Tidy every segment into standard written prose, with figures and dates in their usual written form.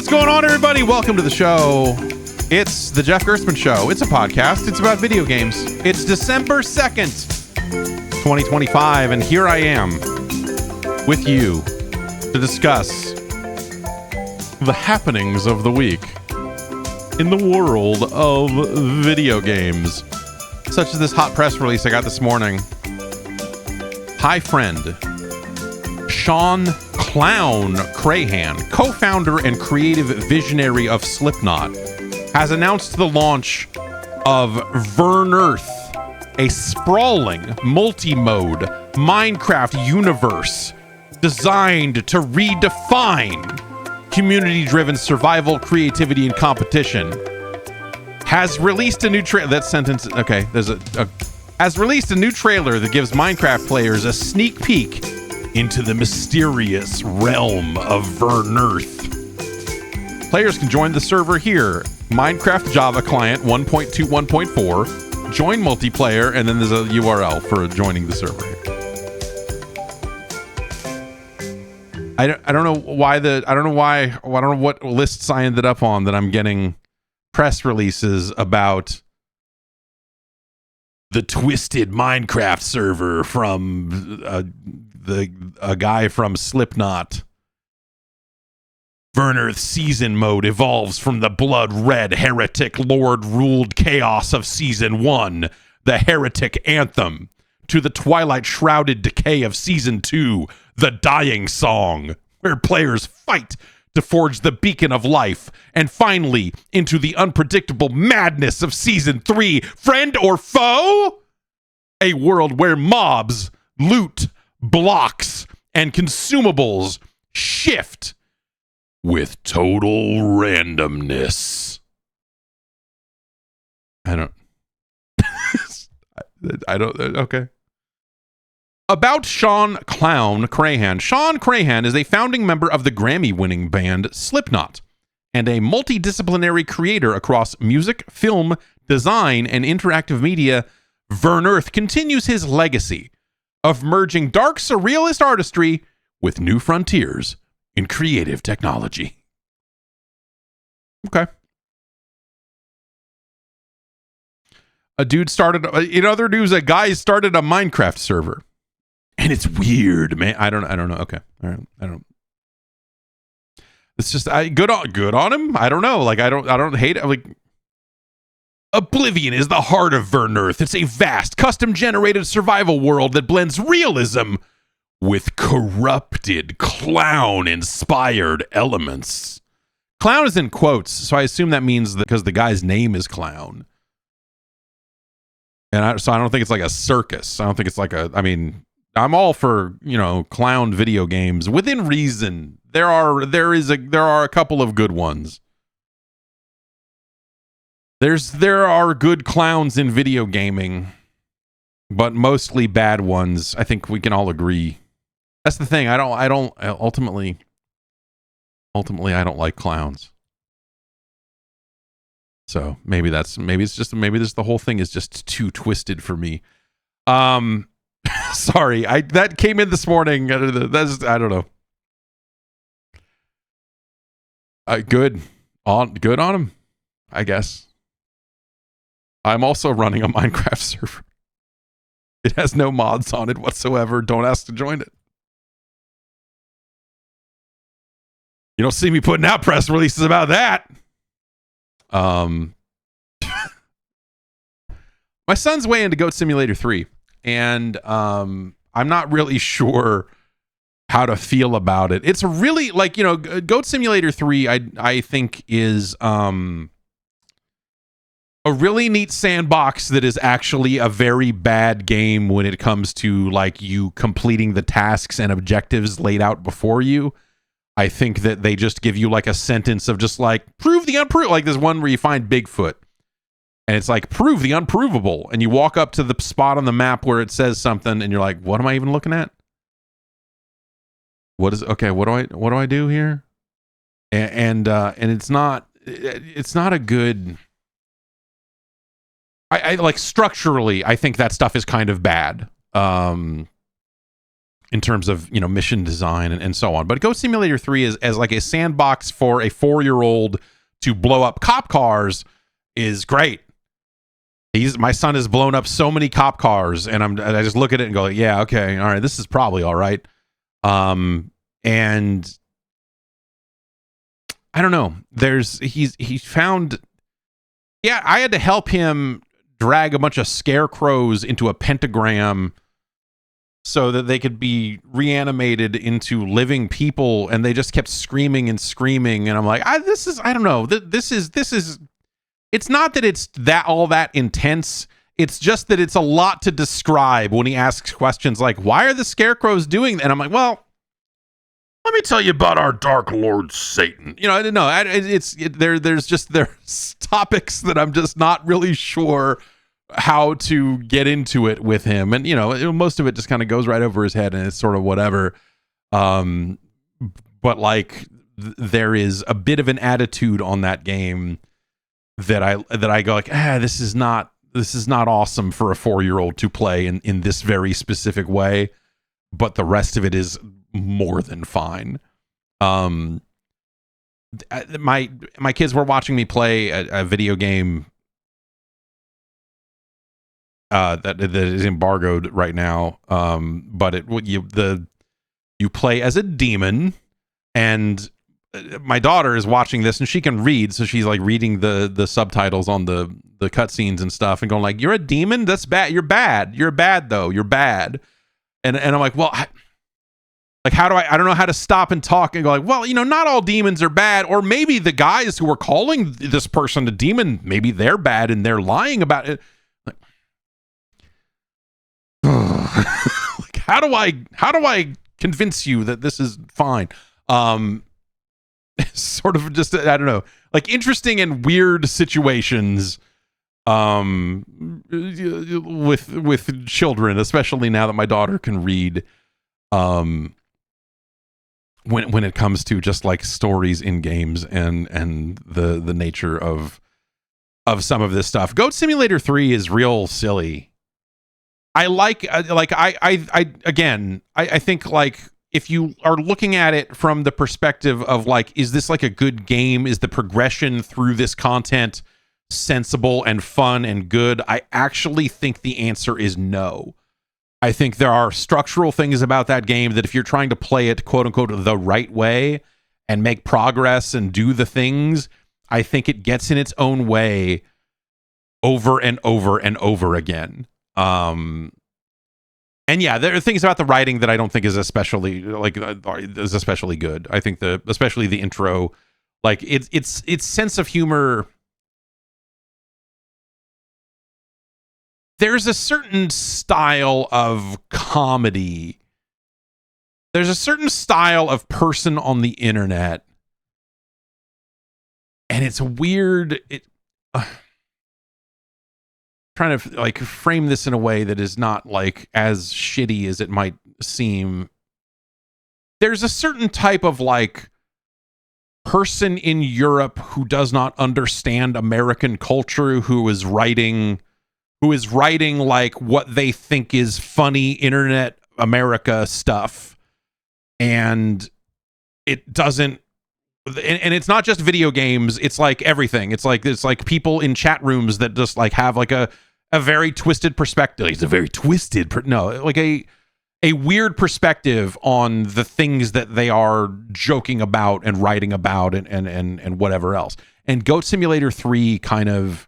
going on, everybody? Welcome to the show. It's the Jeff Gerstmann Show. It's a podcast. It's about video games. It's December 2nd, 2025, and here I am with you to discuss the happenings of the week in the world of video games, such as this hot press release I got this morning. Hi, friend. Sean Clown Crahan, co-founder and creative visionary of Slipknot, has announced the launch of Vernearth, a sprawling multi-mode Minecraft universe designed to redefine community-driven survival, creativity, and competition. Has released a new trailer. That sentence, okay. Has released a new trailer that gives Minecraft players a sneak peek into the mysterious realm of Vernearth. Players can join the server here. Minecraft Java Client 1.2, 1.4. Join multiplayer, and then there's a URL for joining the server here. I don't know what lists I ended up on that I'm getting press releases about the twisted Minecraft server from a guy from Slipknot. Vernearth Season Mode evolves from the blood-red heretic lord-ruled chaos of Season 1, the Heretic Anthem, to the twilight-shrouded decay of Season 2, the Dying Song, where players fight to forge the beacon of life, and finally into the unpredictable madness of Season 3, Friend or Foe? A world where mobs, loot, blocks, and consumables shift with total randomness. Okay. About Sean Clown Crahan. Sean Crahan is a founding member of the Grammy-winning band Slipknot and a multidisciplinary creator across music, film, design, and interactive media. Vernearth continues his legacy of merging dark surrealist artistry with new frontiers in creative technology. Okay. In other news, a guy started a Minecraft server. And it's weird, man. I don't know. Okay. All right. I don't. It's just good on him. I don't know. Like I don't hate it. Like Oblivion is the heart of Vernearth. It's a vast, custom-generated survival world that blends realism with corrupted clown-inspired elements. Clown is in quotes, so I assume that means because the guy's name is Clown. And so I don't think it's like a circus. I don't think it's like I'm all for, clown video games within reason. There are a couple of good ones. There are good clowns in video gaming, but mostly bad ones. I think we can all agree. That's the thing. Ultimately I don't like clowns. So maybe the whole thing is just too twisted for me. Sorry, that came in this morning. I don't know. Good on him, I guess. I'm also running a Minecraft server. It has no mods on it whatsoever. Don't ask to join it. You don't see me putting out press releases about that. My son's way into Goat Simulator 3, and I'm not really sure how to feel about it. It's really Goat Simulator 3 I think is a really neat sandbox that is actually a very bad game when it comes to you completing the tasks and objectives laid out before you. I think that they just give you a sentence of just prove the unprovable. Like there's one where you find Bigfoot and it's prove the unprovable, and you walk up to the spot on the map where it says something and you're like, what am I even looking at? What do I do here? And it's not a good. I structurally, I think that stuff is kind of bad. in terms of, you know, mission design and so on. But Goat Simulator 3 is as like a sandbox for a 4-year-old to blow up cop cars is great. My son has blown up so many cop cars, and I just look at it and go, yeah, okay, all right, this is probably all right. And I don't know. He found, yeah, I had to help him drag a bunch of scarecrows into a pentagram so that they could be reanimated into living people, and they just kept screaming and screaming, and I'm like, I don't know. This is it's not that it's all that intense. It's just that it's a lot to describe when he asks questions like, why are the scarecrows doing that? And I'm like, well, let me tell you about our Dark Lord Satan. You know, I don't know. There's topics that I'm just not really sure how to get into it with him. And, you know, most of it just kind of goes right over his head and it's sort of whatever. But like there is a bit of an attitude on that game that I go like, this is not awesome for a 4-year-old to play in this very specific way. But the rest of it is more than fine. My kids were watching me play a video game that is embargoed right now. But you play as a demon, and my daughter is watching this, and she can read, so she's like reading the subtitles on the cutscenes and stuff, and going like, "You're a demon? That's bad. You're bad. You're bad though. You're bad." And I'm like, well, like, how do I don't know how to stop and talk and go like, well, you know, not all demons are bad, or maybe the guys who are calling this person a demon, maybe they're bad and they're lying about it. Like, like how do I convince you that this is fine? Sort of just, I don't know, like interesting and weird situations with children, especially now that my daughter can read, when it comes to just like stories in games and the nature of some of this stuff. Goat Simulator 3 is real silly. I think like if you are looking at it from the perspective of like, is this like a good game? Is the progression through this content sensible and fun and good? I actually think the answer is no. I think there are structural things about that game that if you're trying to play it, quote unquote, the right way and make progress and do the things, I think it gets in its own way over and over and over again. And yeah, there are things about the writing that I don't think is especially good. I think especially the intro, like its sense of humor. There's a certain style of comedy. There's a certain style of person on the internet. And it's weird. Trying to like frame this in a way that is not like as shitty as it might seem. There's a certain type of like person in Europe who does not understand American culture, who is writing like what they think is funny internet America stuff. And it doesn't, and it's not just video games. It's like everything. It's like people in chat rooms that just like have like a very twisted perspective. It's a very twisted, like a weird perspective on the things that they are joking about and writing about and whatever else. And Goat Simulator 3 kind of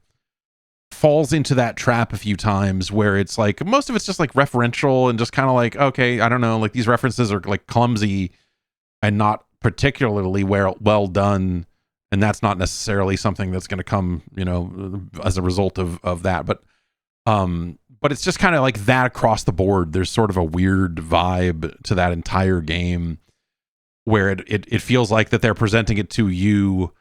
falls into that trap a few times where it's like most of it's just like referential and just kind of like, okay, I don't know, like these references are like clumsy and not particularly well done, and that's not necessarily something that's going to come, you know, as a result of that, but it's just kind of like that across the board. There's sort of a weird vibe to that entire game where it feels like that they're presenting it to you,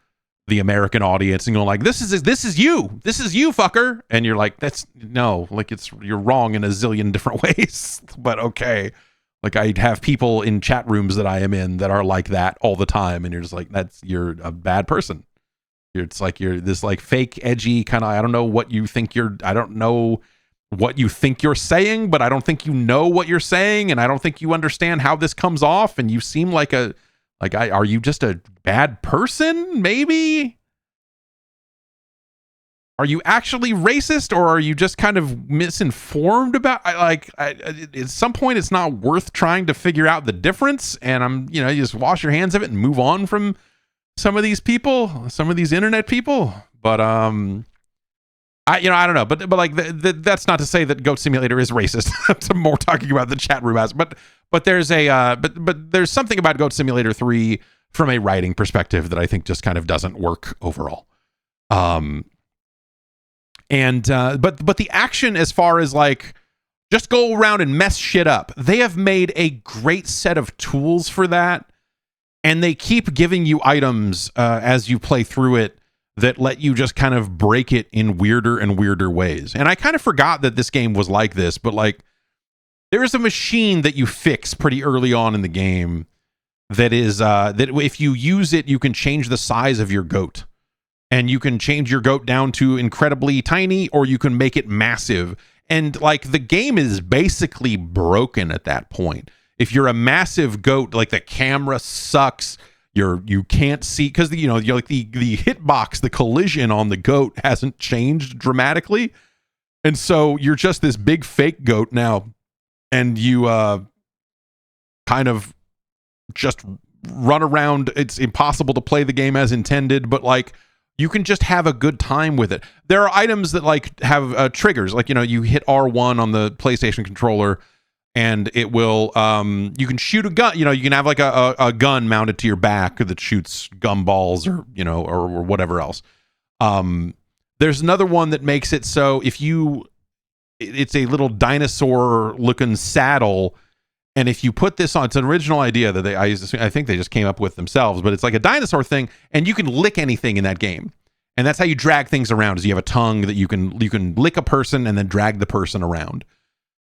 the American audience, and going like, this is you fucker, and you're like, that's no, like you're wrong in a zillion different ways. But okay, like I'd have people in chat rooms that I am in that are like that all the time, and you're just like, you're a bad person. It's like you're this like fake edgy kind of, I don't know what you think I don't know what you think you're saying, but I don't think you know what you're saying, and I don't think you understand how this comes off, and you seem like are you just a bad person? Maybe? Are you actually racist, or are you just kind of misinformed about, at some point it's not worth trying to figure out the difference, and you just wash your hands of it and move on from some of these people, some of these internet people. But I don't know, but like that's not to say that Goat Simulator is racist. I'm more talking about the chat room as, but there's but there's something about Goat Simulator 3 from a writing perspective that I think just kind of doesn't work overall. But the action, as far as like just go around and mess shit up, they have made a great set of tools for that, and they keep giving you items as you play through it that let you just kind of break it in weirder and weirder ways. And I kind of forgot that this game was like this, but like there's a machine that you fix pretty early on in the game that is that if you use it, you can change the size of your goat. And you can change your goat down to incredibly tiny, or you can make it massive. And like the game is basically broken at that point. If you're a massive goat, like the camera sucks. You can't see, because you're like the hitbox, the collision on the goat hasn't changed dramatically, and so you're just this big fake goat now, and you kind of just run around. It's impossible to play the game as intended, but like you can just have a good time with it. There are items that like have triggers, like you hit R1 on the PlayStation controller, and it will you can shoot a gun. You can have like a gun mounted to your back that shoots gumballs or whatever else. There's another one that makes it so it's a little dinosaur looking saddle, and if you put this on, it's an original idea that I think they just came up with themselves, but it's like a dinosaur thing, and you can lick anything in that game. And that's how you drag things around, is you have a tongue that you can lick a person and then drag the person around.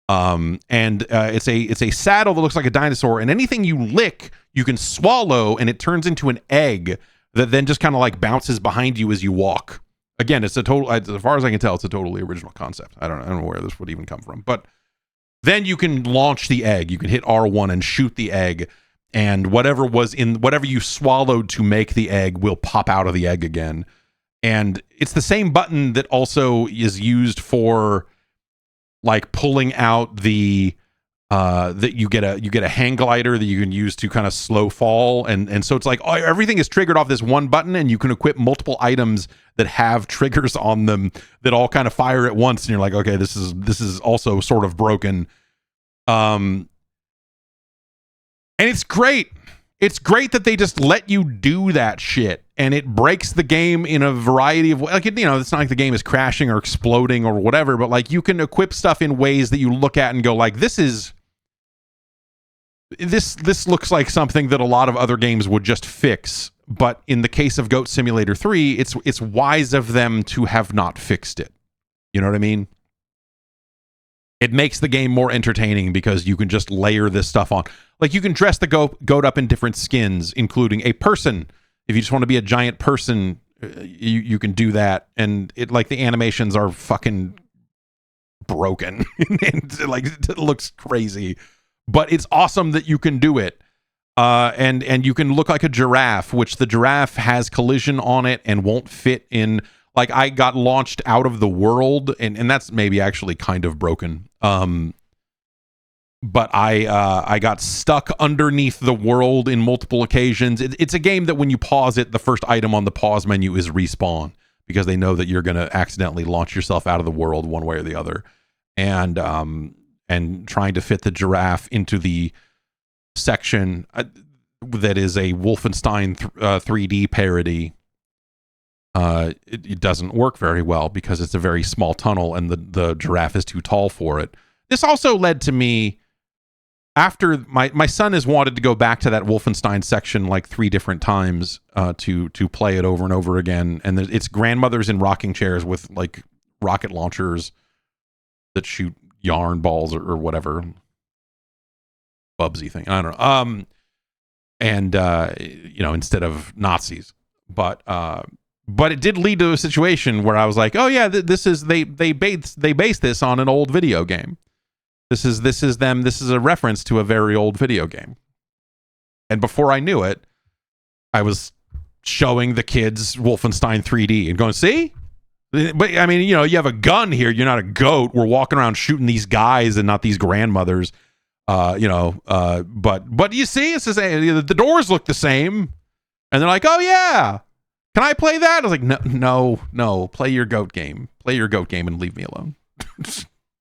It's a saddle that looks like a dinosaur, and anything you lick, you can swallow, and it turns into an egg that then just kind of like bounces behind you as you walk. Again, it's as far as I can tell, it's a totally original concept. I don't know where this would even come from, but then you can launch the egg. You can hit R1 and shoot the egg, and whatever you swallowed to make the egg will pop out of the egg again. And it's the same button that also is used for like pulling out the that you get a hang glider that you can use to kind of slow fall, and so it's like everything is triggered off this one button, and you can equip multiple items that have triggers on them that all kind of fire at once, and you're like, okay, this is also sort of broken. And it's great. It's great that they just let you do that shit, and it breaks the game in a variety of ways. Like, it's not like the game is crashing or exploding or whatever, but like you can equip stuff in ways that you look at and go like, this looks like something that a lot of other games would just fix. But in the case of Goat Simulator 3, it's wise of them to have not fixed it. You know what I mean? It makes the game more entertaining because you can just layer this stuff on. Like, you can dress the goat up in different skins, including a person. If you just want to be a giant person, you can do that. And it, like, the animations are fucking broken. And like, it looks crazy. But it's awesome that you can do it. And you can look like a giraffe, which the giraffe has collision on it and won't fit in. Like, I got launched out of the world, and that's maybe actually kind of broken. But I got stuck underneath the world in multiple occasions. It's a game that when you pause it, the first item on the pause menu is respawn, because they know that you're going to accidentally launch yourself out of the world one way or the other. And trying to fit the giraffe into the section that is a Wolfenstein 3D parody, it doesn't work very well because it's a very small tunnel and the giraffe is too tall for it. This also led to me, after my son has wanted to go back to that Wolfenstein section like 3 different times to play it over and over again, and it's grandmothers in rocking chairs with like rocket launchers that shoot yarn balls or whatever Bubsy thing, I don't know, and instead of Nazis. But But it did lead to a situation where I was like, oh yeah, this is they base this on an old video game. This is a reference to a very old video game. And before I knew it, I was showing the kids Wolfenstein 3D and going, see? But I mean, you know, you have a gun here. You're not a goat. We're walking around shooting these guys and not these grandmothers. But you see, it's just, the doors look the same. And they're like, oh yeah, can I play that? I was like, no, play your goat game. Play your goat game and leave me alone.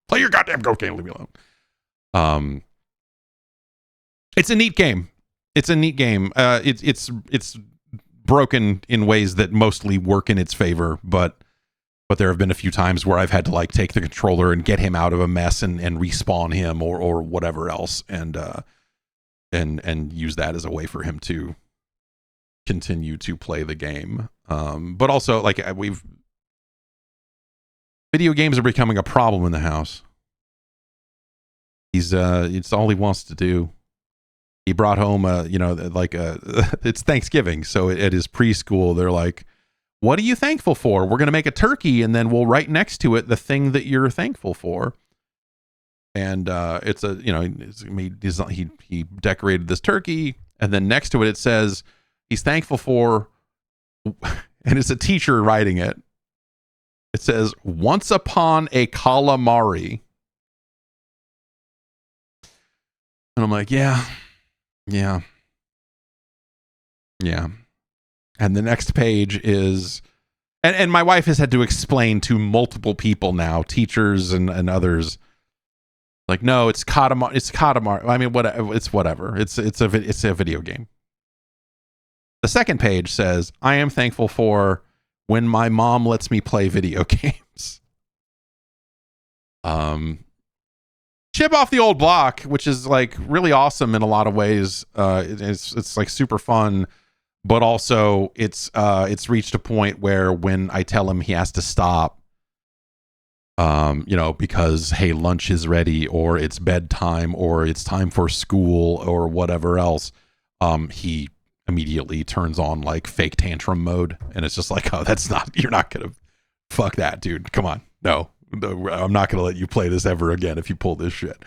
Play your goddamn goat game and leave me alone. It's a neat game. It's broken in ways that mostly work in its favor, but there have been a few times where I've had to like take the controller and get him out of a mess and respawn him or whatever else, and use that as a way for him to continue to play the game. But also, like, video games are becoming a problem in the house. It's all he wants to do. He brought home it's Thanksgiving, so at his preschool they're like, what are you thankful for? We're going to make a turkey, and then we'll write next to it the thing that you're thankful for. And he decorated this turkey, and then next to it says he's thankful for, and it's a teacher writing it. It says, once upon a calamari. And I'm like, yeah. And the next page is, and my wife has had to explain to multiple people now, teachers and others, like, no, it's Katamari. It's Katamari. I mean, it's whatever. It's a video game. The second page says, I am thankful for when my mom lets me play video games. Chip off the old block, which is like really awesome in a lot of ways. It's like super fun, but also it's reached a point where when I tell him he has to stop, because, hey, lunch is ready, or it's bedtime, or it's time for school, or whatever else, he immediately turns on like fake tantrum mode, and it's just like, oh, you're not gonna, fuck that, dude, come on, no, I'm not gonna let you play this ever again if you pull this shit.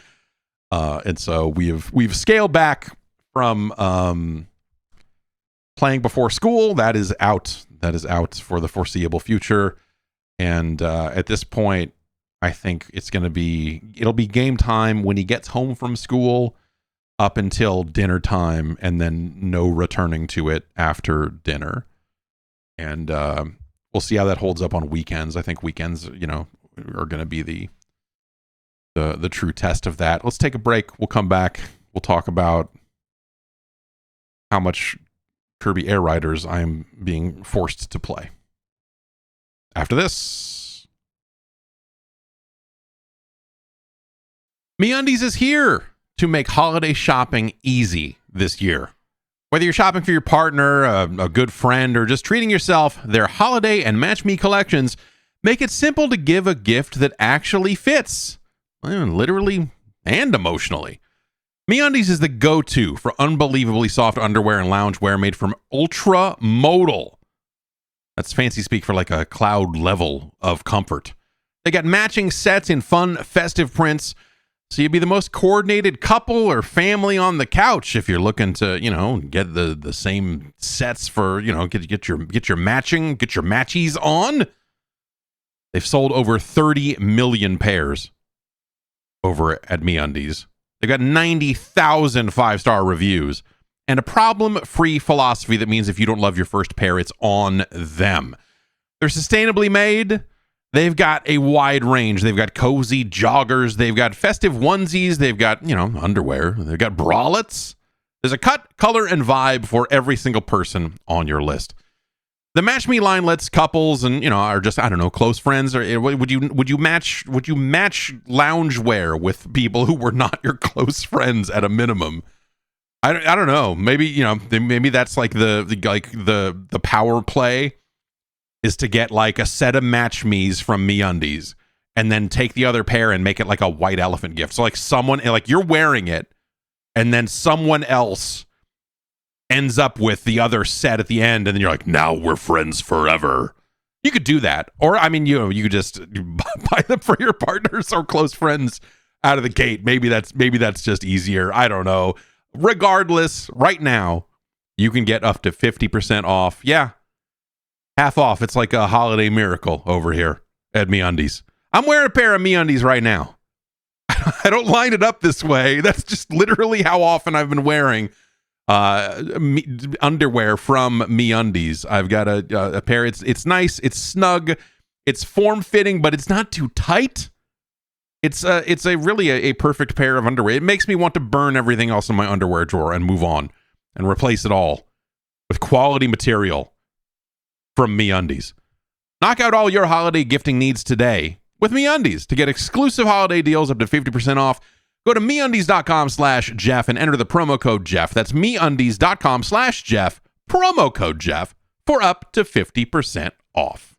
And so we've scaled back from playing before school. That is out for the foreseeable future. And at this point, I think it'll be game time when he gets home from school up until dinner time, and then no returning to it after dinner. And we'll see how that holds up on weekends. I think weekends, are going to be the true test of that. Let's take a break. We'll come back. We'll talk about how much Kirby Air Riders I am being forced to play. After this, MeUndies is here to make holiday shopping easy this year. Whether you're shopping for your partner, a good friend, or just treating yourself, their holiday and Match Me collections make it simple to give a gift that actually fits, literally and emotionally. MeUndies is the go-to for unbelievably soft underwear and loungewear made from ultra modal. That's fancy speak for like a cloud level of comfort. They got matching sets in fun, festive prints, so you'd be the most coordinated couple or family on the couch if you're looking to, get the same sets for, get your matchies on. They've sold over 30 million pairs over at MeUndies. They've got 90,000 five-star reviews and a problem-free philosophy that means if you don't love your first pair, it's on them. They're sustainably made. They've got a wide range. They've got cozy joggers. They've got festive onesies. They've got, underwear. They've got bralettes. There's a cut, color, and vibe for every single person on your list. The Match Me line lets couples and, are just, close friends, or would you match loungewear with people who were not your close friends at a minimum? I don't know. Maybe, maybe that's like the power play is to get like a set of Match Me's from MeUndies and then take the other pair and make it like a white elephant gift. So like someone, like you're wearing it and then someone else ends up with the other set at the end, and then you're like, now we're friends forever. You could do that. Or, I mean, you could just buy them for your partners or close friends out of the gate. Maybe that's just easier. I don't know. Regardless, right now, you can get up to 50% off. Yeah, half off. It's like a holiday miracle over here at MeUndies. I'm wearing a pair of MeUndies right now. I don't line it up this way. That's just literally how often I've been wearing underwear from MeUndies. I've got a pair. It's nice. It's snug. It's form-fitting, but it's not too tight. It's a really perfect pair of underwear. It makes me want to burn everything else in my underwear drawer and move on and replace it all with quality material from MeUndies. Knock out all your holiday gifting needs today with MeUndies. To get exclusive holiday deals up to 50% off, go to MeUndies.com/Jeff and enter the promo code Jeff. That's MeUndies.com/Jeff, promo code Jeff, for up to 50% off.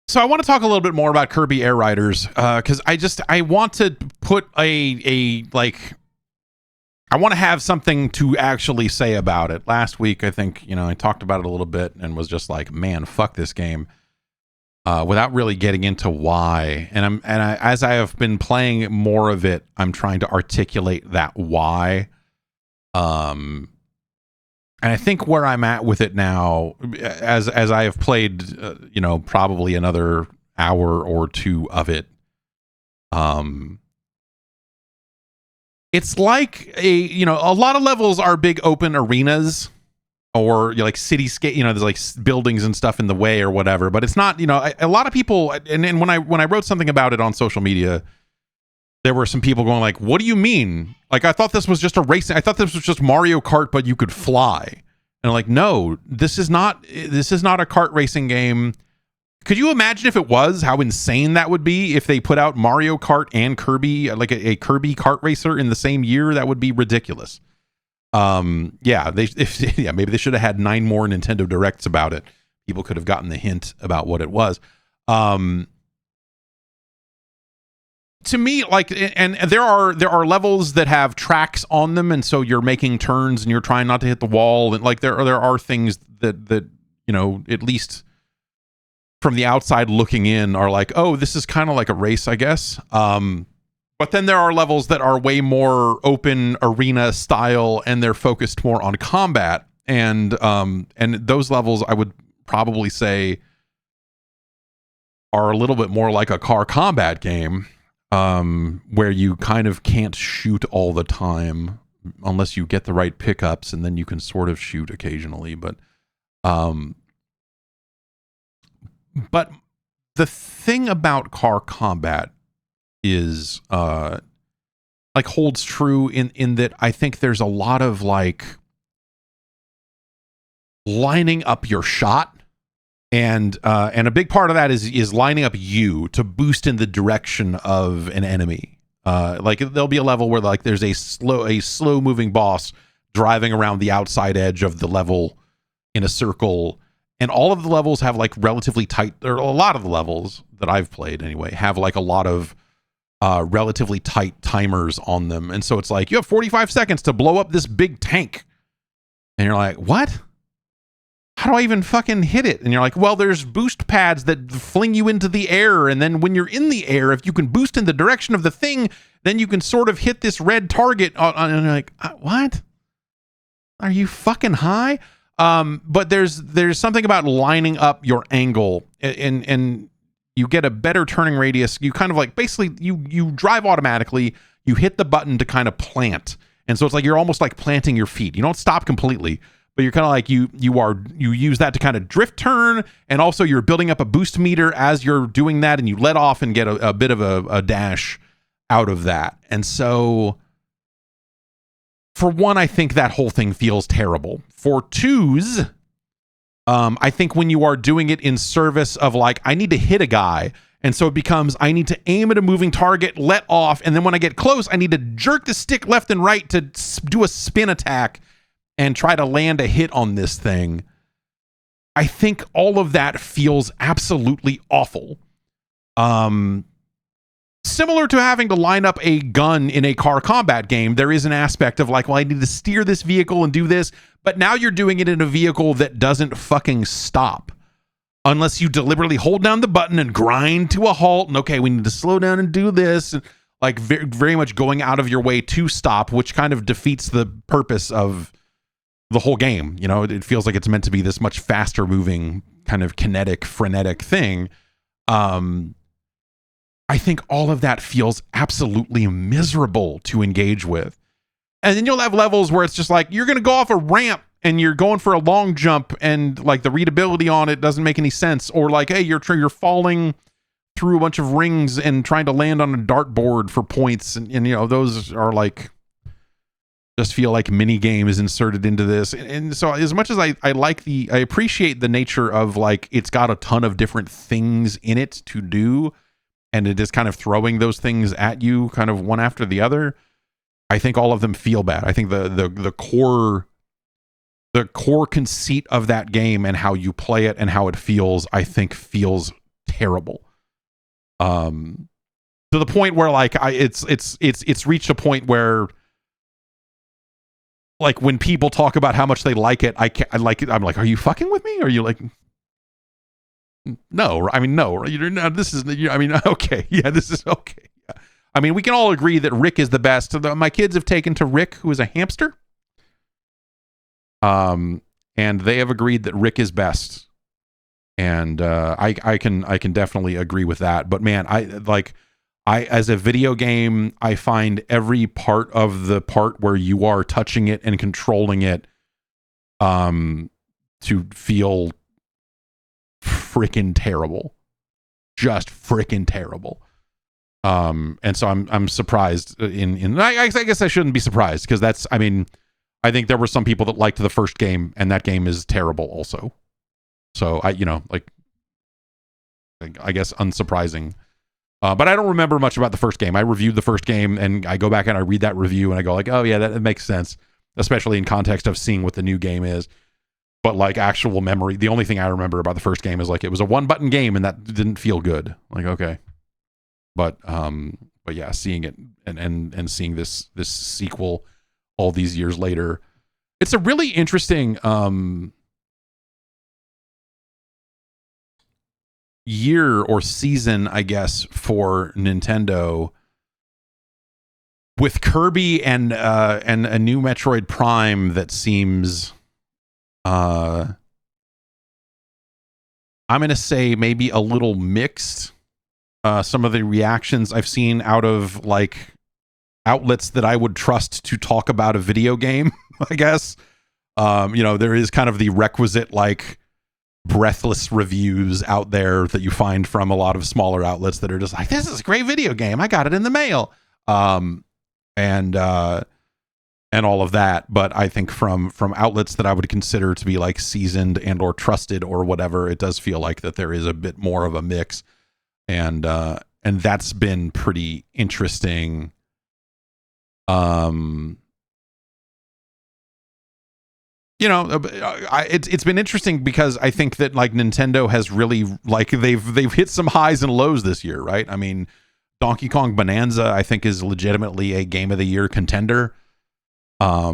So I want to talk a little bit more about Kirby Air Riders, because I want to put I want to have something to actually say about it. Last week, I think, I talked about it a little bit and was just like, man, fuck this game, without really getting into why. And as I have been playing more of it, I'm trying to articulate that why. And I think where I'm at with it now, as I have played, probably another hour or two of it, it's like a lot of levels are big open arenas or like cityscape, there's like buildings and stuff in the way or whatever, but it's not, a lot of people, and when I wrote something about it on social media, there were some people going like, what do you mean? Like, I thought this was just a racing. I thought this was just Mario Kart, but you could fly. And I'm like, no, this is not a kart racing game. Could you imagine if it was, how insane that would be if they put out Mario Kart and Kirby, like a Kirby kart racer in the same year? That would be ridiculous. Maybe they should have had 9 more Nintendo Directs about it. People could have gotten the hint about what it was. To me, like, and there are levels that have tracks on them, and so you're making turns and you're trying not to hit the wall, and like there are things that at least from the outside looking in are like, oh, this is kind of like a race, I guess. But then there are levels that are way more open arena style, and they're focused more on combat, and those levels I would probably say are a little bit more like a car combat game. Where you kind of can't shoot all the time unless you get the right pickups, and then you can sort of shoot occasionally. But the thing about car combat is holds true in that I think there's a lot of like lining up your shot. And a big part of that is lining up you to boost in the direction of an enemy. Like there'll be a level where like there's a slow moving boss driving around the outside edge of the level in a circle, and all of the levels have like relatively tight, or a lot of the levels that I've played anyway have like a lot of relatively tight timers on them, and so it's like you have 45 seconds to blow up this big tank, and you're like, what? How do I even fucking hit it? And you're like, well, there's boost pads that fling you into the air. And then when you're in the air, if you can boost in the direction of the thing, then you can sort of hit this red target. And you're like, what? Are you fucking high? But there's something about lining up your angle, and you get a better turning radius. You kind of like, basically you drive automatically, you hit the button to kind of plant. And so it's like, you're almost like planting your feet. You don't stop completely, but you're kind of like you use that to kind of drift turn, and also you're building up a boost meter as you're doing that, and you let off and get a bit of a dash out of that. And so for one, I think that whole thing feels terrible. For twos, I think when you are doing it in service of like, I need to hit a guy, and so it becomes, I need to aim at a moving target, let off, and then when I get close, I need to jerk the stick left and right to do a spin attack and try to land a hit on this thing. I think all of that feels absolutely awful. similar to having to line up a gun in a car combat game. There is an aspect of like, well, I need to steer this vehicle and do this, but now you're doing it in a vehicle that doesn't fucking stop unless you deliberately hold down the button and grind to a halt. And okay, we need to slow down and do this. And like very, very much going out of your way to stop, which kind of defeats the purpose of the whole game. You know, it feels like it's meant to be this much faster moving kind of kinetic, frenetic thing. I think all of that feels absolutely miserable to engage with. And then you'll have levels where it's just like, you're going to go off a ramp and you're going for a long jump and like the readability on it doesn't make any sense. Or like, hey, you're falling through a bunch of rings and trying to land on a dartboard for points. And you know, those are like, just feel like mini games inserted into this. And so as much as I appreciate the nature of like, it's got a ton of different things in it to do, and it is kind of throwing those things at you kind of one after the other, I think all of them feel bad. I think the core conceit of that game and how you play it and how it feels, I think feels terrible. To the point where like it's reached a point where like when people talk about how much they like it, I'm like, are you fucking with me? Are you like, no, I mean, no, you're not, this is, I mean, okay. Yeah, this is okay. Yeah. I mean, we can all agree that Rick is the best. My kids have taken to Rick, who is a hamster. And they have agreed that Rick is best. And, I can definitely agree with that, but man, as a video game, I find every part of the part where you are touching it and controlling it, to feel freaking terrible, just freaking terrible. And so I'm surprised I guess I shouldn't be surprised because I think there were some people that liked the first game and that game is terrible also. So I guess unsurprising. But I don't remember much about the first game. I reviewed the first game and I go back and I read that review and I go like, oh yeah, that makes sense, especially in context of seeing what the new game is. But like actual memory, the only thing I remember about the first game is like it was a one-button game and that didn't feel good. Like, okay. But yeah, seeing it and seeing this sequel all these years later, it's a really interesting year or season, I guess, for Nintendo with Kirby and a new Metroid Prime that seems I'm going to say maybe a little mixed. Some of the reactions I've seen out of like outlets that I would trust to talk about a video game, I guess. There is kind of the requisite like breathless reviews out there that you find from a lot of smaller outlets that are just like, this is a great video game, I got it in the mail, and all of that. But I think from outlets that I would consider to be like seasoned and or trusted or whatever, it does feel like that there is a bit more of a mix, and that's been pretty interesting. It's been interesting because I think that like Nintendo has really like they've hit some highs and lows this year, right? I mean, Donkey Kong Bonanza I think is legitimately a game of the year contender. I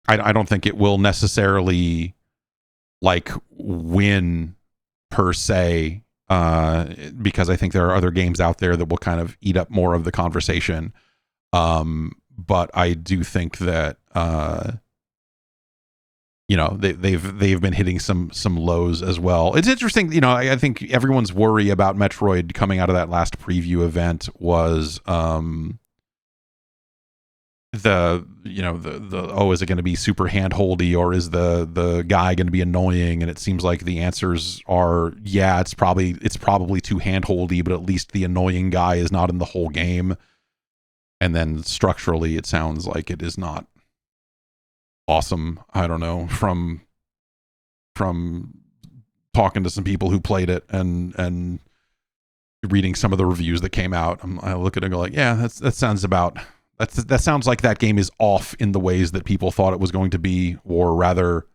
don't think it will necessarily like win per se, because I think there are other games out there that will kind of eat up more of the conversation. But I do think that they've been hitting some lows as well. It's interesting, I think everyone's worry about Metroid coming out of that last preview event was is it going to be super handholdy, or is the guy going to be annoying? And it seems like the answers are, yeah, it's probably too handholdy, but at least the annoying guy is not in the whole game. And then structurally, it sounds like it is not awesome. I don't know, from talking to some people who played it and reading some of the reviews that came out, I look at it and go like, yeah, that sounds like that game is off in the ways that people thought it was going to be, or rather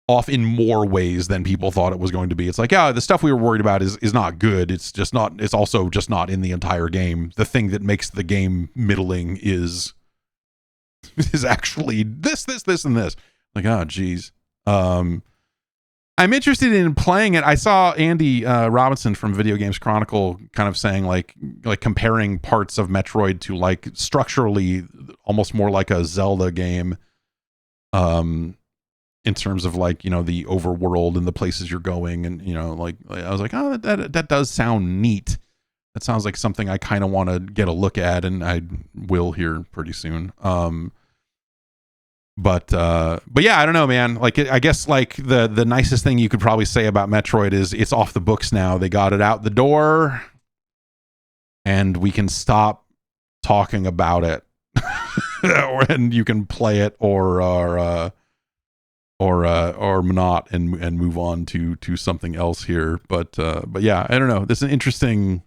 off in more ways than people thought it was going to be. It's like, yeah, the stuff we were worried about is not good. It's just not, it's also just not in the entire game. The thing that makes the game middling is actually this, and this. Like, oh, geez. I'm interested in playing it. I saw Andy Robinson from Video Games Chronicle kind of saying like comparing parts of Metroid to like structurally almost more like a Zelda game. In terms of like, you know, the overworld and the places you're going, and you know, like I was like, oh, that does sound neat. That sounds like something I kind of want to get a look at, and I will here pretty soon. But yeah, I don't know, man. Like, I guess like the nicest thing you could probably say about Metroid is it's off the books now. They got it out the door, and we can stop talking about it, and you can play it or not and move on to something else here. But yeah, I don't know. There's an interesting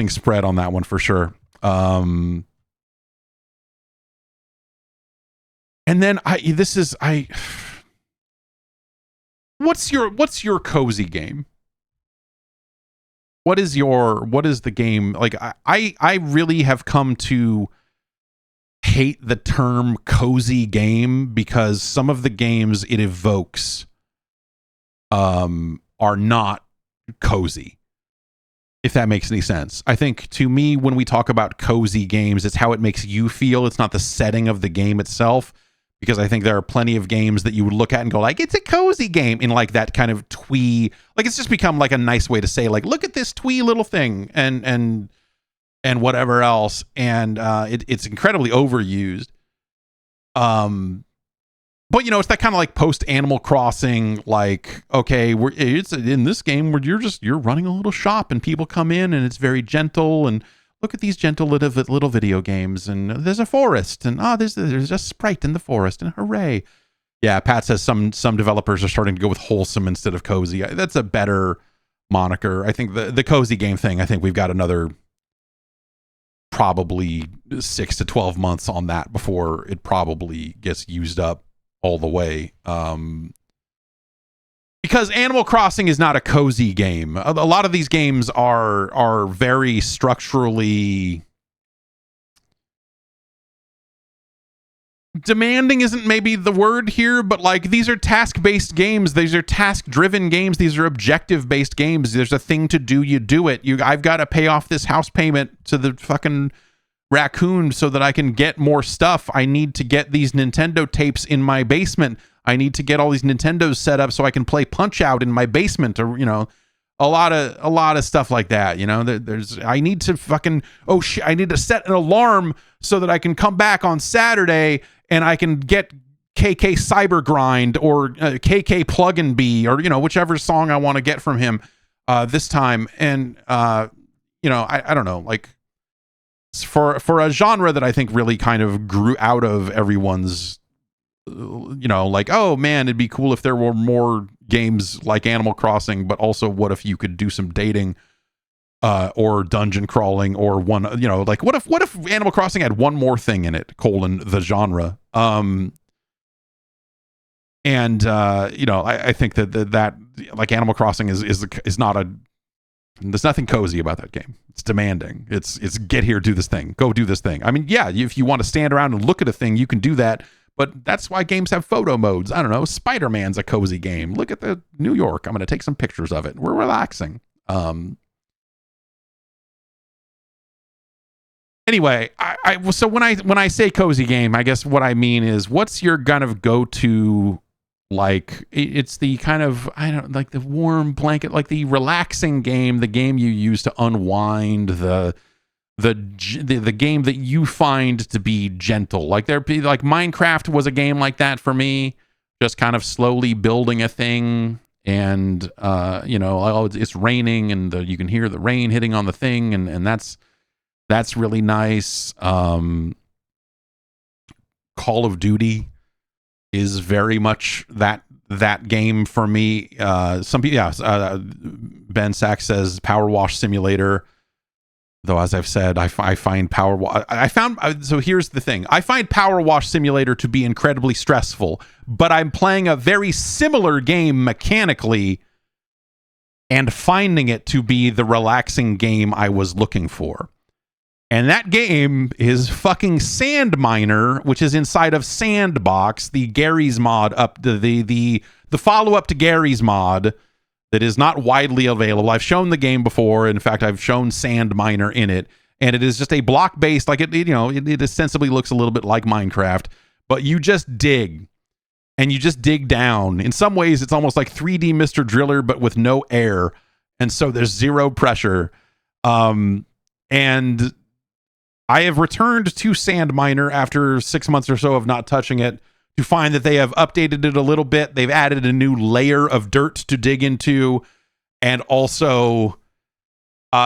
spread on that one for sure. And then what's your cozy game? What is the game? Like I really have come to hate the term cozy game because some of the games it evokes are not cozy, if that makes any sense. I think to me, when we talk about cozy games, it's how it makes you feel. It's not the setting of the game itself, because I think there are plenty of games that you would look at and go like, it's a cozy game, in like that kind of twee, like it's just become like a nice way to say like, look at this twee little thing and whatever else, and it's incredibly overused. But you know, it's that kind of like post Animal Crossing, like, okay, it's in this game where you're running a little shop and people come in and it's very gentle, and look at these gentle little video games, and there's a forest, and there's a sprite in the forest, and hooray. Yeah, Pat says some developers are starting to go with wholesome instead of cozy. That's a better moniker. I think the cozy game thing, I think we've got another probably 6 to 12 months on that before it probably gets used up all the way. Because Animal Crossing is not a cozy game. A lot of these games are very structurally demanding. Isn't maybe the word here, but like these are task-based games. These are task-driven games. These are objective-based games. There's a thing to do. You do it. I've got to pay off this house payment to the fucking raccoon so that I can get more stuff. I need to get these Nintendo tapes in my basement. I need to get all these Nintendos set up so I can play Punch-Out in my basement, or you know, a lot of stuff like that. You know, I need to fucking I need to set an alarm so that I can come back on Saturday and I can get KK Cyber Grind or KK Plug and Bee, or you know, whichever song I want to get from him this time. And you know, I don't know, like for a genre that I think really kind of grew out of everyone's, you know, like, oh man, it'd be cool if there were more games like Animal Crossing, but also what if you could do some dating or dungeon crawling, or one, you know, like what if Animal Crossing had one more thing in it, the genre. And you know, I think that like Animal Crossing is not there's nothing cozy about that game. It's demanding. It's get here, do this thing, go do this thing. I mean, yeah, if you want to stand around and look at a thing, you can do that. But that's why games have photo modes. I don't know. Spider-Man's a cozy game. Look at the New York. I'm going to take some pictures of it. We're relaxing. Anyway, so when I say cozy game, I guess what I mean is, what's your kind of go-to, like, it's the kind of, I don't like the warm blanket, like the relaxing game, the game you use to unwind, the game that you find to be gentle. Like Minecraft was a game like that for me, just kind of slowly building a thing, and you know, it's raining and you can hear the rain hitting on the thing, and that's really nice. Call of Duty is very much that game for me. Some people, Ben Sachs says Power Wash Simulator. Though, as I've said, I find Power Wash. So here's the thing. I find Power Wash Simulator to be incredibly stressful, but I'm playing a very similar game mechanically and finding it to be the relaxing game I was looking for. And that game is fucking s&Miner, which is inside of s&box, the Gary's mod the follow-up to Gary's mod that is not widely available. I've shown the game before. In fact, I've shown s&Miner in it, and it is just a block-based, like it ostensibly looks a little bit like Minecraft, but you just dig, and you just dig down. In some ways, it's almost like 3D Mr. Driller, but with no air, and so there's zero pressure. And I have returned to s&Miner after 6 months or so of not touching it to find that they have updated it a little bit. They've added a new layer of dirt to dig into, and also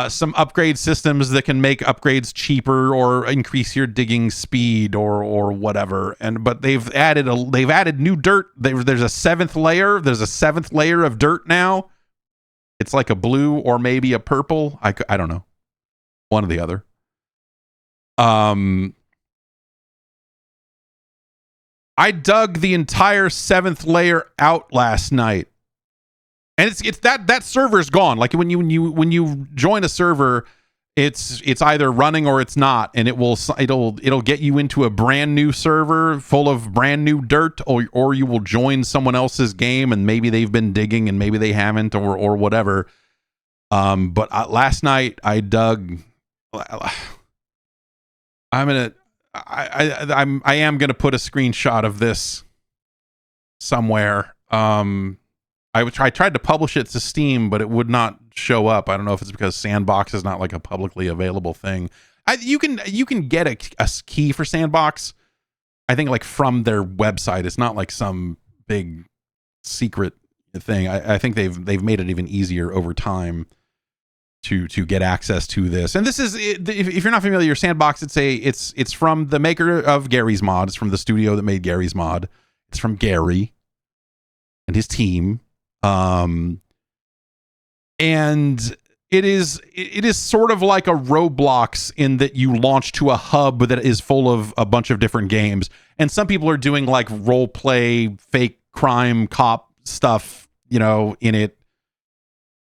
some upgrade systems that can make upgrades cheaper or increase your digging speed or whatever. But they've added new dirt. There's a seventh layer. There's a seventh layer of dirt now. It's like a blue or maybe a purple. I don't know. One or the other. I dug the entire seventh layer out last night, and it's that server's gone. Like when you join a server, it's either running or it's not, and it'll get you into a brand new server full of brand new dirt, or you will join someone else's game, and maybe they've been digging and maybe they haven't, or whatever. But last night I dug. I am gonna put a screenshot of this somewhere. I tried to publish it to Steam, but it would not show up. I don't know if it's because s&box is not like a publicly available thing. You can get a key for s&box, I think, like from their website. It's not like some big secret thing. I think they've made it even easier over time to get access to this. And this is, if you're not familiar, s&box, it's from the maker of Gary's mod. It's from the studio that made Gary's mod. It's from Gary and his team. And it is sort of like a Roblox in that you launch to a hub that is full of a bunch of different games. And some people are doing like role play, fake crime cop stuff, in it.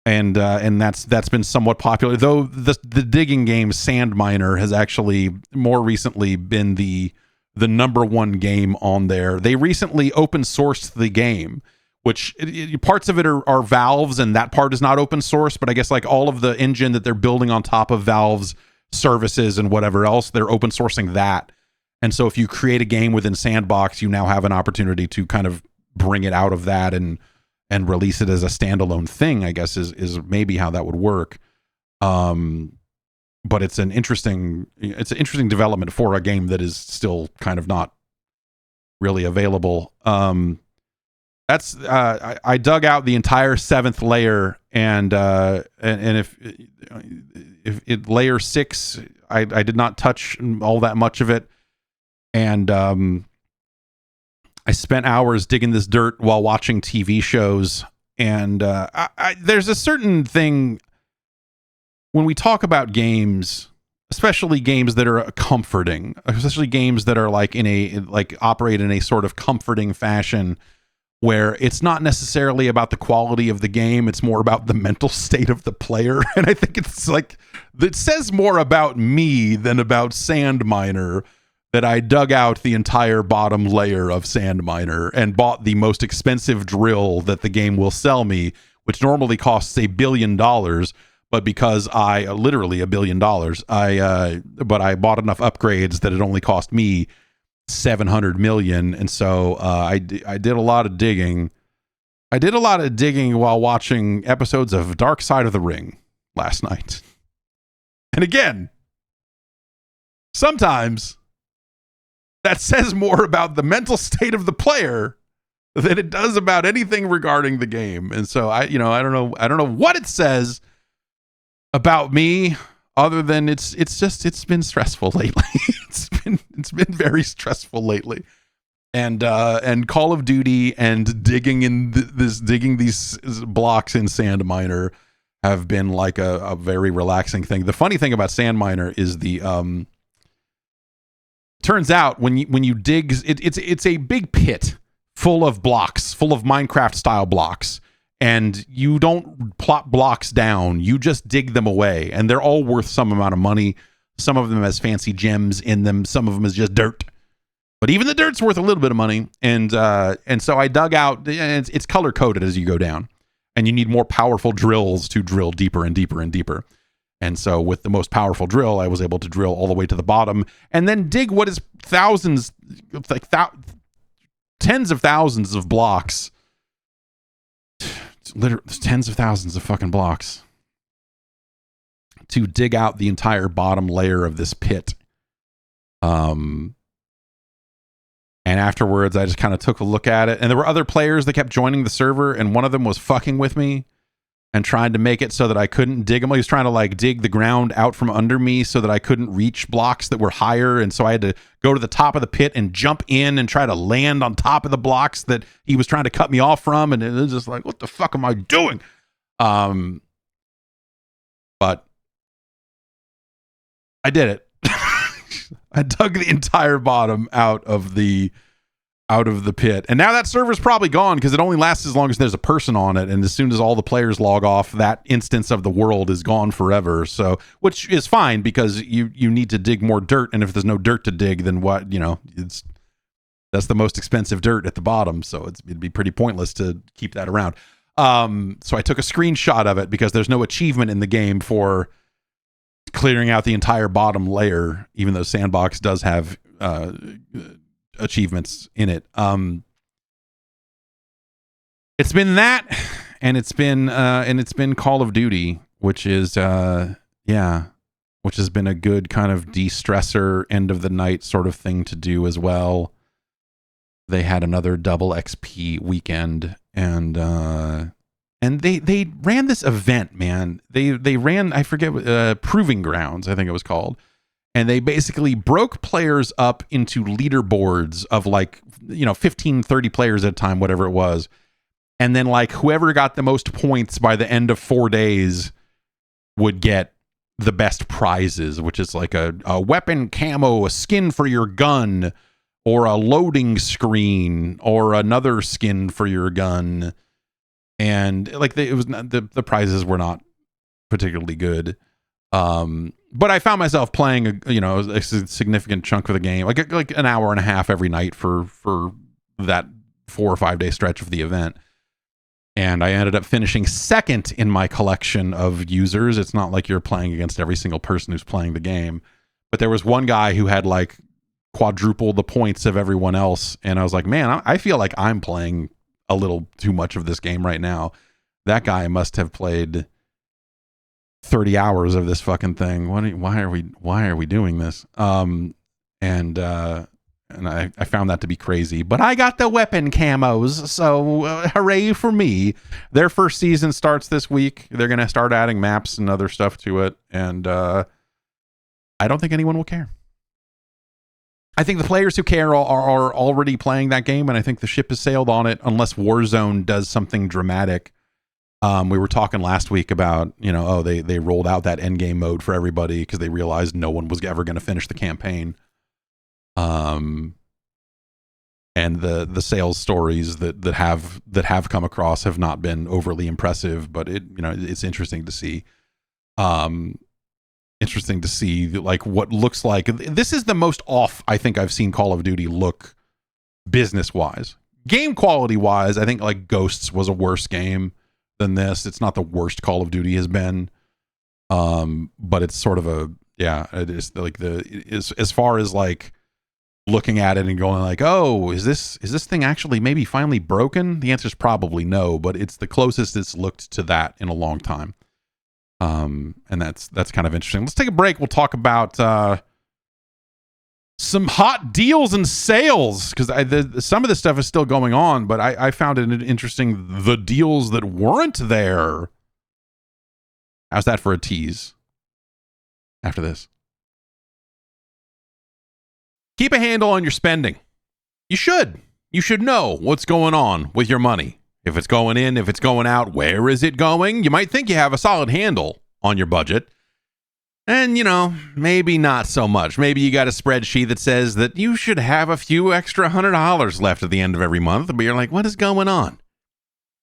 And that's been somewhat popular, though the digging game s&Miner has actually more recently been the number one game on there. They recently open sourced the game, which parts of it are Valve's, and that part is not open source, but I guess like all of the engine that they're building on top of Valve's services and whatever else, they're open sourcing that. And so if you create a game within s&box, you now have an opportunity to kind of bring it out of that and release it as a standalone thing, I guess is maybe how that would work. But it's an interesting development for a game that is still kind of not really available. That's I dug out the entire seventh layer, and if layer 6, I did not touch all that much of it, and I spent hours digging this dirt while watching TV shows. And there's a certain thing when we talk about games, especially games that are comforting, especially games that are like operate in a sort of comforting fashion, where it's not necessarily about the quality of the game, it's more about the mental state of the player. And I think it's like, it says more about me than about s&Miner that I dug out the entire bottom layer of s&Miner and bought the most expensive drill that the game will sell me, which normally costs $1 billion, but because literally $1 billion, but I bought enough upgrades that it only cost me 700 million. And so I did a lot of digging. I did a lot of digging while watching episodes of Dark Side of the Ring last night. And again, sometimes that says more about the mental state of the player than it does about anything regarding the game. And so I don't know what it says about me, other than it's been stressful lately. it's been very stressful lately. And Call of Duty and digging these blocks in s&Miner have been like a very relaxing thing. The funny thing about S&Miner is turns out when you dig, it's a big pit full of blocks, full of Minecraft style blocks, and you don't plop blocks down, you just dig them away, and they're all worth some amount of money. Some of them has fancy gems in them, some of them is just dirt. But even the dirt's worth a little bit of money. And so I dug out, and it's color coded as you go down. And you need more powerful drills to drill deeper and deeper and deeper. And so with the most powerful drill, I was able to drill all the way to the bottom and then dig what is thousands, like tens of thousands of blocks. Literally tens of thousands of fucking blocks to dig out the entire bottom layer of this pit. And afterwards, I just kind of took a look at it. And there were other players that kept joining the server, and one of them was fucking with me and trying to make it so that I couldn't dig them. He was trying to like dig the ground out from under me so that I couldn't reach blocks that were higher. And so I had to go to the top of the pit and jump in and try to land on top of the blocks that he was trying to cut me off from. And it was just like, what the fuck am I doing? But I did it. I dug the entire bottom out of the pit. And now that server's probably gone because it only lasts as long as there's a person on it. And as soon as all the players log off, that instance of the world is gone forever. So, which is fine because you need to dig more dirt. And if there's no dirt to dig, then what, that's the most expensive dirt at the bottom. So it'd be pretty pointless to keep that around. So I took a screenshot of it because there's no achievement in the game for clearing out the entire bottom layer, even though S&box does have achievements in it. It's been that, and it's been Call of Duty, which is which has been a good kind of de-stressor, end of the night sort of thing to do as well. They had another double XP weekend, and they ran this event, man. They ran, I forget, Proving Grounds, I think it was called. And they basically broke players up into leaderboards of 15, 30 players at a time, whatever it was. And then like whoever got the most points by the end of 4 days would get the best prizes, which is like a weapon camo, a skin for your gun, or a loading screen, or another skin for your gun. And like the prizes were not particularly good. But I found myself playing a significant chunk of the game, like an hour and a half every night for that 4 or 5 day stretch of the event. And I ended up finishing second in my collection of users. It's not like you're playing against every single person who's playing the game, but there was one guy who had like quadruple the points of everyone else. And I was like, man, I feel like I'm playing a little too much of this game right now. That guy must have played 30 hours of this fucking thing. Why are we doing this? And I found that to be crazy, but I got the weapon camos, so hooray for me. Their first season starts this week. They're going to start adding maps and other stuff to it, and I don't think anyone will care. I think the players who care are already playing that game, and I think the ship has sailed on it unless Warzone does something dramatic. We were talking last week about, they rolled out that endgame mode for everybody because they realized no one was ever going to finish the campaign. And the sales stories that have come across have not been overly impressive, but it's interesting to see. Interesting to see like what looks like. This is the most off I think I've seen Call of Duty look business wise. Game quality wise, I think like Ghosts was a worse game than this. It's not the worst Call of Duty has been, but it's sort of it is like as far as like looking at it and going like, oh, is this thing actually maybe finally broken? The answer is probably no, but it's the closest it's looked to that in a long time. And that's kind of interesting. Let's take a break. We'll talk about some hot deals and sales, because some of this stuff is still going on, but I found it interesting, the deals that weren't there. How's that for a tease? After this. Keep a handle on your spending. You should know what's going on with your money. If it's going in, if it's going out, where is it going? You might think you have a solid handle on your budget. And, maybe not so much. Maybe you got a spreadsheet that says that you should have a few extra $100 left at the end of every month, but you're like, what is going on?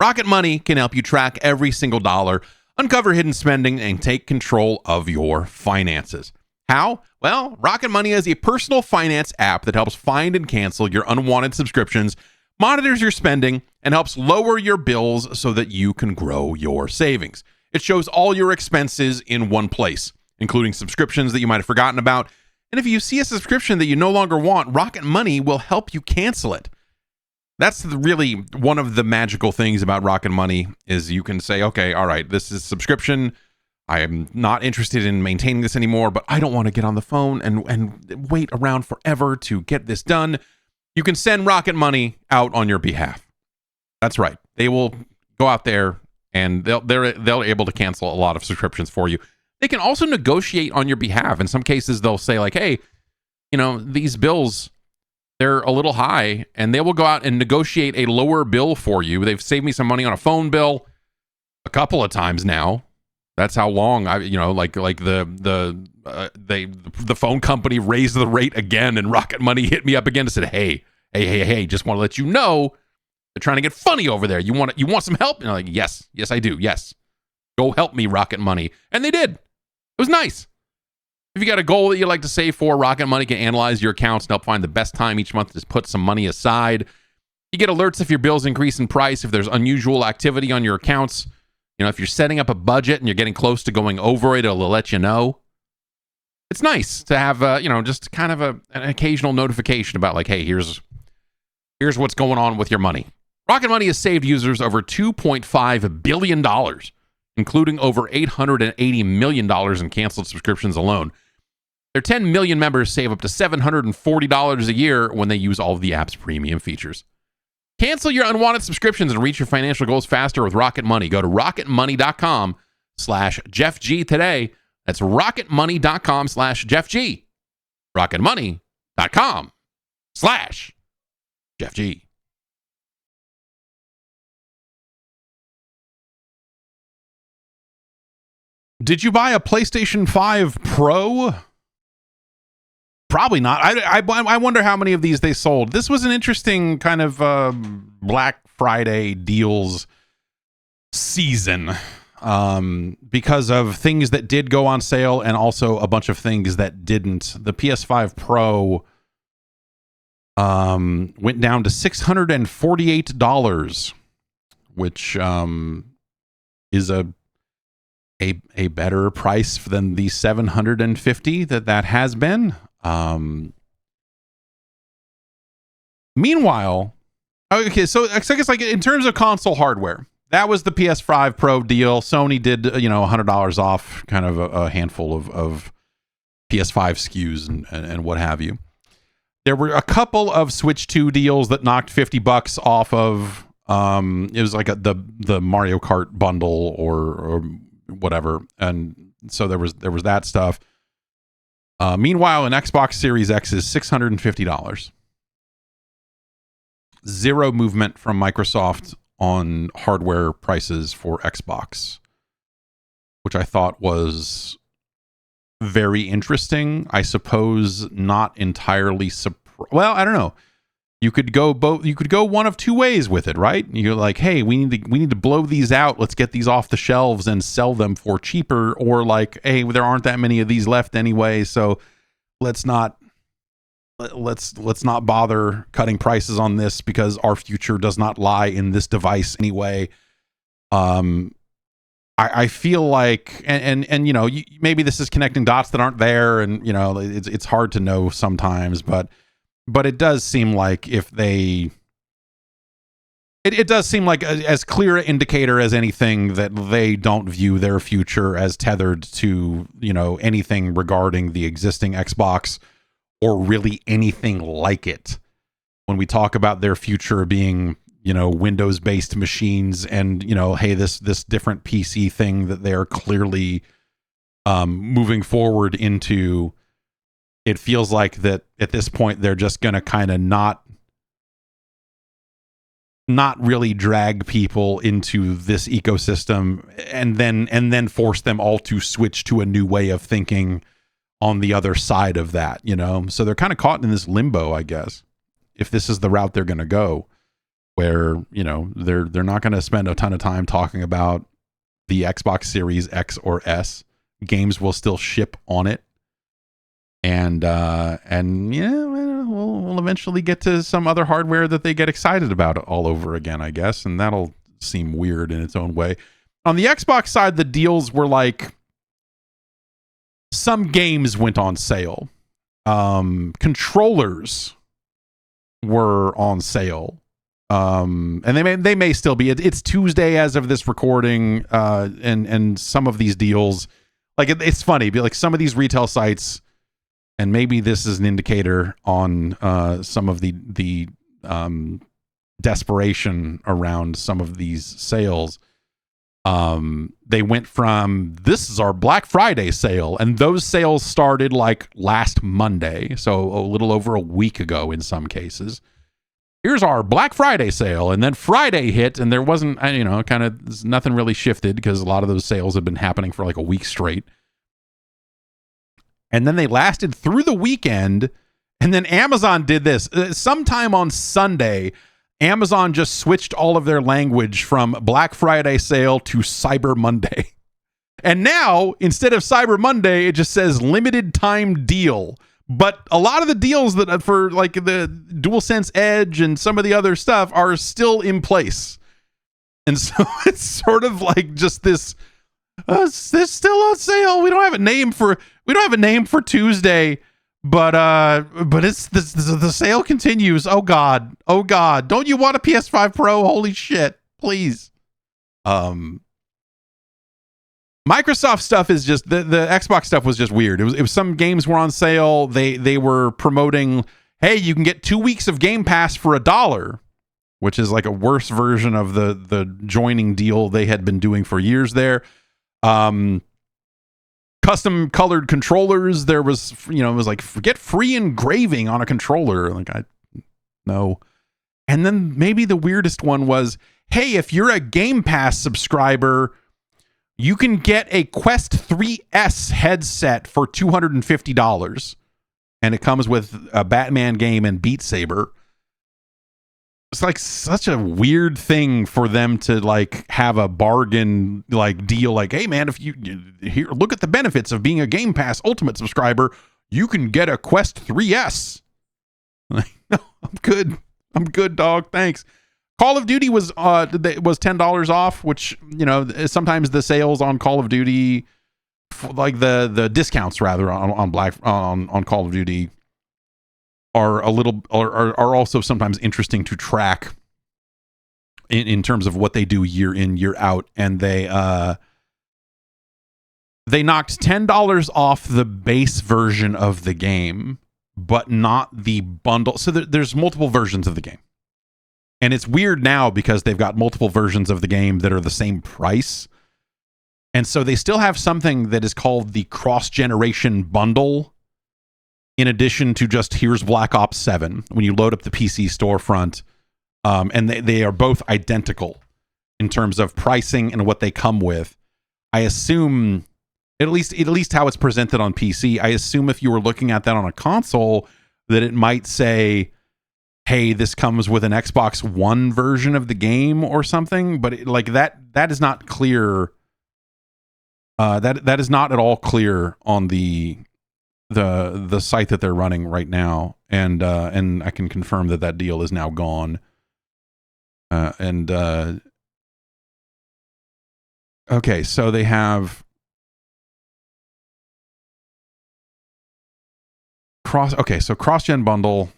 Rocket Money can help you track every single dollar, uncover hidden spending, and take control of your finances. How? Well, Rocket Money is a personal finance app that helps find and cancel your unwanted subscriptions, monitors your spending, and helps lower your bills so that you can grow your savings. It shows all your expenses in one place, including subscriptions that you might have forgotten about. And if you see a subscription that you no longer want, Rocket Money will help you cancel it. That's really one of the magical things about Rocket Money is you can say, okay, all right, this is subscription. I am not interested in maintaining this anymore, but I don't want to get on the phone and wait around forever to get this done. You can send Rocket Money out on your behalf. That's right. They will go out there and they're able to cancel a lot of subscriptions for you. They can also negotiate on your behalf. In some cases, they'll say like, hey, these bills, they're a little high, and they will go out and negotiate a lower bill for you. They've saved me some money on a phone bill a couple of times now. That's how long the phone company raised the rate again, and Rocket Money hit me up again and said, hey, just want to let you know they're trying to get funny over there. You want some help? And I'm like, yes, I do. Yes. Go help me, Rocket Money. And they did. It was nice. If you got a goal that you'd like to save for, Rocket Money can analyze your accounts and help find the best time each month to just put some money aside. You get alerts if your bills increase in price, if there's unusual activity on your accounts. If you're setting up a budget and you're getting close to going over it, it'll let you know. It's nice to have, just kind of an occasional notification about like, hey, here's what's going on with your money. Rocket Money has saved users over $2.5 billion, including over $880 million in canceled subscriptions alone. Their 10 million members save up to $740 a year when they use all of the app's premium features. Cancel your unwanted subscriptions and reach your financial goals faster with Rocket Money. Go to rocketmoney.com/JeffG today. That's rocketmoney.com/JeffG. rocketmoney.com/JeffG. Did you buy a PlayStation 5 Pro? Probably not. I wonder how many of these they sold. This was an interesting kind of Black Friday deals season because of things that did go on sale and also a bunch of things that didn't. The PS5 Pro went down to $648, which is a better price than the $750 that has been. Meanwhile, okay, so I guess like in terms of console hardware, that was the PS5 Pro deal. Sony did, $100 off kind of a handful of PS5 SKUs and what have you. There were a couple of Switch 2 deals that knocked $50 off of, it was like the Mario Kart bundle or whatever. And so there was that stuff. Meanwhile, an Xbox Series X is $650. Zero movement from Microsoft on hardware prices for Xbox, which I thought was very interesting. I suppose not entirely well, I don't know. You could go one of two ways with it, right? You're like, hey, we need to blow these out. Let's get these off the shelves and sell them for cheaper. Or like, hey, there aren't that many of these left anyway, so let's not bother cutting prices on this because our future does not lie in this device anyway. I feel like, and maybe this is connecting dots that aren't there, and it's hard to know sometimes, but it does seem like if they, it does seem like as clear an indicator as anything that they don't view their future as tethered to, anything regarding the existing Xbox or really anything like it. When we talk about their future being, Windows-based machines and, hey, this different PC thing that they're clearly moving forward into, it feels like that at this point they're just going to kind of not not really drag people into this ecosystem and then force them all to switch to a new way of thinking on the other side of that, you know? So they're kind of caught in this limbo, I guess, if this is the route they're going to go, where, you know, they're not going to spend a ton of time talking about the Xbox Series X or S. Games will still ship on it. And yeah, we'll eventually get to some other hardware that they get excited about all over again, I guess. And that'll seem weird in its own way. On the Xbox side, the deals were like, some games went on sale. Controllers were on sale. And they may still be. It's Tuesday as of this recording. And some of these deals, like it's funny, like some of these retail sites, and maybe this is an indicator on some of the desperation around some of these sales. They went from, this is our Black Friday sale, and those sales started like last Monday, so a little over a week ago in some cases. Here's our Black Friday sale, and then Friday hit, and there wasn't, you know, kind of nothing really shifted because a lot of those sales had been happening for like a week straight. And then they lasted through the weekend, and then Amazon did this. Sometime on Sunday, Amazon just switched all of their language from Black Friday sale to Cyber Monday. And now, instead of Cyber Monday, it just says limited time deal. But a lot of the deals that for like the DualSense Edge and some of the other stuff are still in place. And so it's sort of like just this, it's still on sale. We don't have a name for Tuesday, but it's the sale continues. Oh God. Don't you want a PS5 Pro? Holy shit, please. Microsoft stuff is just the Xbox stuff was just weird. It was some games were on sale. They were promoting, hey, you can get 2 weeks of Game Pass for $1, which is like a worse version of the joining deal they had been doing for years there. Custom colored controllers. There was, you know, it was like, get free engraving on a controller. Like, no. And then maybe the weirdest one was, hey, if you're a Game Pass subscriber, you can get a Quest 3S headset for $250. And it comes with a Batman game and Beat Saber. It's like such a weird thing for them to like have a bargain like deal. Like, hey man, if you here, look at the benefits of being a Game Pass Ultimate subscriber, you can get a Quest 3S. Like, no, I'm good, dog. Thanks. Call of Duty was $10 off, which, you know, sometimes the sales on Call of Duty, like the discounts rather on Call of Duty, are a little are also sometimes interesting to track in terms of what they do year in, year out. And they knocked $10 off the base version of the game, but not the bundle. So there's multiple versions of the game. And it's weird now because they've got multiple versions of the game that are the same price. And so they still have something that is called the cross-generation bundle, in addition to just here's Black Ops 7 when you load up the PC storefront. And they are both identical in terms of pricing and what they come with. I assume, at least how it's presented on PC, I assume if you were looking at that on a console, that it might say, hey, this comes with an Xbox One version of the game or something, but that is not clear. That is not at all clear on the site that they're running right now, and I can confirm that deal is now gone. Okay, so they have cross-gen bundle.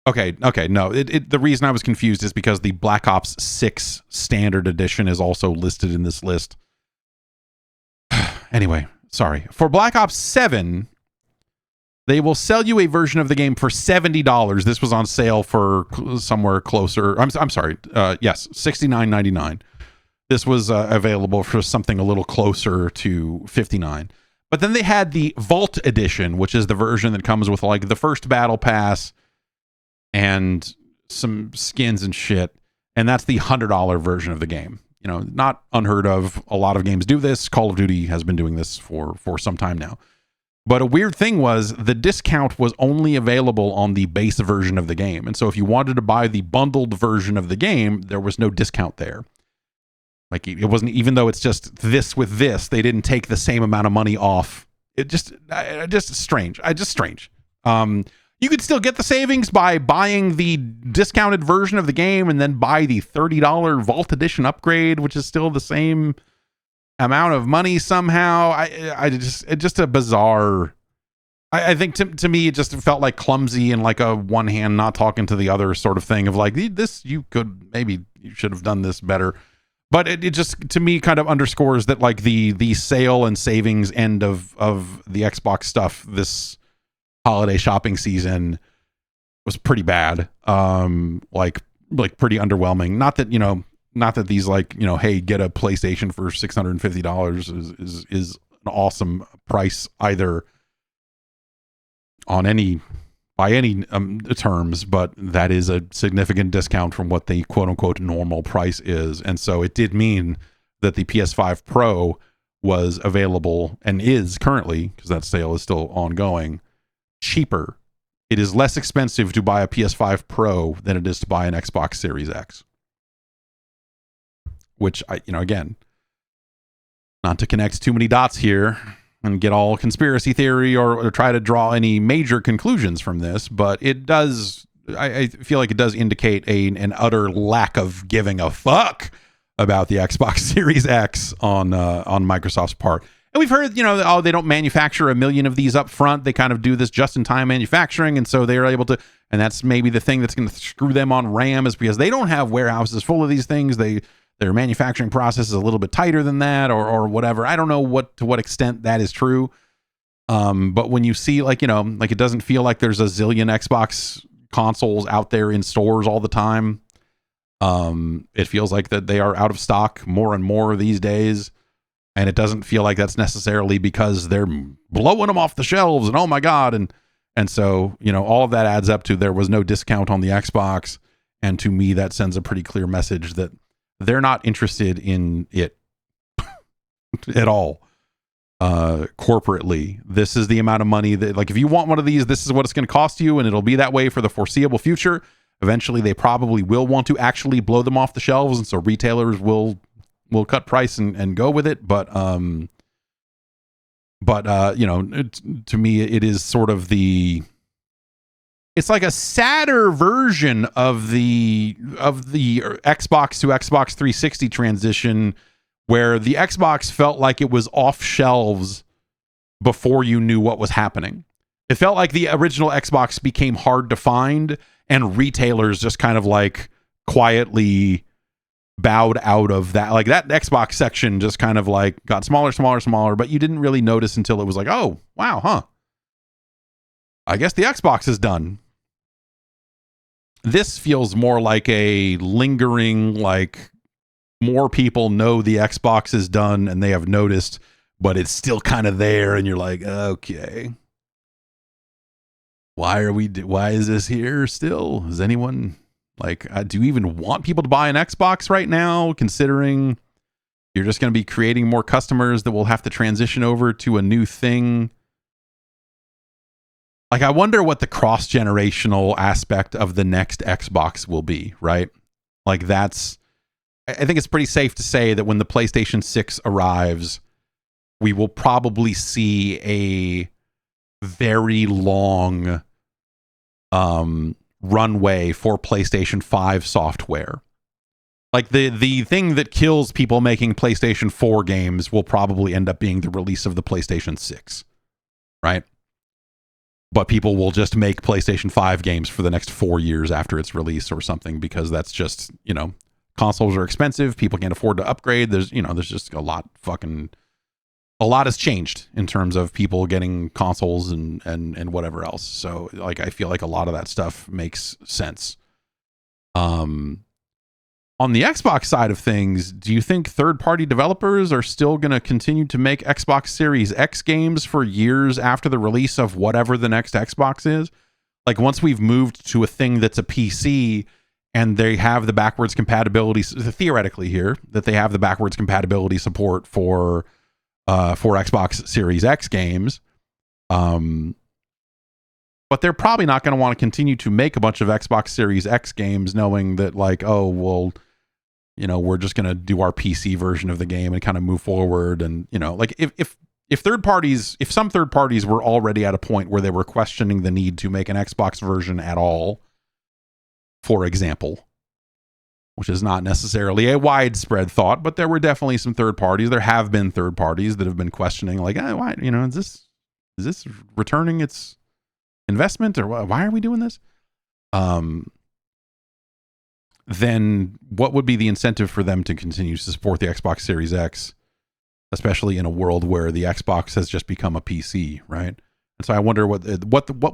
Okay, no. The reason I was confused is because the Black Ops 6 Standard Edition is also listed in this list. Anyway, sorry. For Black Ops 7, they will sell you a version of the game for $70. This was on sale for somewhere closer. I'm sorry. Yes, $69.99. This was available for something a little closer to $59. But then they had the Vault Edition, which is the version that comes with like the first battle pass and some skins and shit. and that's the $100 version of the game. You know, not unheard of. A lot of games do this. Call of Duty has been doing this for some time now. But a weird thing was the discount was only available on the base version of the game. And so if you wanted to buy the bundled version of the game, there was no discount there. Like, it wasn't, even though it's just this with this, they didn't take the same amount of money off. It just strange. Strange. You could still get the savings by buying the discounted version of the game and then buy the $30 Vault Edition upgrade, which is still the same amount of money somehow. It's just a bizarre. I think to me, it just felt like clumsy and like a one hand not talking to the other sort of thing of like, this, you should have done this better. But it just, to me, kind of underscores that like the sale and savings end of the Xbox stuff this holiday shopping season was pretty bad. Like pretty underwhelming. Not that these like, hey, get a PlayStation for $650 is an awesome price either by any terms, but that is a significant discount from what the quote unquote normal price is. And so it did mean that the PS5 Pro was available and is currently, because that sale is still ongoing, cheaper. It is less expensive to buy a PS5 Pro than it is to buy an Xbox Series X. Which again, not to connect too many dots here and get all conspiracy theory or try to draw any major conclusions from this, but it does, I feel like it does indicate an utter lack of giving a fuck about the Xbox Series X on Microsoft's part. And we've heard, they don't manufacture 1 million of these up front. They kind of do this just-in-time manufacturing, and so they're able to, and that's maybe the thing that's going to screw them on RAM, is because they don't have warehouses full of these things. Their manufacturing process is a little bit tighter than that, or whatever. I don't know to what extent that is true. But when you see like it doesn't feel like there's a zillion Xbox consoles out there in stores all the time. It feels like that they are out of stock more and more these days. And it doesn't feel like that's necessarily because they're blowing them off the shelves and oh my God. And so, all of that adds up to there was no discount on the Xbox. And to me, that sends a pretty clear message that they're not interested in it at all. Corporately, this is the amount of money that, like, if you want one of these, this is what it's going to cost you, and it'll be that way for the foreseeable future. Eventually, they probably will want to actually blow them off the shelves, and so retailers will cut price and go with it. But to me, it is sort of it's like a sadder version of the Xbox to Xbox 360 transition, where the Xbox felt like it was off shelves before you knew what was happening. It felt like the original Xbox became hard to find, and retailers just kind of like quietly bowed out of that. Like that Xbox section just kind of like got smaller, but you didn't really notice until it was like, oh, wow, huh? I guess the Xbox is done. This feels more like a lingering, like, more people know the Xbox is done and they have noticed, but it's still kind of there, and you're like, okay, why is this here still? Is anyone like, do you even want people to buy an Xbox right now, considering you're just going to be creating more customers that will have to transition over to a new thing? Like, I wonder what the cross-generational aspect of the next Xbox will be, right? Like, I think it's pretty safe to say that when the PlayStation 6 arrives, we will probably see a very long runway for PlayStation 5 software. Like, the thing that kills people making PlayStation 4 games will probably end up being the release of the PlayStation 6, right? But people will just make PlayStation 5 games for the next 4 years after its release or something, because that's just, consoles are expensive. People can't afford to upgrade. There's just a lot has changed in terms of people getting consoles and whatever else. So, like, I feel like a lot of that stuff makes sense. On the Xbox side of things, do you think third-party developers are still going to continue to make Xbox Series X games for years after the release of whatever the next Xbox is? Like, once we've moved to a thing that's a PC and they have the backwards compatibility, theoretically here, that they have the backwards compatibility support for Xbox Series X games. But they're probably not going to want to continue to make a bunch of Xbox Series X games knowing that, like, oh, well, you know, we're just going to do our PC version of the game and kind of move forward. And, you know, like if some third parties were already at a point where they were questioning the need to make an Xbox version at all, for example, which is not necessarily a widespread thought, but there were definitely some third parties. There have been third parties that have been questioning, like, why, you know, is this returning its investment, or why are we doing this? Then what would be the incentive for them to continue to support the Xbox Series X, especially in a world where the Xbox has just become a PC, right? And so I wonder what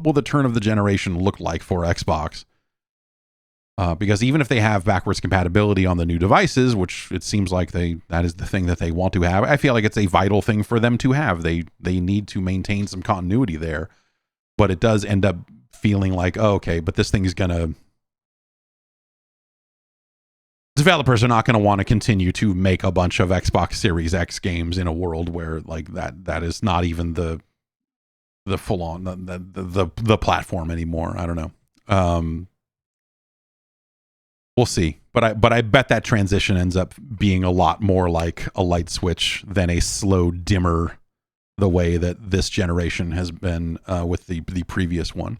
will the turn of the generation look like for Xbox? Because even if they have backwards compatibility on the new devices, which it seems like that is the thing that they want to have, I feel like it's a vital thing for them to have. They need to maintain some continuity there, but it does end up feeling like, oh, okay, but this thing is gonna. Developers are not going to want to continue to make a bunch of Xbox Series X games in a world where, like, that is not even the full on the platform anymore. I don't know. We'll see, but I bet that transition ends up being a lot more like a light switch than a slow dimmer, the way that this generation has been with the previous one.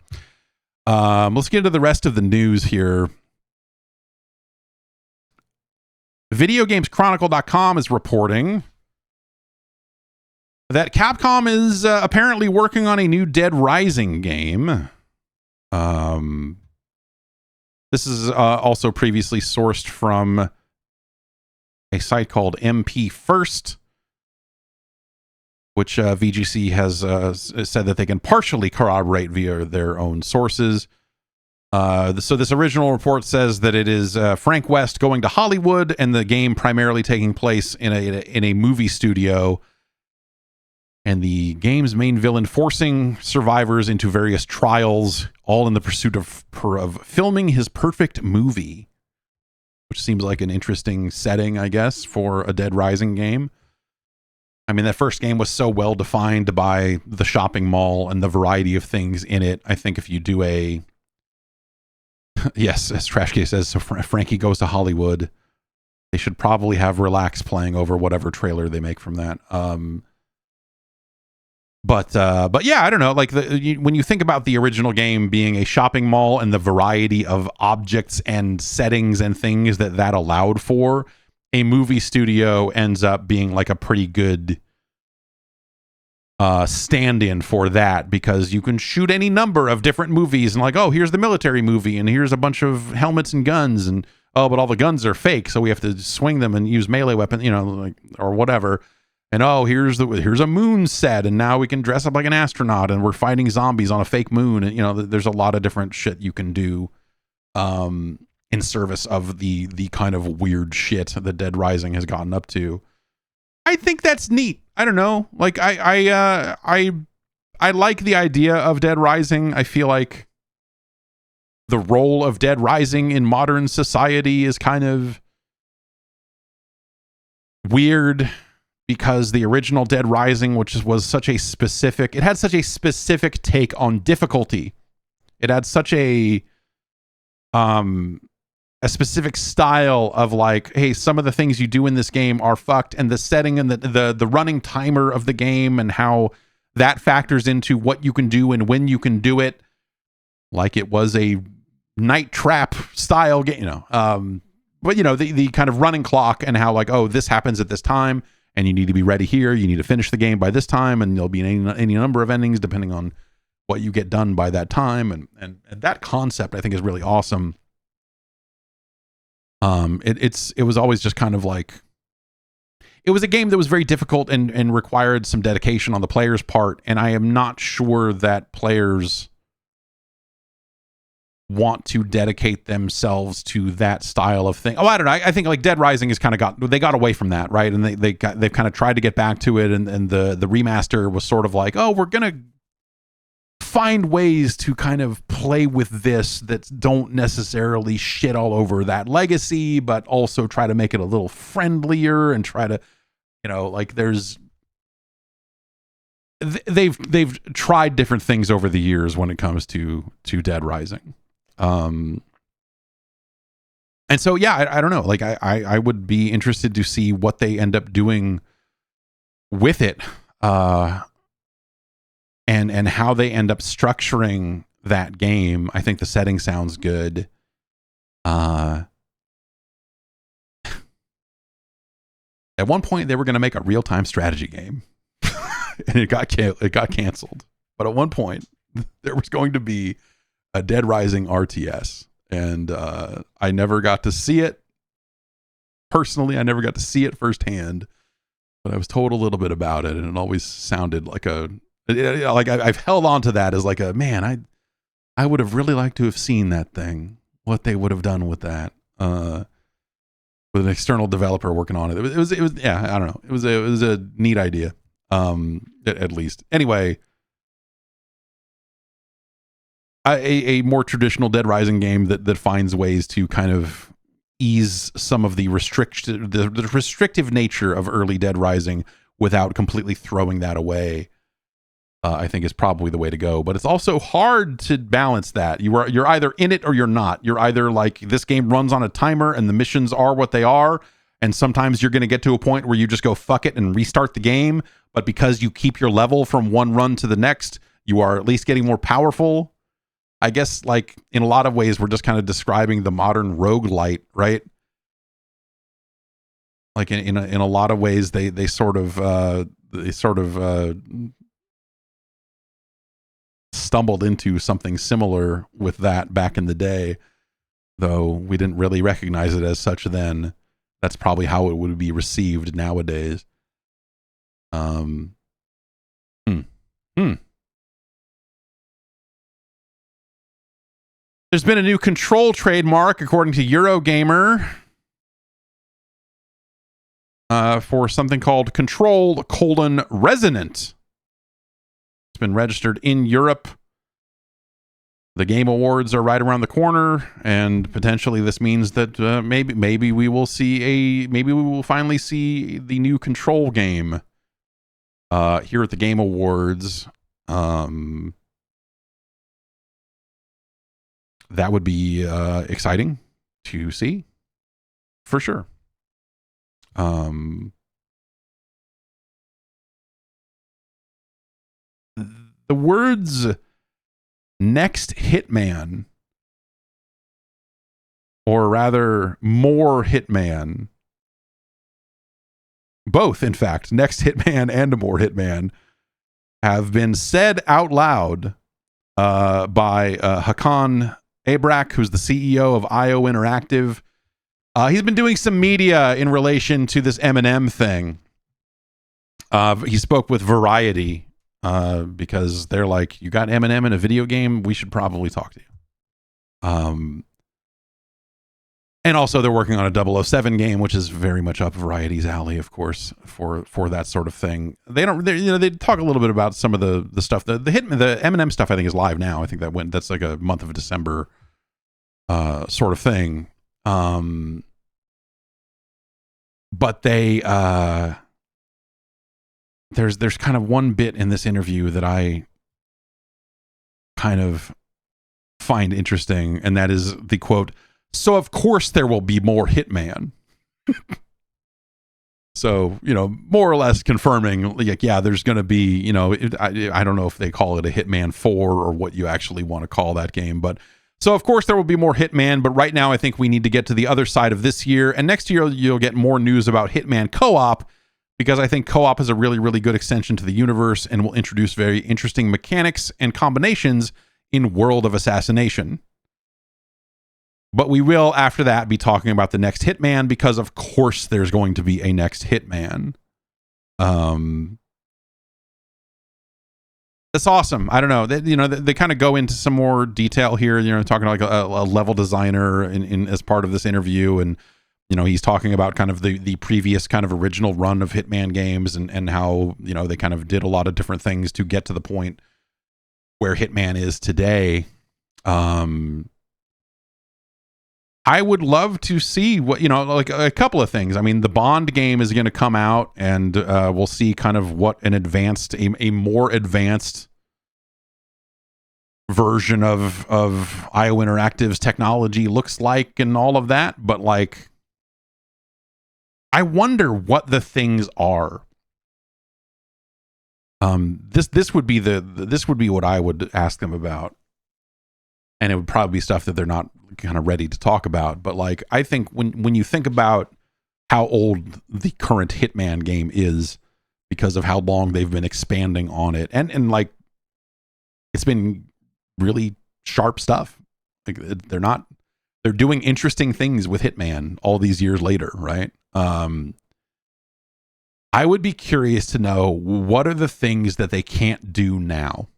Let's get into the rest of the news here. VideoGamesChronicle.com is reporting that Capcom is apparently working on a new Dead Rising game. This is also previously sourced from a site called MP First, which VGC has said that they can partially corroborate via their own sources. So this original report says that it is Frank West going to Hollywood, and the game primarily taking place in a movie studio, and the game's main villain forcing survivors into various trials, all in the pursuit of filming his perfect movie, which seems like an interesting setting, I guess, for a Dead Rising game. I mean, that first game was so well defined by the shopping mall and the variety of things in it. I think if you do a yes, as Trashcase says, so Frankie goes to Hollywood, they should probably have Relax playing over whatever trailer they make from that. But yeah, I don't know. Like when you think about the original game being a shopping mall and the variety of objects and settings and things that allowed for, a movie studio ends up being like a pretty good stand-in for that, because you can shoot any number of different movies and, like, oh, here's the military movie and here's a bunch of helmets and guns, and oh, but all the guns are fake, so we have to swing them and use melee weapons, you know, like, or whatever. And oh, here's a moon set, and now we can dress up like an astronaut and we're fighting zombies on a fake moon, and, you know, there's a lot of different shit you can do in service of the kind of weird shit that Dead Rising has gotten up to. I think that's neat. I don't know. Like I like the idea of Dead Rising. I feel like the role of Dead Rising in modern society is kind of weird, because the original Dead Rising, which was such a specific, it had such a specific take on difficulty. It had such a specific style of, like, hey, some of the things you do in this game are fucked, and the setting and the running timer of the game and how that factors into what you can do and when you can do it, like it was a Night Trap style game, you know. But, you know, the kind of running clock and how, like, oh, this happens at this time and you need to be ready here, you need to finish the game by this time, and there'll be any number of endings depending on what you get done by that time, and that concept I think is really awesome. It was always just kind of like, it was a game that was very difficult and required some dedication on the player's part, and I am not sure that players want to dedicate themselves to that style of thing. Oh, I don't know. I think like Dead Rising is kind of they got away from that, right? And they've kind of tried to get back to it, and the remaster was sort of like, oh, we're gonna find ways to kind of play with this that don't necessarily shit all over that legacy, but also try to make it a little friendlier and try to, like they've tried different things over the years when it comes to Dead Rising. And so, yeah, I don't know. Like I would be interested to see what they end up doing with it. And how they end up structuring that game. I think the setting sounds good. At one point, they were going to make a real-time strategy game, and it got canceled. But at one point, there was going to be a Dead Rising RTS, and I never got to see it personally. I never got to see it firsthand, but I was told a little bit about it, and it always sounded like I've held on to that as like a, man, I would have really liked to have seen that thing, what they would have done with that, with an external developer working on it. It was yeah, I don't know. It was a neat idea, at least. Anyway, a more traditional Dead Rising game that finds ways to kind of ease some of the restrictive nature of early Dead Rising without completely throwing that away. I think is probably the way to go, but it's also hard to balance that. You're either in it or you're not. You're either like, this game runs on a timer and the missions are what they are, and sometimes you're going to get to a point where you just go fuck it and restart the game, but because you keep your level from one run to the next, you are at least getting more powerful. I guess, like, in a lot of ways, we're just kind of describing the modern roguelite, right? Like in a lot of ways, they sort of stumbled into something similar with that back in the day, though we didn't really recognize it as such then. That's probably how it would be received nowadays. There's been a new Control trademark, according to Eurogamer, for something called Control: Resonant. It's been registered in Europe. The Game Awards are right around the corner, and potentially this means that maybe we will finally see the new Control game here at the Game Awards. That would be exciting to see, for sure. The words "next Hitman," or rather more Hitman, both in fact, next Hitman and more Hitman, have been said out loud by Hakan Abrak, who's the CEO of IO Interactive. He's been doing some media in relation to this Eminem thing. He spoke with Variety, because they're like, you got Eminem in a video game, we should probably talk to you. And also they're working on a 007 game, which is very much up Variety's alley, of course, for that sort of thing. They talk a little bit about some of the stuff. The Eminem stuff, I think, is live now. I think that's like a month of December sort of thing. But they there's kind of one bit in this interview that I kind of find interesting, and that is the quote, "So of course there will be more Hitman." So, more or less confirming, like, yeah, there's going to be, I don't know if they call it a Hitman 4 or what you actually want to call that game, but so of course there will be more Hitman, but right now I think we need to get to the other side of this year, and next year you'll get more news about Hitman Co-op, because I think co-op is a really, really good extension to the universe and will introduce very interesting mechanics and combinations in World of Assassination. But we will, after that, be talking about the next Hitman, because of course there's going to be a next Hitman. That's awesome. I don't know. They kind of go into some more detail here, talking like a level designer in as part of this interview, and he's talking about kind of the previous kind of original run of Hitman games, and how, they kind of did a lot of different things to get to the point where Hitman is today. I would love to see what, like a couple of things. I mean, the Bond game is going to come out, and we'll see kind of what a more advanced version of IO Interactive's technology looks like and all of that. But like, I wonder what the things are. This would be what I would ask them about. And it would probably be stuff that they're not kind of ready to talk about. But like, I think when you think about how old the current Hitman game is, because of how long they've been expanding on it, and like, it's been really sharp stuff. Like, they're doing interesting things with Hitman all these years later, right? I would be curious to know, what are the things that they can't do now?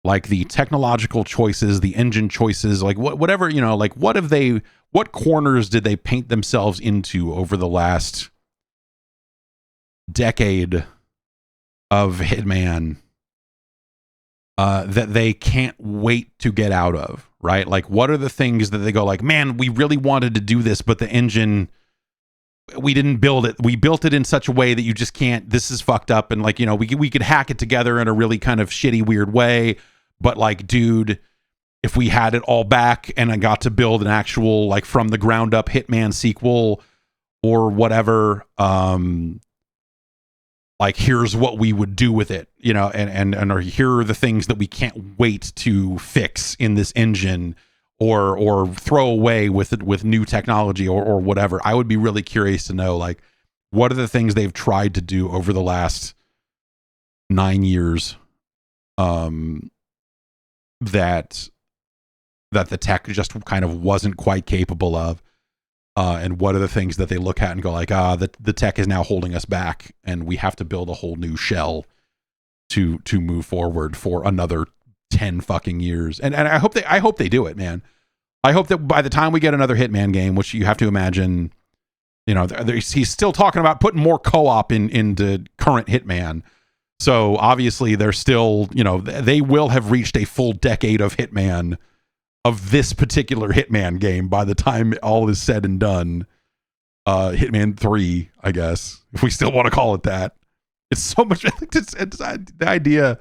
Like the technological choices, the engine choices, like whatever, like what corners did they paint themselves into over the last decade of Hitman that they can't wait to get out of, right? Like, what are the things that they go like, man, we really wanted to do this, but the engine, we didn't build it. We built it in such a way that you just can't, this is fucked up. And like, we could hack it together in a really kind of shitty, weird way. But like, dude, if we had it all back and I got to build an actual, like, from the ground up Hitman sequel or whatever, like, here's what we would do with it, or here are the things that we can't wait to fix in this engine or throw away with new technology or whatever. I would be really curious to know, like, what are the things they've tried to do over the last 9 years, that the tech just kind of wasn't quite capable of, and what are the things that they look at and go like, the tech is now holding us back, and we have to build a whole new shell to move forward for another 10 fucking years. And I hope they do it, man. I hope that by the time we get another Hitman game, which you have to imagine, he's still talking about putting more co-op into current Hitman. So obviously they're still, they will have reached a full decade of Hitman, of this particular Hitman game, by the time all is said and done. Hitman 3, I guess, if we still want to call it that. It's so much, I think it's the idea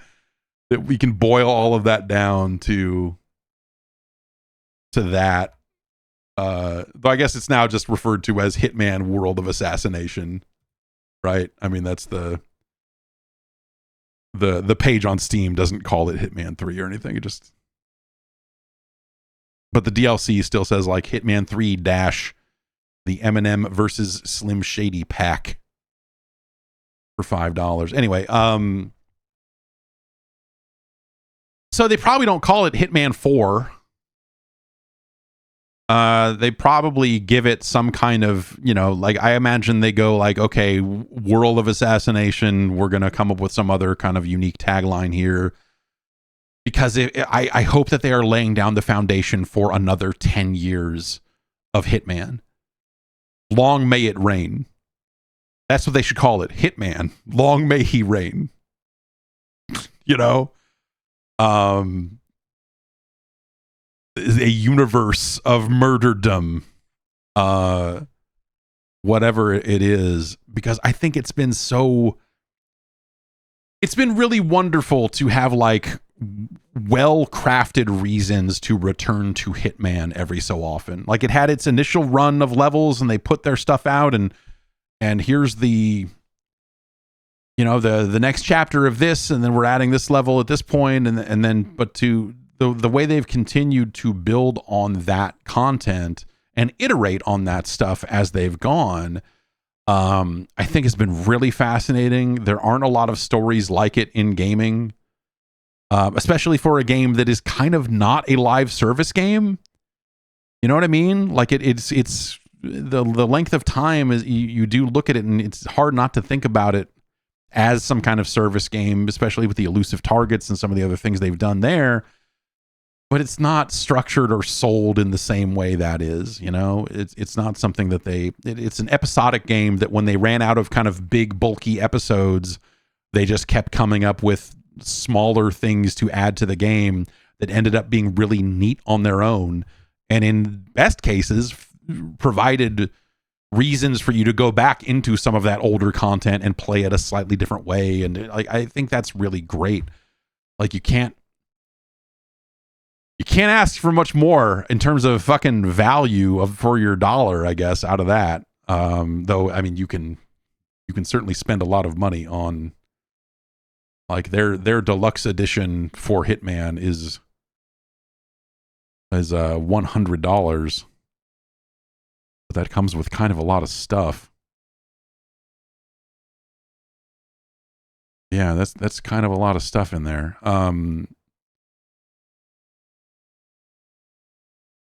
that we can boil all of that down to that. Though I guess it's now just referred to as Hitman World of Assassination, right? I mean, that's the page on Steam doesn't call it Hitman 3 or anything. But the DLC still says like Hitman 3 dash the Eminem versus Slim Shady pack for $5. Anyway, so they probably don't call it Hitman 4. They probably give it some kind of, like, I imagine they go like, okay, World of Assassination, we're going to come up with some other kind of unique tagline here, because I hope that they are laying down the foundation for another 10 years of Hitman. Long may it reign. That's what they should call it. Hitman. Long may he reign. A universe of murderdom, whatever it is, because I think it's been really wonderful to have like well-crafted reasons to return to Hitman every so often. Like, it had its initial run of levels and they put their stuff out, and here's the next chapter of this, and then we're adding this level at this point, and then but to the way they've continued to build on that content and iterate on that stuff as they've gone, I think has been really fascinating. There aren't a lot of stories like it in gaming, especially for a game that is kind of not a live service game. You know what I mean? Like, it's the length of time is, you do look at it and it's hard not to think about it as some kind of service game, especially with the elusive targets and some of the other things they've done there. But it's not structured or sold in the same way that is, it's not something that it's an episodic game that when they ran out of kind of big bulky episodes, they just kept coming up with smaller things to add to the game that ended up being really neat on their own, and in best cases provided reasons for you to go back into some of that older content and play it a slightly different way. And I think that's really great. Like, you can't ask for much more in terms of fucking value for your dollar, I guess, out of that. Though, I mean, you can certainly spend a lot of money on, like, their deluxe edition for Hitman is $100. But that comes with kind of a lot of stuff. Yeah, that's kind of a lot of stuff in there. And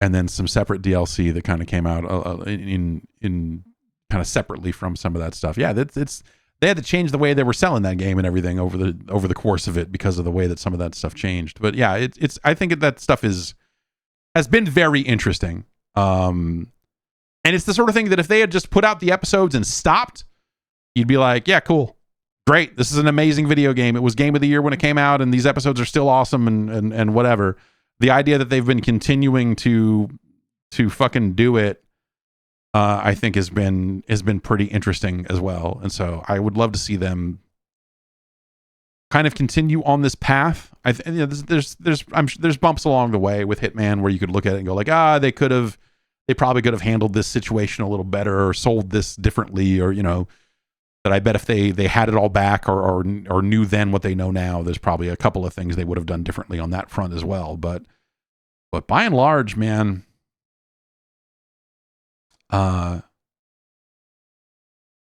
then some separate DLC that kind of came out in kind of separately from some of that stuff. Yeah, they had to change the way they were selling that game and everything over the course of it because of the way that some of that stuff changed. But yeah, it's I think that stuff has been very interesting. And it's the sort of thing that if they had just put out the episodes and stopped, you'd be like, yeah, cool. Great. This is an amazing video game. It was game of the year when it came out, and these episodes are still awesome and whatever. The idea that they've been continuing to fucking do it, I think has been pretty interesting as well. And so I would love to see them kind of continue on this path. There's bumps along the way with Hitman where you could look at it and go like, they probably could have handled this situation a little better or sold this differently, or, you know, that I bet if they had it all back or knew then what they know now, there's probably a couple of things they would have done differently on that front as well. But by and large, man, an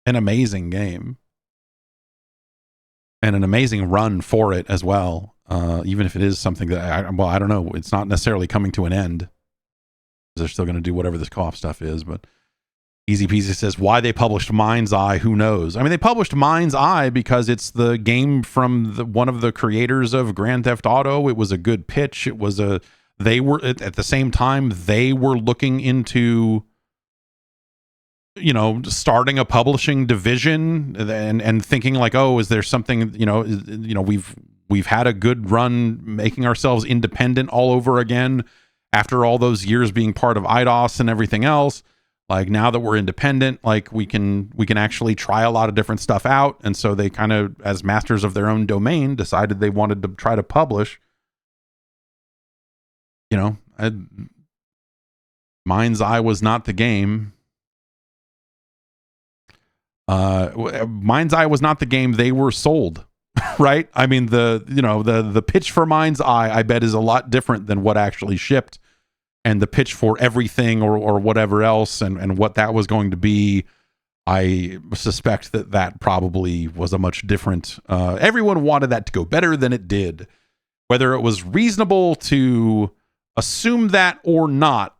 amazing game and an amazing run for it as well. Even if it is something that I don't know, it's not necessarily coming to an end. They're still going to do whatever this co-op stuff is, but Easy Peasy says, why they published Mind's Eye, who knows? I mean, they published Mind's Eye because it's the game from one of the creators of Grand Theft Auto. It was a good pitch. They were at the same time, they were looking into, you know, starting a publishing division and thinking like, oh, is there something, you know, we've had a good run making ourselves independent all over again after all those years being part of IDOS and everything else. Like, now that we're independent, like we can actually try a lot of different stuff out. And so they kind of, as masters of their own domain, decided they wanted to try to publish, you know, Mind's Eye was not the game. Mind's Eye was not the game they were sold, right? I mean, the pitch for Mind's Eye, I bet, is a lot different than what actually shipped. And the pitch for everything or whatever else and what that was going to be, I suspect that probably was a much different. Everyone wanted that to go better than it did. Whether it was reasonable to assume that or not,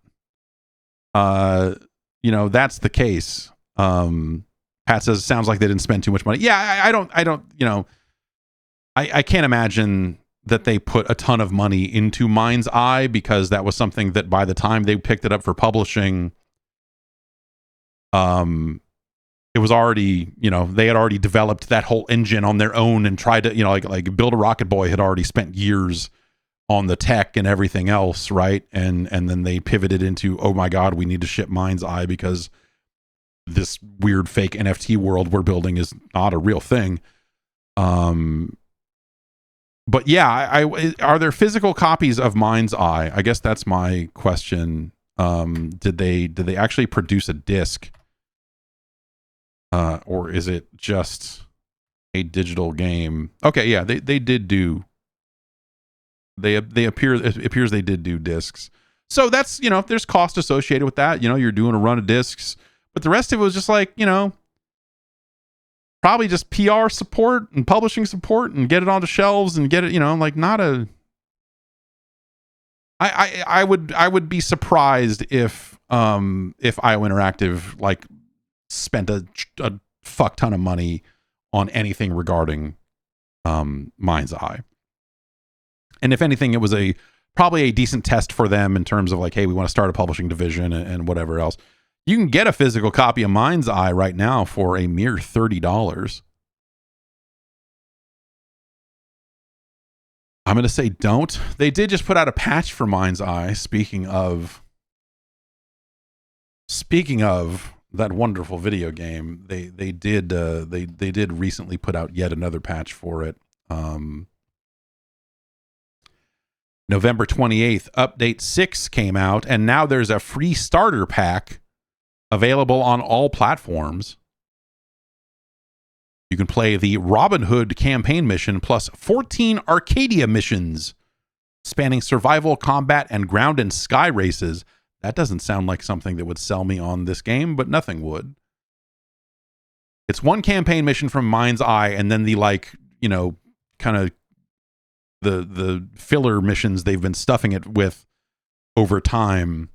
you know, that's the case. Pat says, sounds like they didn't spend too much money. Yeah, I don't, you know, I can't imagine that they put a ton of money into Mind's Eye, because that was something that by the time they picked it up for publishing, it was already, you know, they had already developed that whole engine on their own and tried to, you know, like Build a Rocket Boy had already spent years on the tech and everything else, right? And then they pivoted into, oh my God, we need to ship Mind's Eye because this weird fake NFT world we're building is not a real thing. But yeah, are there physical copies of Mind's Eye? I guess that's my question. Did they actually produce a disc, or is it just a digital game? Okay, yeah, they did do. It appears they did do discs. So that's, you know, there's cost associated with that. You know, you're doing a run of discs, but the rest of it was just like, you know, probably just PR support and publishing support and get it onto shelves and get it, you know, like not a. I would be surprised if IO Interactive like spent a fuck ton of money on anything regarding Mind's Eye. And if anything, it was probably a decent test for them in terms of like, hey, we want to start a publishing division and whatever else. You can get a physical copy of Mind's Eye right now for a mere $30. I'm going to say don't. They did just put out a patch for Mind's Eye. Speaking of that wonderful video game, they did recently put out yet another patch for it. November 28th, update 6 came out, and now there's a free starter pack available on all platforms. You can play the Robin Hood campaign mission plus 14 Arcadia missions spanning survival, combat, and ground and sky races. That doesn't sound like something that would sell me on this game, but nothing would. It's one campaign mission from Mind's Eye, and then the kind of the filler missions they've been stuffing it with over time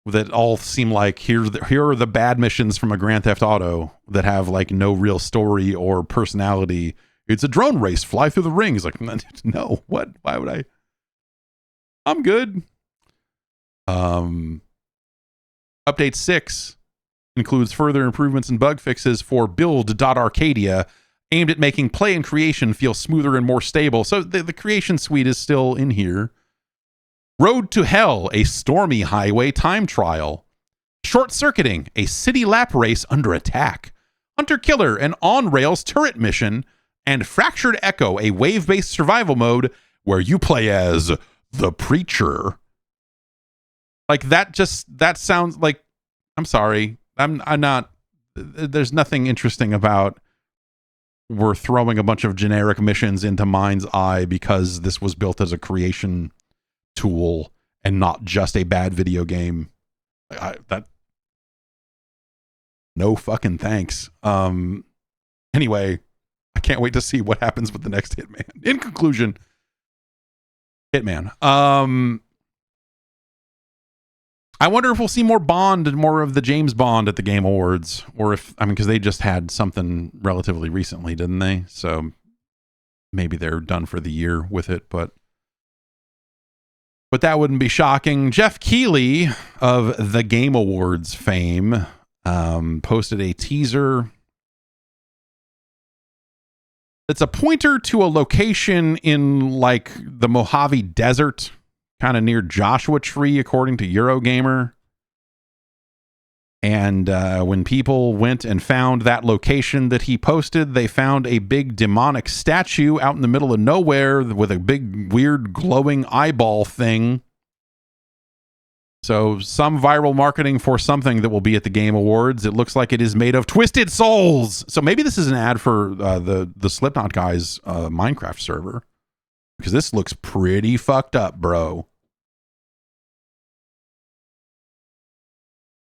that all seem like here are the bad missions from a Grand Theft Auto that have like no real story or personality. It's a drone race, fly through the rings. Like, no, what? Why would I? I'm good. Update 6 includes further improvements and bug fixes for build.arcadia, aimed at making play and creation feel smoother and more stable. So the creation suite is still in here. Road to Hell, a stormy highway time trial. Short Circuiting, a city lap race under attack. Hunter Killer, an on-rails turret mission. And Fractured Echo, a wave-based survival mode where you play as the Preacher. Like that sounds like, I'm sorry, I'm not, there's nothing interesting about we're throwing a bunch of generic missions into Mind's Eye because this was built as a creation tool and not just a bad video game. No fucking thanks. Anyway, I can't wait to see what happens with the next Hitman. In conclusion, Hitman. I wonder if we'll see more Bond and more of the James Bond at the Game Awards, or if, because they just had something relatively recently, didn't they? So maybe they're done for the year with it, but that wouldn't be shocking. Jeff Keighley of the Game Awards fame posted a teaser. It's a pointer to a location in like the Mojave Desert, kind of near Joshua Tree, according to Eurogamer. And when people went and found that location that he posted, they found a big demonic statue out in the middle of nowhere with a big, weird, glowing eyeball thing. So some viral marketing for something that will be at the Game Awards. It looks like it is made of twisted souls. So maybe this is an ad for the Slipknot guys' Minecraft server. Because this looks pretty fucked up, bro.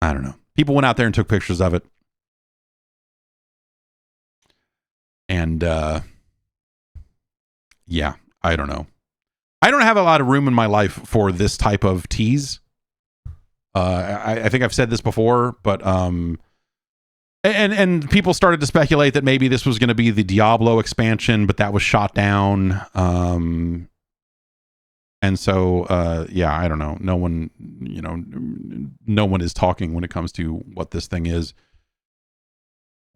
I don't know. People went out there and took pictures of it. And, yeah, I don't know. I don't have a lot of room in my life for this type of tease. I think I've said this before, but, and people started to speculate that maybe this was going to be the Diablo expansion, but that was shot down. And so, yeah, I don't know. No one is talking when it comes to what this thing is.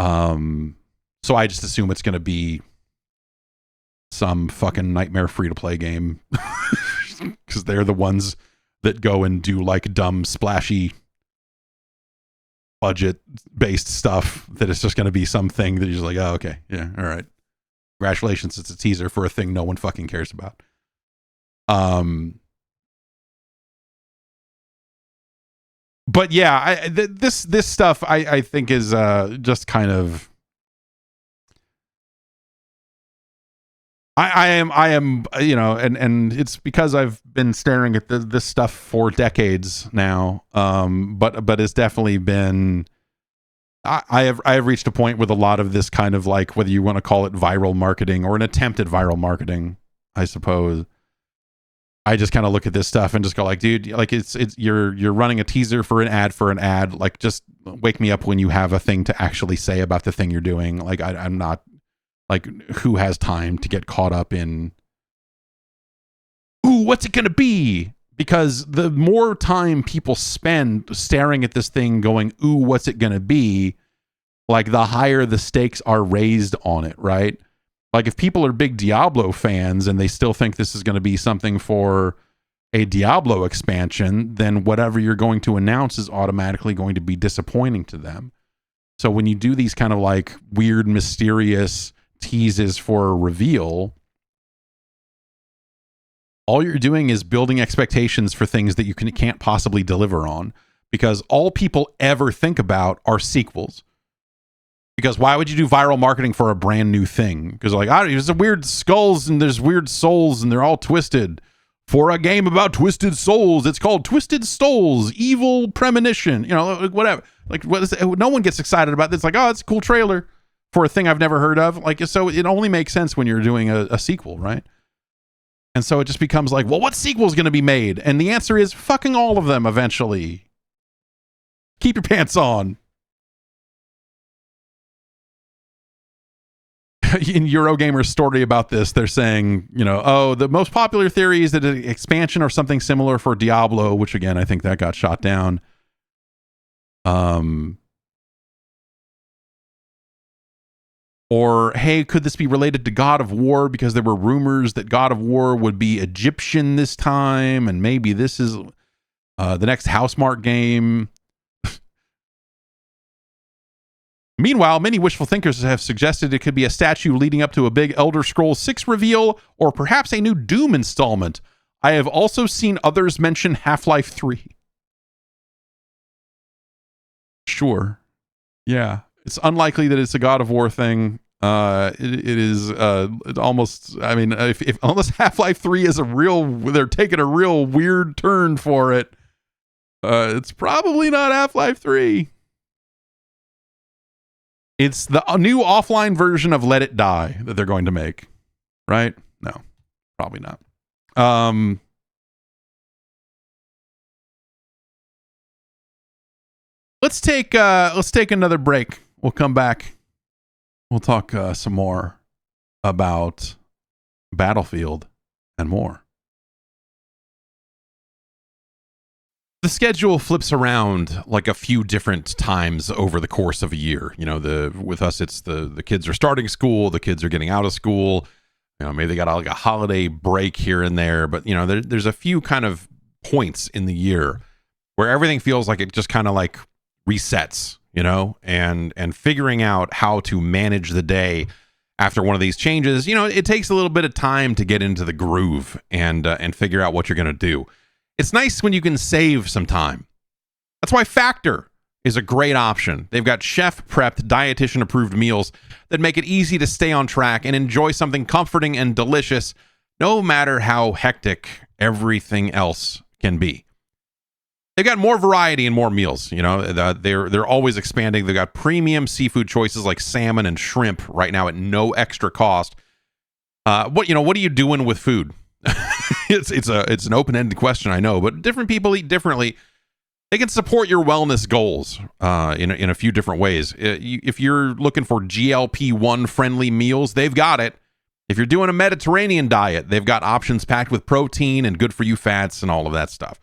So I just assume it's going to be some fucking nightmare free-to-play game. Because they're the ones that go and do like dumb, splashy, budget-based stuff that is just going to be something that you're just like, oh, okay, yeah, all right. Congratulations, it's a teaser for a thing no one fucking cares about. But yeah, this stuff I think is just kind of I am and it's because I've been staring at this stuff for decades now. But it's definitely been I have reached a point with a lot of this kind of like, whether you want to call it viral marketing or an attempt at viral marketing, I suppose. I just kind of look at this stuff and just go like, dude, like it's you're running a teaser for an ad. Like, just wake me up when you have a thing to actually say about the thing you're doing. Like, I'm not like, who has time to get caught up in, ooh, what's it going to be? Because the more time people spend staring at this thing going, ooh, what's it going to be? Like, the higher the stakes are raised on it, right? Like if people are big Diablo fans and they still think this is going to be something for a Diablo expansion, then whatever you're going to announce is automatically going to be disappointing to them. So when you do these kind of like weird, mysterious teases for a reveal, all you're doing is building expectations for things that you can't possibly deliver on, because all people ever think about are sequels. Because why would you do viral marketing for a brand new thing? Because like, there's weird skulls and there's weird souls and they're all twisted. For a game about twisted souls, it's called Twisted Souls, Evil Premonition. You know, whatever. Like, what is it? No one gets excited about this. Like, oh, it's a cool trailer for a thing I've never heard of. Like, so it only makes sense when you're doing a sequel, right? And so it just becomes like, well, what sequel is going to be made? And the answer is fucking all of them eventually. Keep your pants on. In Eurogamer's story about this, they're saying, you know, oh, the most popular theory is that an expansion or something similar for Diablo, which again, I think that got shot down. Or, hey, could this be related to God of War? Because there were rumors that God of War would be Egyptian this time, and maybe this is the next Housemarque game. Meanwhile, many wishful thinkers have suggested it could be a statue leading up to a big Elder Scrolls 6 reveal, or perhaps a new Doom installment. I have also seen others mention Half-Life 3. Sure. Yeah. It's unlikely that it's a God of War thing. It is almost, I mean, if unless Half-Life 3 is they're taking a real weird turn for it, it's probably not Half-Life 3. It's the new offline version of Let It Die that they're going to make, right? No, probably not. Let's take another break. We'll come back. We'll talk some more about Battlefield and more. The schedule flips around like a few different times over the course of a year. You know, with us, it's the kids are starting school, the kids are getting out of school. You know, maybe they got like a holiday break here and there, but you know, there's a few kind of points in the year where everything feels like it just kind of like resets, you know, and figuring out how to manage the day after one of these changes. You know, it takes a little bit of time to get into the groove and figure out what you're going to do. It's nice when you can save some time. That's why Factor is a great option. They've got chef-prepped, dietitian-approved meals that make it easy to stay on track and enjoy something comforting and delicious, no matter how hectic everything else can be. They've got more variety and more meals. You know, they're always expanding. They've got premium seafood choices like salmon and shrimp right now at no extra cost. What are you doing with food? It's an open-ended question, I know, but different people eat differently. They can support your wellness goals in a few different ways. If you're looking for GLP-1 friendly meals, they've got it. If you're doing a Mediterranean diet, they've got options packed with protein and good for you fats and all of that stuff.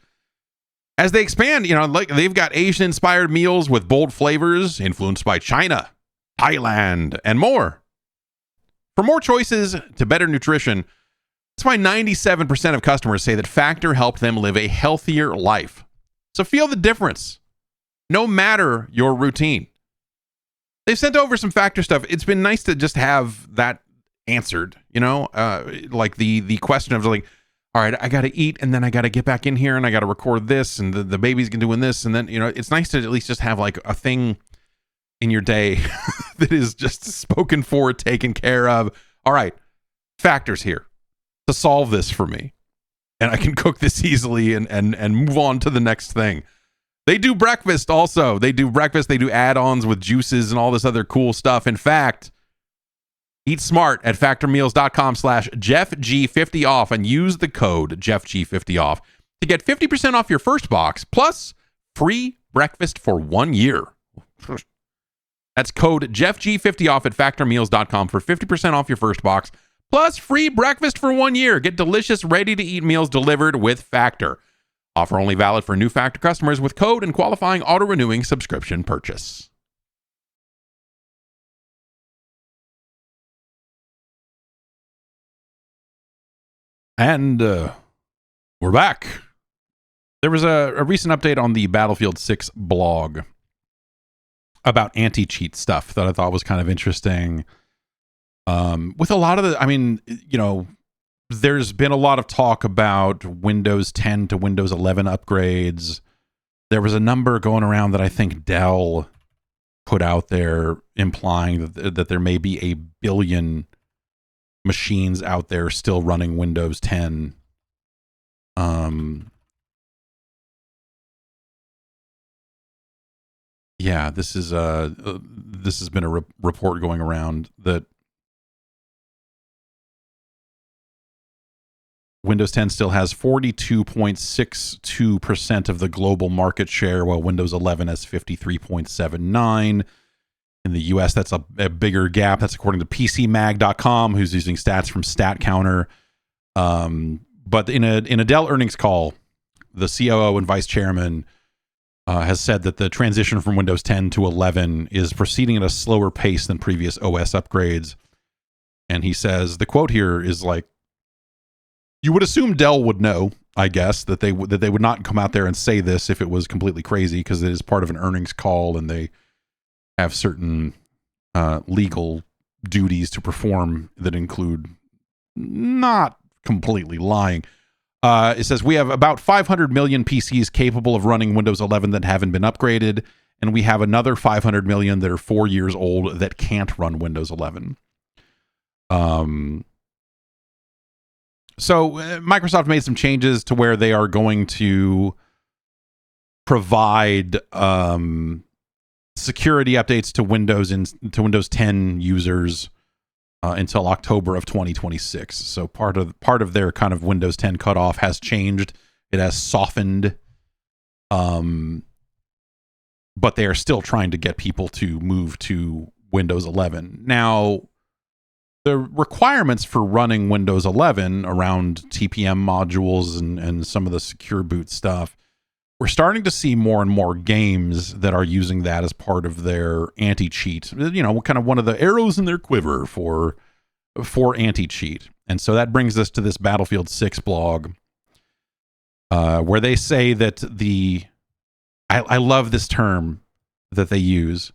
As they expand, you know, like they've got Asian-inspired meals with bold flavors influenced by China, Thailand, and more. For more choices to better nutrition, that's why 97% of customers say that Factor helped them live a healthier life. So feel the difference, no matter your routine. They've sent over some Factor stuff. It's been nice to just have that answered, you know, like the question of like, all right, I got to eat and then I got to get back in here and I got to record this and the baby's doing this. And then, you know, it's nice to at least just have like a thing in your day that is just spoken for, taken care of. All right, Factor's here to solve this for me. And I can cook this easily and move on to the next thing. They do breakfast also. They do breakfast. They do add-ons with juices and all this other cool stuff. In fact, eat smart at factormeals.com/JeffG50off and use the code JeffG50off to get 50% off your first box plus free breakfast for 1 year. That's code JeffG50off at factormeals.com for 50% off your first box plus free breakfast for 1 year. Get delicious, ready-to-eat meals delivered with Factor. Offer only valid for new Factor customers with code and qualifying auto-renewing subscription purchase. And we're back. There was a recent update on the Battlefield 6 blog about anti-cheat stuff that I thought was kind of interesting. With a lot of there's been a lot of talk about Windows 10 to Windows 11 upgrades. There was a number going around that I think Dell put out there implying that there may be 1 billion machines out there still running Windows 10. Yeah, this has been a report going around that Windows 10 still has 42.62% of the global market share, while Windows 11 has 53.79%. In the US, that's a bigger gap. That's according to PCMag.com, who's using stats from StatCounter. But in a Dell earnings call, the COO and vice chairman has said that the transition from Windows 10 to 11 is proceeding at a slower pace than previous OS upgrades. And he says, the quote here is like, you would assume Dell would know, I guess, that they would not come out there and say this if it was completely crazy, because it is part of an earnings call and they have certain legal duties to perform that include not completely lying. It says we have about 500 million PCs capable of running Windows 11 that haven't been upgraded, and we have another 500 million that are 4 years old that can't run Windows 11. So Microsoft made some changes to where they are going to provide security updates to Windows 10 users until October of 2026. So part of their kind of Windows 10 cutoff has changed. It has softened, but they are still trying to get people to move to Windows 11. Now, the requirements for running Windows 11 around TPM modules and some of the secure boot stuff, we're starting to see more and more games that are using that as part of their anti-cheat, kind of one of the arrows in their quiver for anti-cheat. And so that brings us to this Battlefield 6 blog, where they say that I love this term that they use.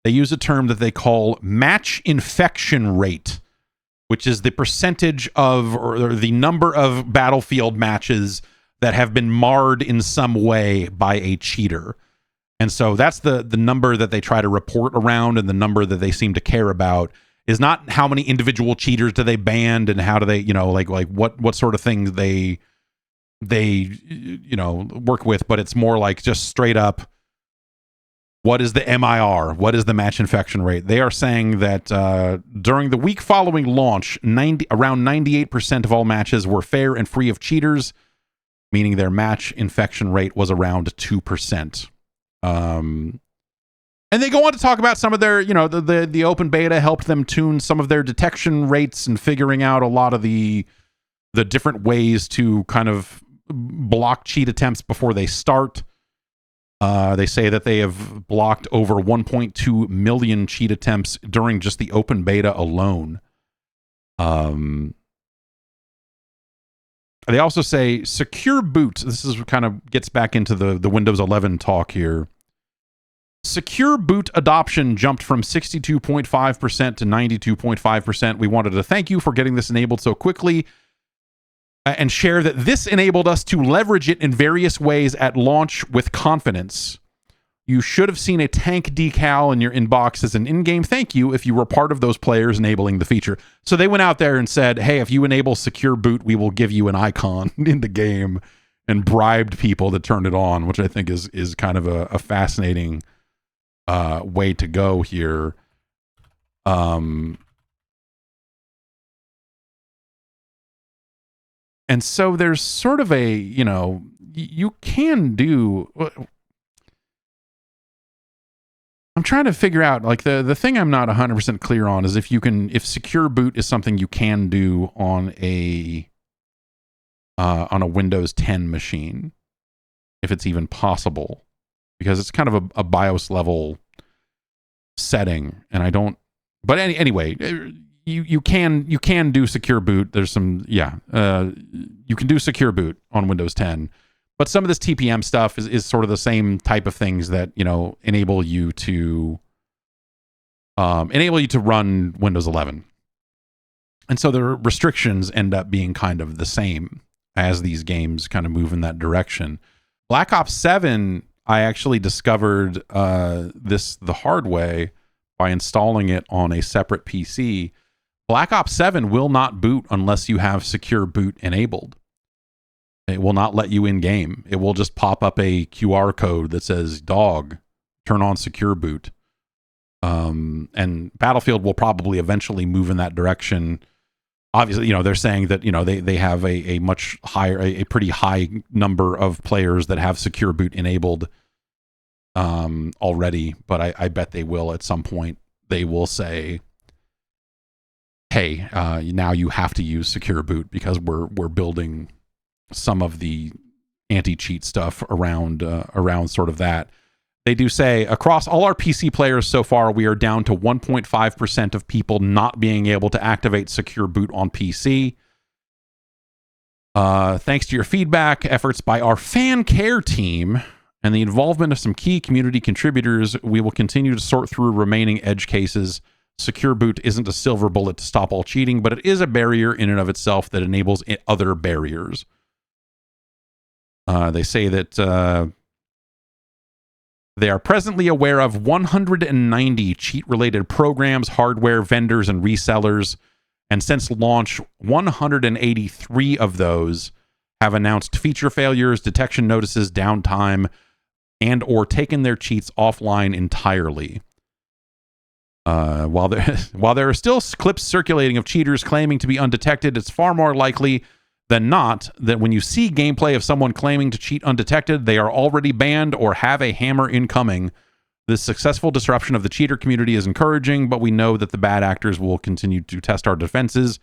They use a term that they call match infection rate, which is the percentage of, or the number of Battlefield matches that have been marred in some way by a cheater. And so that's the number that they try to report around, and the number that they seem to care about is not how many individual cheaters do they ban and how do they, what sort of things they work with, but it's more like just straight up, what is the MIR? What is the match infection rate? They are saying that during the week following launch, around 98% of all matches were fair and free of cheaters, meaning their match infection rate was around 2%. And they go on to talk about some of their, the open beta helped them tune some of their detection rates and figuring out a lot of the different ways to kind of block cheat attempts before they start. They say that they have blocked over 1.2 million cheat attempts during just the open beta alone. They also say secure boot. This is kind of gets back into the Windows 11 talk here. Secure boot adoption jumped from 62.5% to 92.5%. We wanted to thank you for getting this enabled so quickly and share that this enabled us to leverage it in various ways at launch with confidence. You should have seen a tank decal in your inbox as an in-game thank you if you were part of those players enabling the feature. So they went out there and said, hey, if you enable secure boot, we will give you an icon in the game, and bribed people to turn it on, which I think is kind of a fascinating way to go here. And so there's sort of a, you can do... I'm trying to figure out, like, the thing I'm not 100% clear on is if secure boot is something you can do on a Windows 10 machine, if it's even possible, because it's kind of a BIOS level setting, and I don't. But anyway, you can do secure boot. There's some you can do secure boot on Windows 10, but some of this TPM stuff is sort of the same type of things that enable you to run Windows 11. And so the restrictions end up being kind of the same as these games kind of move in that direction. Black Ops 7, I actually discovered the hard way by installing it on a separate PC. Black Ops 7 will not boot unless you have secure boot enabled. It will not let you in game. It will just pop up a QR code that says, "Dog, turn on secure boot." And Battlefield will probably eventually move in that direction. Obviously, they're saying that, they have a much higher, a pretty high number of players that have secure boot enabled already, but I bet they will at some point. They will say, hey, now you have to use secure boot because we're building some of the anti-cheat stuff around sort of that. They do say, across all our PC players so far, we are down to 1.5% of people not being able to activate secure boot on PC. Thanks to your feedback, efforts by our fan care team, and the involvement of some key community contributors, we will continue to sort through remaining edge cases. Secure boot isn't a silver bullet to stop all cheating, but it is a barrier in and of itself that enables other barriers. They say that they are presently aware of 190 cheat-related programs, hardware, vendors, and resellers. And since launch, 183 of those have announced feature failures, detection notices, downtime, and or taken their cheats offline entirely. While there are still clips circulating of cheaters claiming to be undetected, it's far more likely than not that when you see gameplay of someone claiming to cheat undetected, they are already banned or have a hammer incoming. This successful disruption of the cheater community is encouraging, but we know that the bad actors will continue to test our defenses.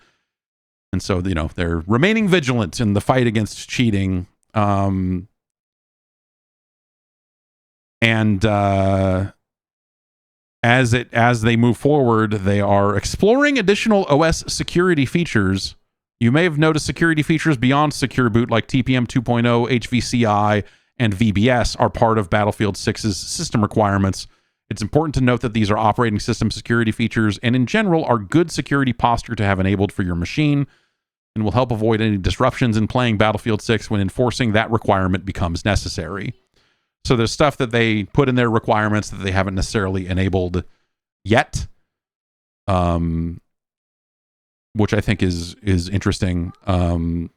And so, they're remaining vigilant in the fight against cheating. As they move forward, they are exploring additional OS security features. You may have noticed security features beyond secure boot like TPM 2.0, HVCI, and VBS are part of Battlefield 6's system requirements. It's important to note that these are operating system security features and in general are good security posture to have enabled for your machine and will help avoid any disruptions in playing Battlefield 6 when enforcing that requirement becomes necessary. So there's stuff that they put in their requirements that they haven't necessarily enabled yet. Which I think is interesting. And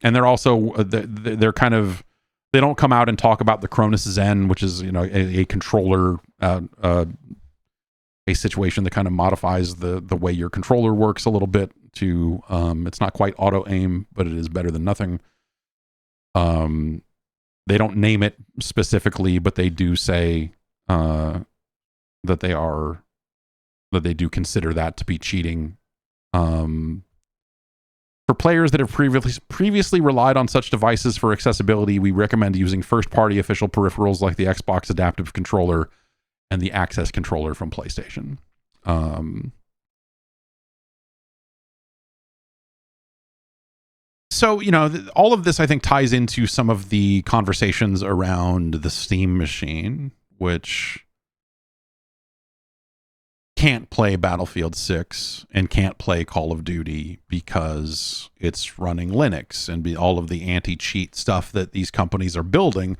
they're also, they're kind of, they don't come out and talk about the Cronus Zen, which is, a controller, a situation that kind of modifies the way your controller works a little bit to, it's not quite auto aim, but it is better than nothing. They don't name it specifically, but they do say, that they do consider that to be cheating. For players that have previously relied on such devices for accessibility, we recommend using first-party official peripherals like the Xbox Adaptive Controller and the Access Controller from PlayStation. So, all of this, I think, ties into some of the conversations around the Steam machine, which can't play Battlefield 6 and can't play Call of Duty because it's running Linux, and all of the anti-cheat stuff that these companies are building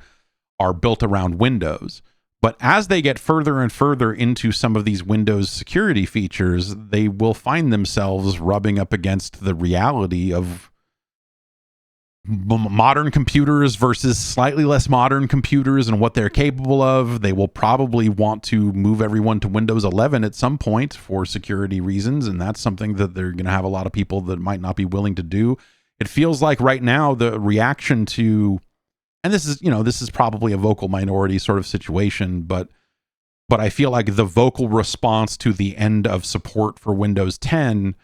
are built around Windows. But as they get further and further into some of these Windows security features, they will find themselves rubbing up against the reality of modern computers versus slightly less modern computers and what they're capable of. They will probably want to move everyone to Windows 11 at some point for security reasons, and that's something that they're going to have a lot of people that might not be willing to do. It feels like right now the reaction to, and this is probably a vocal minority sort of situation, but I feel like the vocal response to the end of support for Windows 10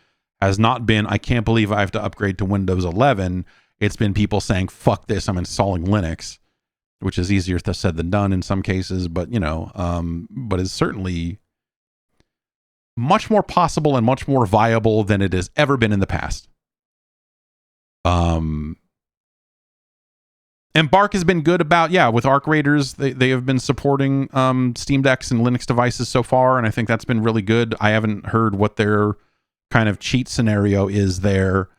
has not been, I can't believe I have to upgrade to Windows 11. It's been people saying, fuck this, I'm installing Linux, which is easier said than done in some cases, but, but is certainly much more possible and much more viable than it has ever been in the past. Embark has been good about, with Arc Raiders, they have been supporting Steam Decks and Linux devices so far, and I think that's been really good. I haven't heard what their kind of cheat scenario is there,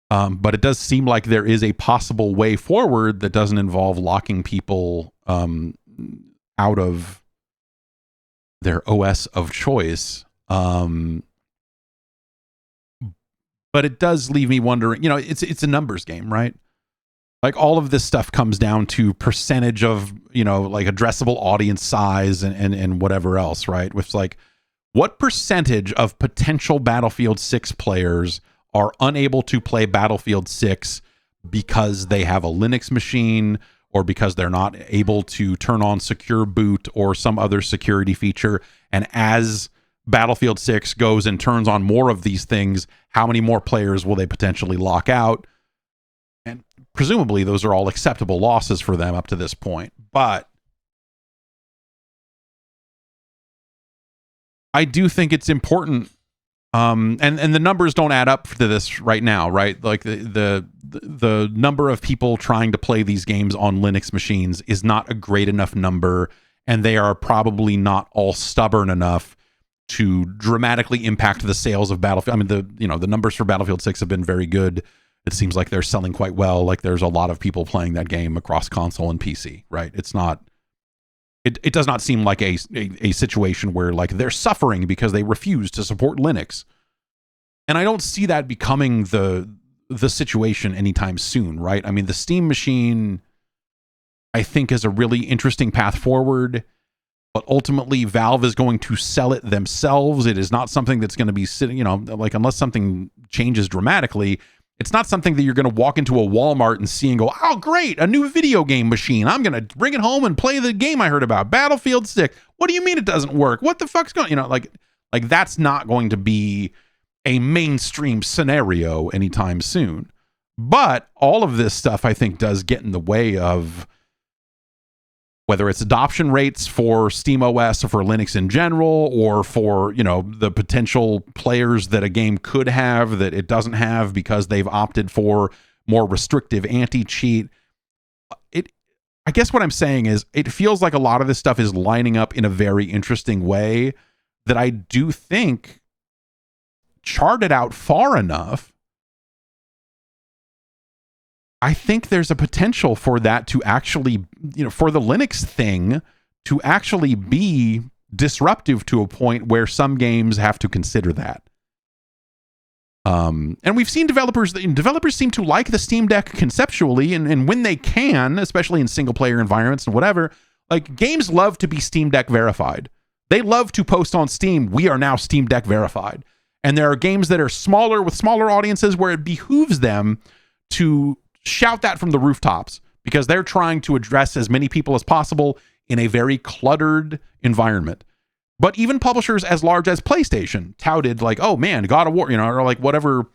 but it does seem like there is a possible way forward that doesn't involve locking people out of their OS of choice. But it does leave me wondering, it's a numbers game, right? Like all of this stuff comes down to percentage of, like addressable audience size and whatever else, right? With like, what percentage of potential Battlefield 6 players are unable to play Battlefield 6 because they have a Linux machine or because they're not able to turn on secure boot or some other security feature? And as Battlefield 6 goes and turns on more of these things, how many more players will they potentially lock out? And presumably those are all acceptable losses for them up to this point. But I do think it's important, and the numbers don't add up to this right now, right? Like the number of people trying to play these games on Linux machines is not a great enough number, and they are probably not all stubborn enough to dramatically impact the sales of Battlefield. I mean, the numbers for Battlefield 6 have been very good. It seems like they're selling quite well. Like there's a lot of people playing that game across console and PC, right? It's not. It does not seem like a situation where like they're suffering because they refuse to support Linux. And I don't see that becoming the situation anytime soon, right? I mean, the Steam machine, I think, is a really interesting path forward, but ultimately Valve is going to sell it themselves. It is not something that's going to be sitting, like unless something changes dramatically, it's not something that you're going to walk into a Walmart and see and go, oh, great, a new video game machine. I'm going to bring it home and play the game I heard about, Battlefield 6. What do you mean it doesn't work? What the fuck's going on? Like that's not going to be a mainstream scenario anytime soon. But all of this stuff, I think, does get in the way of whether it's adoption rates for SteamOS or for Linux in general, or for, the potential players that a game could have that it doesn't have because they've opted for more restrictive anti-cheat. I guess what I'm saying is it feels like a lot of this stuff is lining up in a very interesting way that I do think charted out far enough. I think there's a potential for that to actually, for the Linux thing to actually be disruptive to a point where some games have to consider that. And we've seen developers seem to like the Steam Deck conceptually, and when they can, especially in single player environments and whatever, like games love to be Steam Deck verified. They love to post on Steam, we are now Steam Deck verified. And there are games that are smaller with smaller audiences where it behooves them to shout that from the rooftops because they're trying to address as many people as possible in a very cluttered environment. But even publishers as large as PlayStation touted like, oh man, God of War, or like whatever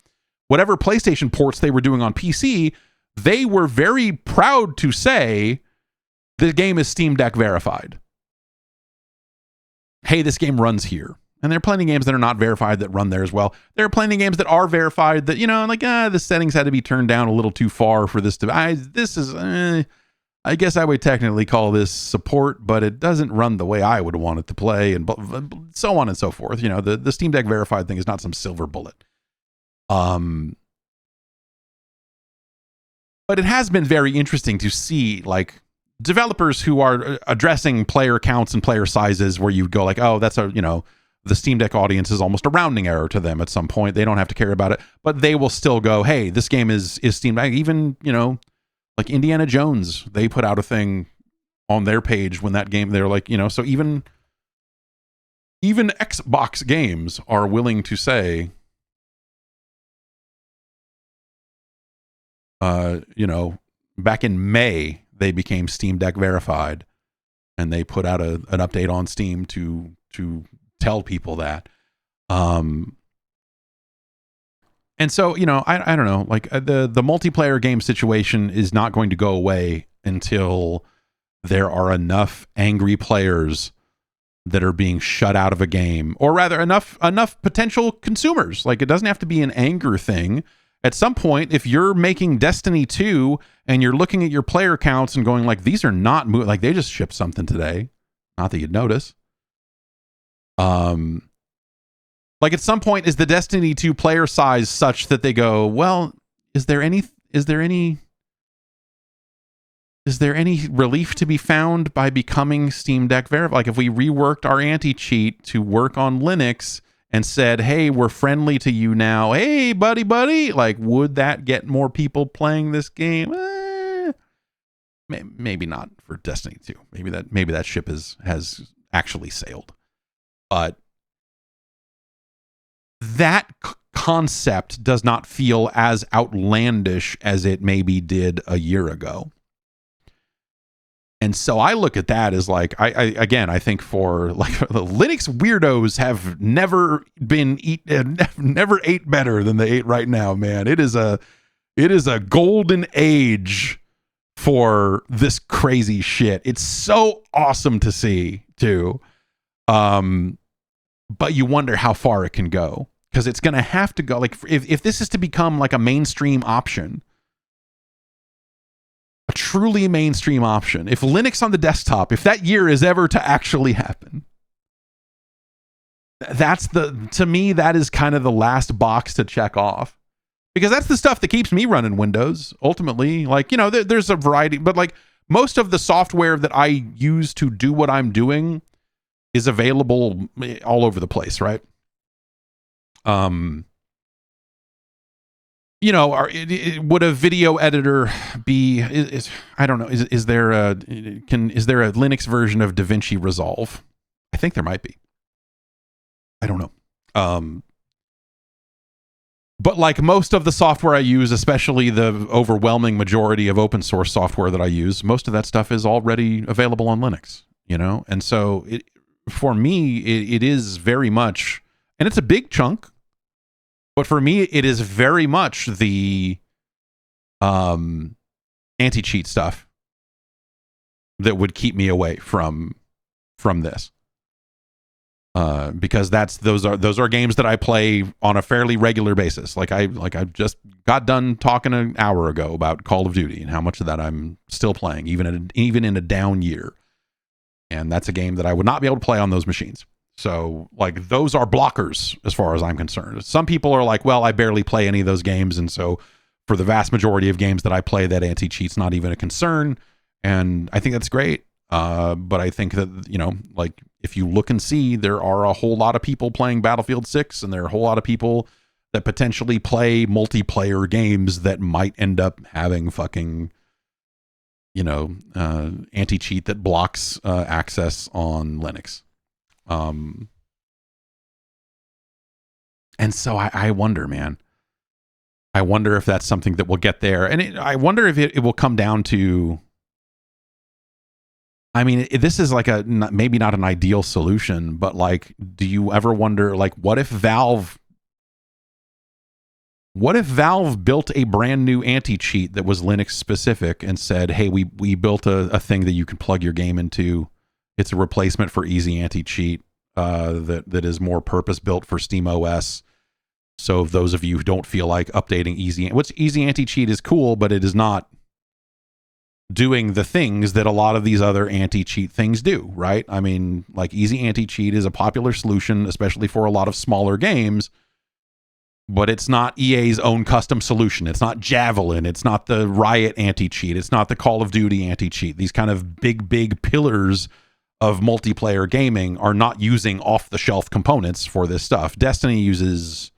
PlayStation ports they were doing on PC, they were very proud to say the game is Steam Deck verified. Hey, this game runs here. And there are plenty of games that are not verified that run there as well. There are plenty of games that are verified that, the settings had to be turned down a little too far for this to... I guess I would technically call this support, but it doesn't run the way I would want it to play, and so on and so forth. The Steam Deck verified thing is not some silver bullet. But it has been very interesting to see, like, developers who are addressing player counts and player sizes where you go like, oh, that's the Steam Deck audience is almost a rounding error to them at some point. They don't have to care about it, but they will still go, hey, this game is Steam Deck. Even, like Indiana Jones, they put out a thing on their page when that game, they're like, so even Xbox games are willing to say, back in May, they became Steam Deck verified, and they put out an update on Steam to tell people that. And so, I don't know, like the multiplayer game situation is not going to go away until there are enough angry players that are being shut out of a game, or rather enough potential consumers. Like, it doesn't have to be an anger thing. At some point, if you're making Destiny 2 and you're looking at your player counts and going like, these are not like they just shipped something today, not that you'd notice. Like, at some point, is the Destiny 2 player size such that they go, well, is there any relief to be found by becoming Steam Deck verified? Like, if we reworked our anti-cheat to work on Linux and said, hey, we're friendly to you now, hey, buddy, like, would that get more people playing this game? Maybe not for Destiny 2. Maybe that ship has actually sailed. But that concept does not feel as outlandish as it maybe did a year ago. And so I look at that as like, I think for like the Linux weirdos have never never ate better than they ate right now, man. It is a golden age for this crazy shit. It's so awesome to see too. But you wonder how far it can go, because it's going to have to go. Like, if this is to become like a mainstream option, a truly mainstream option, if Linux on the desktop, if that year is ever to actually happen, to me, that is kind of the last box to check off, because that's the stuff that keeps me running Windows ultimately. Like, there's a variety, but like most of the software that I use to do what I'm doing is available all over the place, right? Would a video editor be? I don't know. Is there a Linux version of DaVinci Resolve? I think there might be. I don't know. But like most of the software I use, especially the overwhelming majority of open source software that I use, most of that stuff is already available on Linux. And so for me, it is very much, and it's a big chunk, but for me, it is very much the anti-cheat stuff that would keep me away from this, because those are games that I play on a fairly regular basis. Like I just got done talking an hour ago about Call of Duty and how much of that I'm still playing, even in a down year. And that's a game that I would not be able to play on those machines. So, like, those are blockers as far as I'm concerned. Some people are like, well, I barely play any of those games, and so for the vast majority of games that I play, that anti-cheat's not even a concern. And I think that's great. But I think that, like, if you look and see, there are a whole lot of people playing Battlefield 6, and there are a whole lot of people that potentially play multiplayer games that might end up having fucking anti-cheat that blocks access on Linux. And so I wonder, man. I wonder if that's something that will get there. And I wonder if it will come down to, I mean, this is like maybe not an ideal solution, but like, do you ever wonder, like, what if Valve built a brand new anti-cheat that was Linux specific and said, hey, we built a thing that you can plug your game into. It's a replacement for Easy Anti-Cheat that is more purpose-built for SteamOS. So if those of you who don't feel like updating Easy Anti-Cheat is cool, but it is not doing the things that a lot of these other anti-cheat things do, right? I mean, like, Easy Anti-Cheat is a popular solution, especially for a lot of smaller games, but it's not EA's own custom solution. It's not Javelin. It's not the Riot anti-cheat. It's not the Call of Duty anti-cheat. These kind of big pillars of multiplayer gaming are not using off-the-shelf components for this stuff. Destiny uses...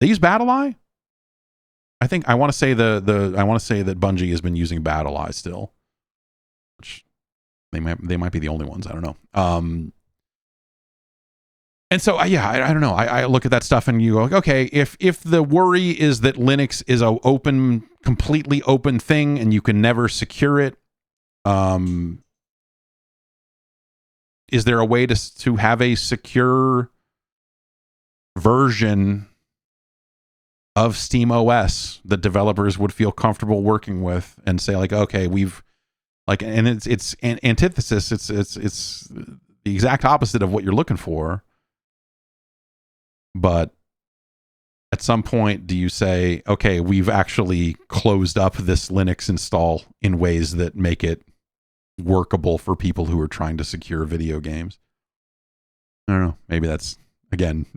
They use BattlEye? I want to say that Bungie has been using BattlEye still, which they might be the only ones. I don't know. And so, I don't know. I look at that stuff and you go, okay, if the worry is that Linux is a completely open thing and you can never secure it, is there a way to have a secure version of SteamOS that developers would feel comfortable working with and say, like, okay, we've, like, and it's antithesis. It's the exact opposite of what you're looking for. But at some point, do you say, okay, we've actually closed up this Linux install in ways that make it workable for people who are trying to secure video games? I don't know. Maybe that's, again,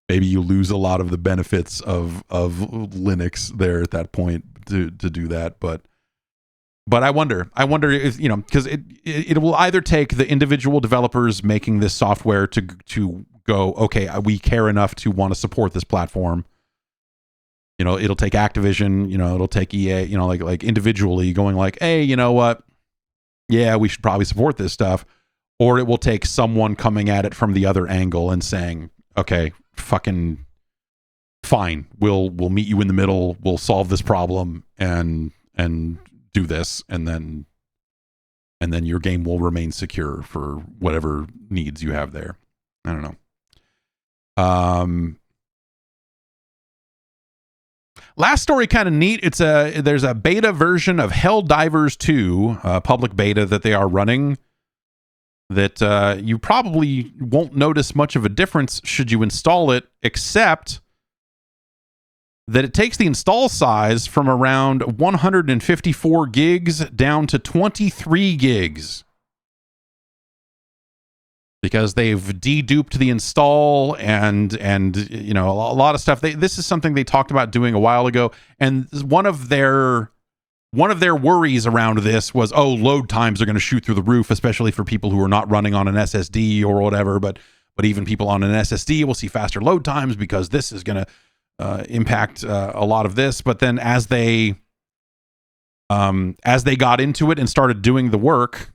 maybe you lose a lot of the benefits of Linux there at that point to do that. But I wonder if, because it will either take the individual developers making this software to go, okay, we care enough to want to support this platform. It'll take Activision, it'll take EA, like individually going like, hey, you know what? Yeah, we should probably support this stuff. Or it will take someone coming at it from the other angle and saying, okay, fucking fine. We'll meet you in the middle. We'll solve this problem and do this. And then your game will remain secure for whatever needs you have there. I don't know. Last story, kind of neat. There's a beta version of Helldivers 2, a public beta that they are running, that you probably won't notice much of a difference should you install it, except that it takes the install size from around 154 gigs down to 23 gigs. Because they've deduped the install and a lot of stuff. This is something they talked about doing a while ago, and one of their worries around this was, load times are going to shoot through the roof, especially for people who are not running on an SSD or whatever. But even people on an SSD will see faster load times because this is going to impact a lot of this. But then as they got into it and started doing the work,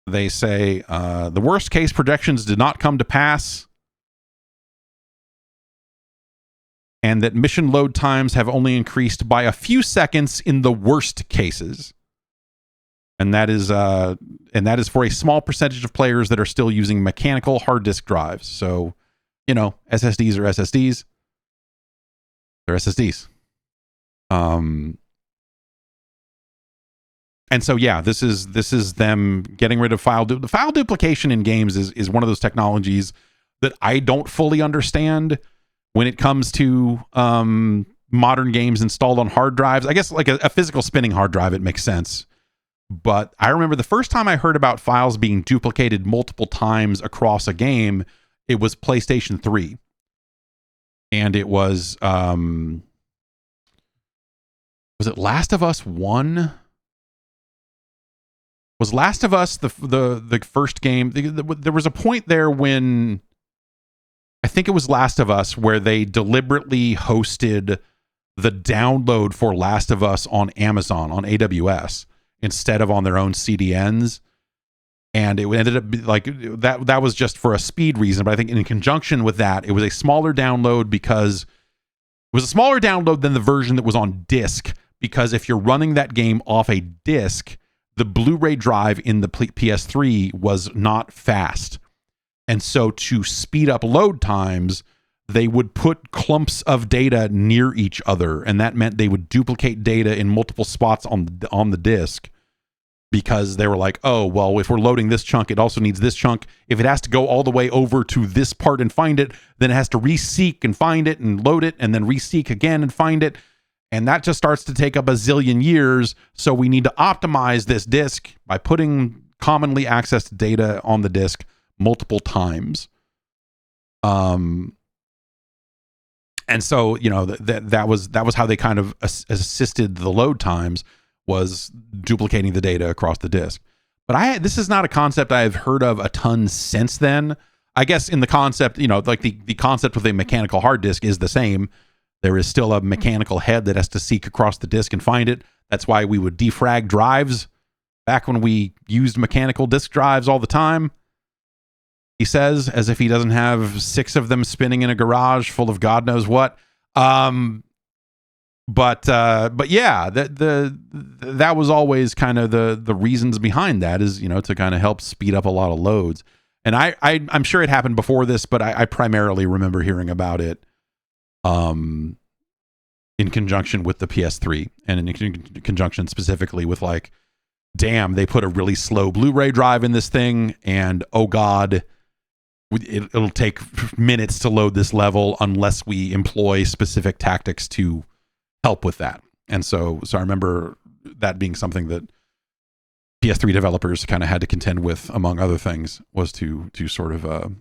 they say the worst case projections did not come to pass, and that mission load times have only increased by a few seconds in the worst cases. And that is for a small percentage of players that are still using mechanical hard disk drives. So, SSDs are SSDs. They're SSDs. And so, yeah, this is them getting rid of file duplication in games is one of those technologies that I don't fully understand when it comes to modern games installed on hard drives. I guess like a physical spinning hard drive, it makes sense. But I remember the first time I heard about files being duplicated multiple times across a game, it was PlayStation 3. And it was it Last of Us 1? Was Last of Us the first game? There was a point there when I think it was Last of Us where they deliberately hosted the download for Last of Us on Amazon, on AWS, instead of on their own CDNs. And it ended up like that was just for a speed reason. But I think in conjunction with that, it was a smaller download because it was a smaller download than the version that was on disc. Because if you're running that game off a disc, the Blu-ray drive in the PS3 was not fast. And so to speed up load times, they would put clumps of data near each other. And that meant they would duplicate data in multiple spots on the disc, because they were like, oh, well, if we're loading this chunk, it also needs this chunk. If it has to go all the way over to this part and find it, then it has to reseek and find it and load it and then reseek again and find it. And that just starts to take up a zillion years. So we need to optimize this disk by putting commonly accessed data on the disk multiple times. And so, that was how they kind of assisted the load times, was duplicating the data across the disk. But this is not a concept I've heard of a ton since then. I guess in the concept, like the concept with a mechanical hard disk is the same. There is still a mechanical head that has to seek across the disk and find it. That's why we would defrag drives back when we used mechanical disk drives all the time. He says, as if he doesn't have 6 of them spinning in a garage full of God knows what. But yeah, that was always kind of the reasons behind that, is, to kind of help speed up a lot of loads. And I'm sure it happened before this, but I primarily remember hearing about it in conjunction with the PS3, and in conjunction specifically with like damn, they put a really slow Blu-ray drive in this thing, and oh god, it'll take minutes to load this level unless we employ specific tactics to help with that. And so I remember that being something that PS3 developers kind of had to contend with, among other things, was to sort of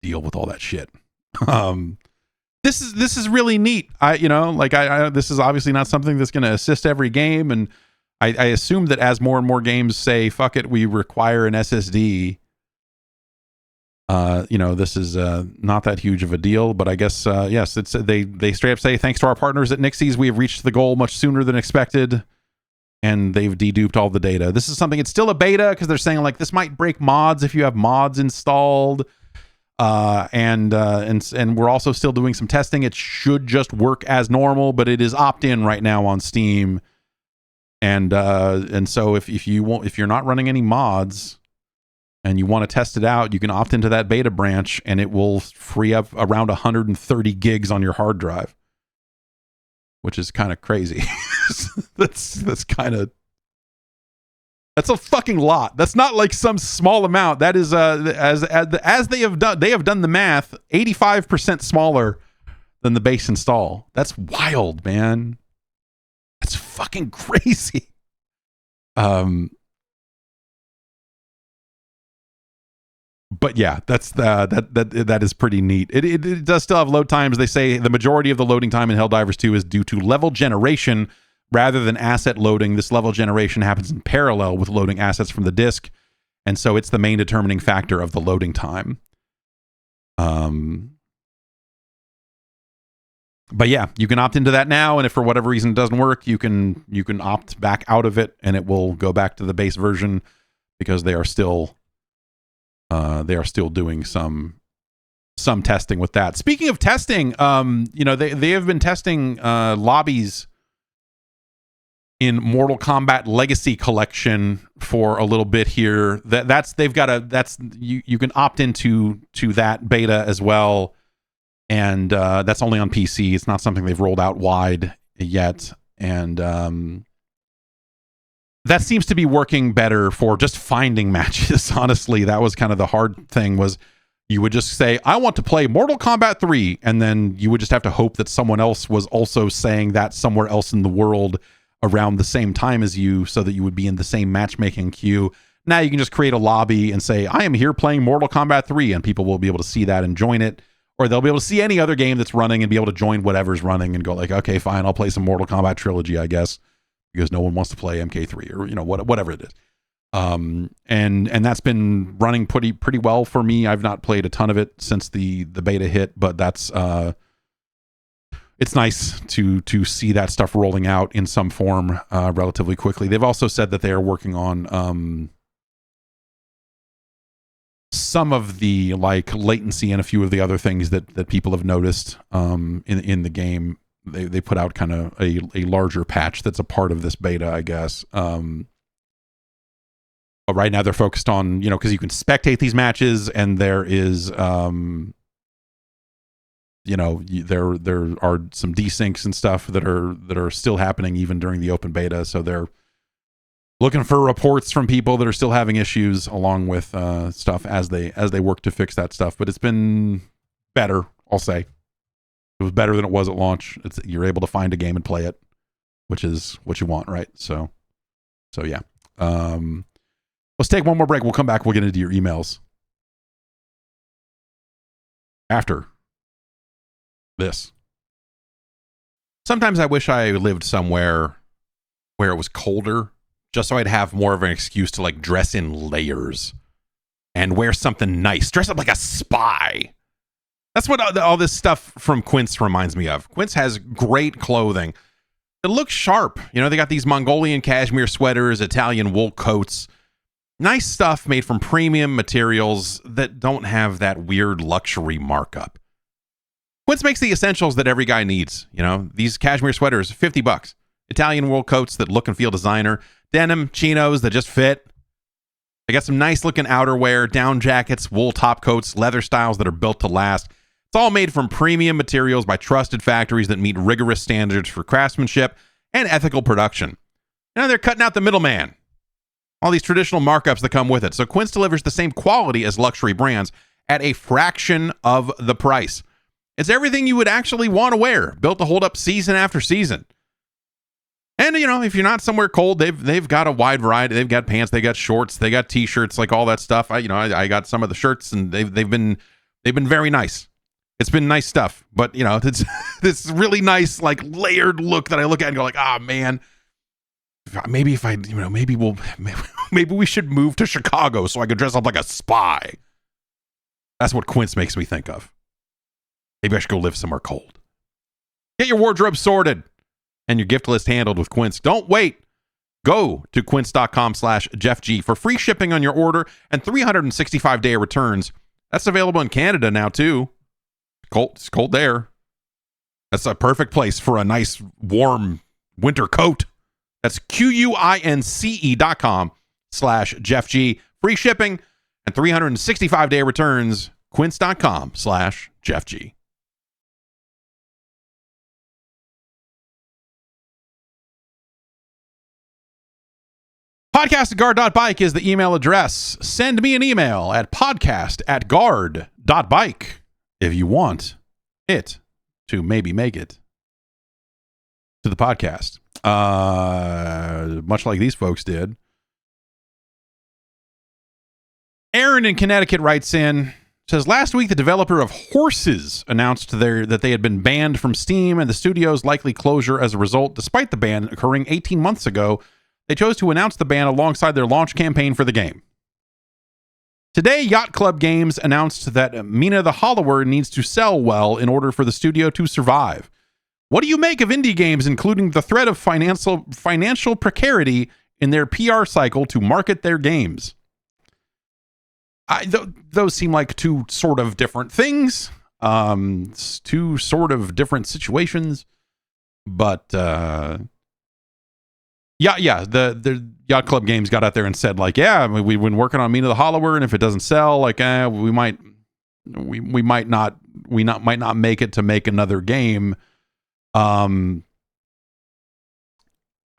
deal with all that shit. This is really neat. This is obviously not something that's going to assist every game, and I assume that as more and more games say, "Fuck it, we require an SSD." This is not that huge of a deal, but I guess yes, it's they straight up say, "Thanks to our partners at Nixies, we have reached the goal much sooner than expected," and they've deduped all the data. This is something. It's still a beta because they're saying like this might break mods if you have mods installed. And we're also still doing some testing. It should just work as normal, but it is opt-in right now on Steam. And so if you're not running any mods and you want to test it out, you can opt into that beta branch, and it will free up around 130 gigs on your hard drive, which is kind of crazy. That's a fucking lot. That's not like some small amount. That is as they have done the math, 85% smaller than the base install. That's wild, man. That's fucking crazy. But yeah, that is pretty neat. It does still have load times. They say the majority of the loading time in Helldivers 2 is due to level generation rather than asset loading. This level generation happens in parallel with loading assets from the disk, and so it's the main determining factor of the loading time. But yeah, you can opt into that now, and if for whatever reason it doesn't work, you can opt back out of it, and it will go back to the base version because they are still doing some testing with that. Speaking of testing, they have been testing lobbies in Mortal Kombat Legacy Collection for a little bit here. You can opt into that beta as well, and that's only on PC. It's not something they've rolled out wide yet, and that seems to be working better for just finding matches. Honestly, that was kind of the hard thing. Was you would just say, "I want to play Mortal Kombat 3," and then you would just have to hope that someone else was also saying that somewhere else in the world around the same time as you, so that you would be in the same matchmaking queue. Now you can just create a lobby and say, "I am here playing Mortal Kombat 3," and people will be able to see that and join it, or they'll be able to see any other game that's running and be able to join whatever's running and go like, "Okay, fine, I'll play some Mortal Kombat Trilogy, I guess, because no one wants to play MK3 or whatever it is." And that's been running pretty well for me. I've not played a ton of it since the beta hit, but that's it's nice to see that stuff rolling out in some form relatively quickly. They've also said that they are working on some of the like latency and a few of the other things that people have noticed in the game. They put out kind of a larger patch that's a part of this beta, I guess. But right now they're focused on, because you can spectate these matches, and there is there are some desyncs and stuff that are still happening even during the open beta. So they're looking for reports from people that are still having issues, along with stuff as they work to fix that stuff. But it's been better, I'll say. It was better than it was at launch. You're able to find a game and play it, which is what you want, right? So yeah. Let's take one more break. We'll come back. We'll get into your emails after this. Sometimes I wish I lived somewhere where it was colder, just so I'd have more of an excuse to like dress in layers and wear something nice. Dress up like a spy. That's what all this stuff from Quince reminds me of. Quince has great clothing. It looks sharp. They got these Mongolian cashmere sweaters, Italian wool coats. Nice stuff made from premium materials that don't have that weird luxury markup. Quince makes the essentials that every guy needs. These cashmere sweaters, $50. Italian wool coats that look and feel designer. Denim chinos that just fit. They got some nice looking outerwear, down jackets, wool top coats, leather styles that are built to last. It's all made from premium materials by trusted factories that meet rigorous standards for craftsmanship and ethical production. And they're cutting out the middleman. All these traditional markups that come with it. So Quince delivers the same quality as luxury brands at a fraction of the price. It's everything you would actually want to wear, built to hold up season after season. And, you know, if you're not somewhere cold, they've got a wide variety. They've got pants, they got shorts, they got t-shirts, like all that stuff. I got some of the shirts, and they've been very nice. It's been nice stuff, but you know, it's this really nice, like, layered look that I look at and go like, ah, man, maybe we should move to Chicago so I could dress up like a spy. That's what Quince makes me think of. Maybe I should go live somewhere cold. Get your wardrobe sorted and your gift list handled with Quince. Don't wait. Go to quince.com/JeffG for free shipping on your order and 365-day returns. That's available in Canada now, too. It's cold there. That's a perfect place for a nice, warm winter coat. That's QUINCE.com/JeffG. Free shipping and 365-day returns. Quince.com/JeffG. Podcast@guard.bike is the email address. Send me an email at podcast@guard.bike if you want it to maybe make it to the podcast. Much like these folks did. Aaron in Connecticut writes in, says, last week the developer of Horses announced that they had been banned from Steam and the studio's likely closure as a result. Despite the ban occurring 18 months ago, they chose to announce the ban alongside their launch campaign for the game. Today, Yacht Club Games announced that Mina the Hollower needs to sell well in order for the studio to survive. What do you make of indie games, including the threat of financial precarity in their PR cycle to market their games? Those seem like two sort of different things, two sort of different situations, but the Yacht Club Games got out there and said, like, yeah, we've been working on Mina the Hollower, and if it doesn't sell, like, we might not make it to make another game.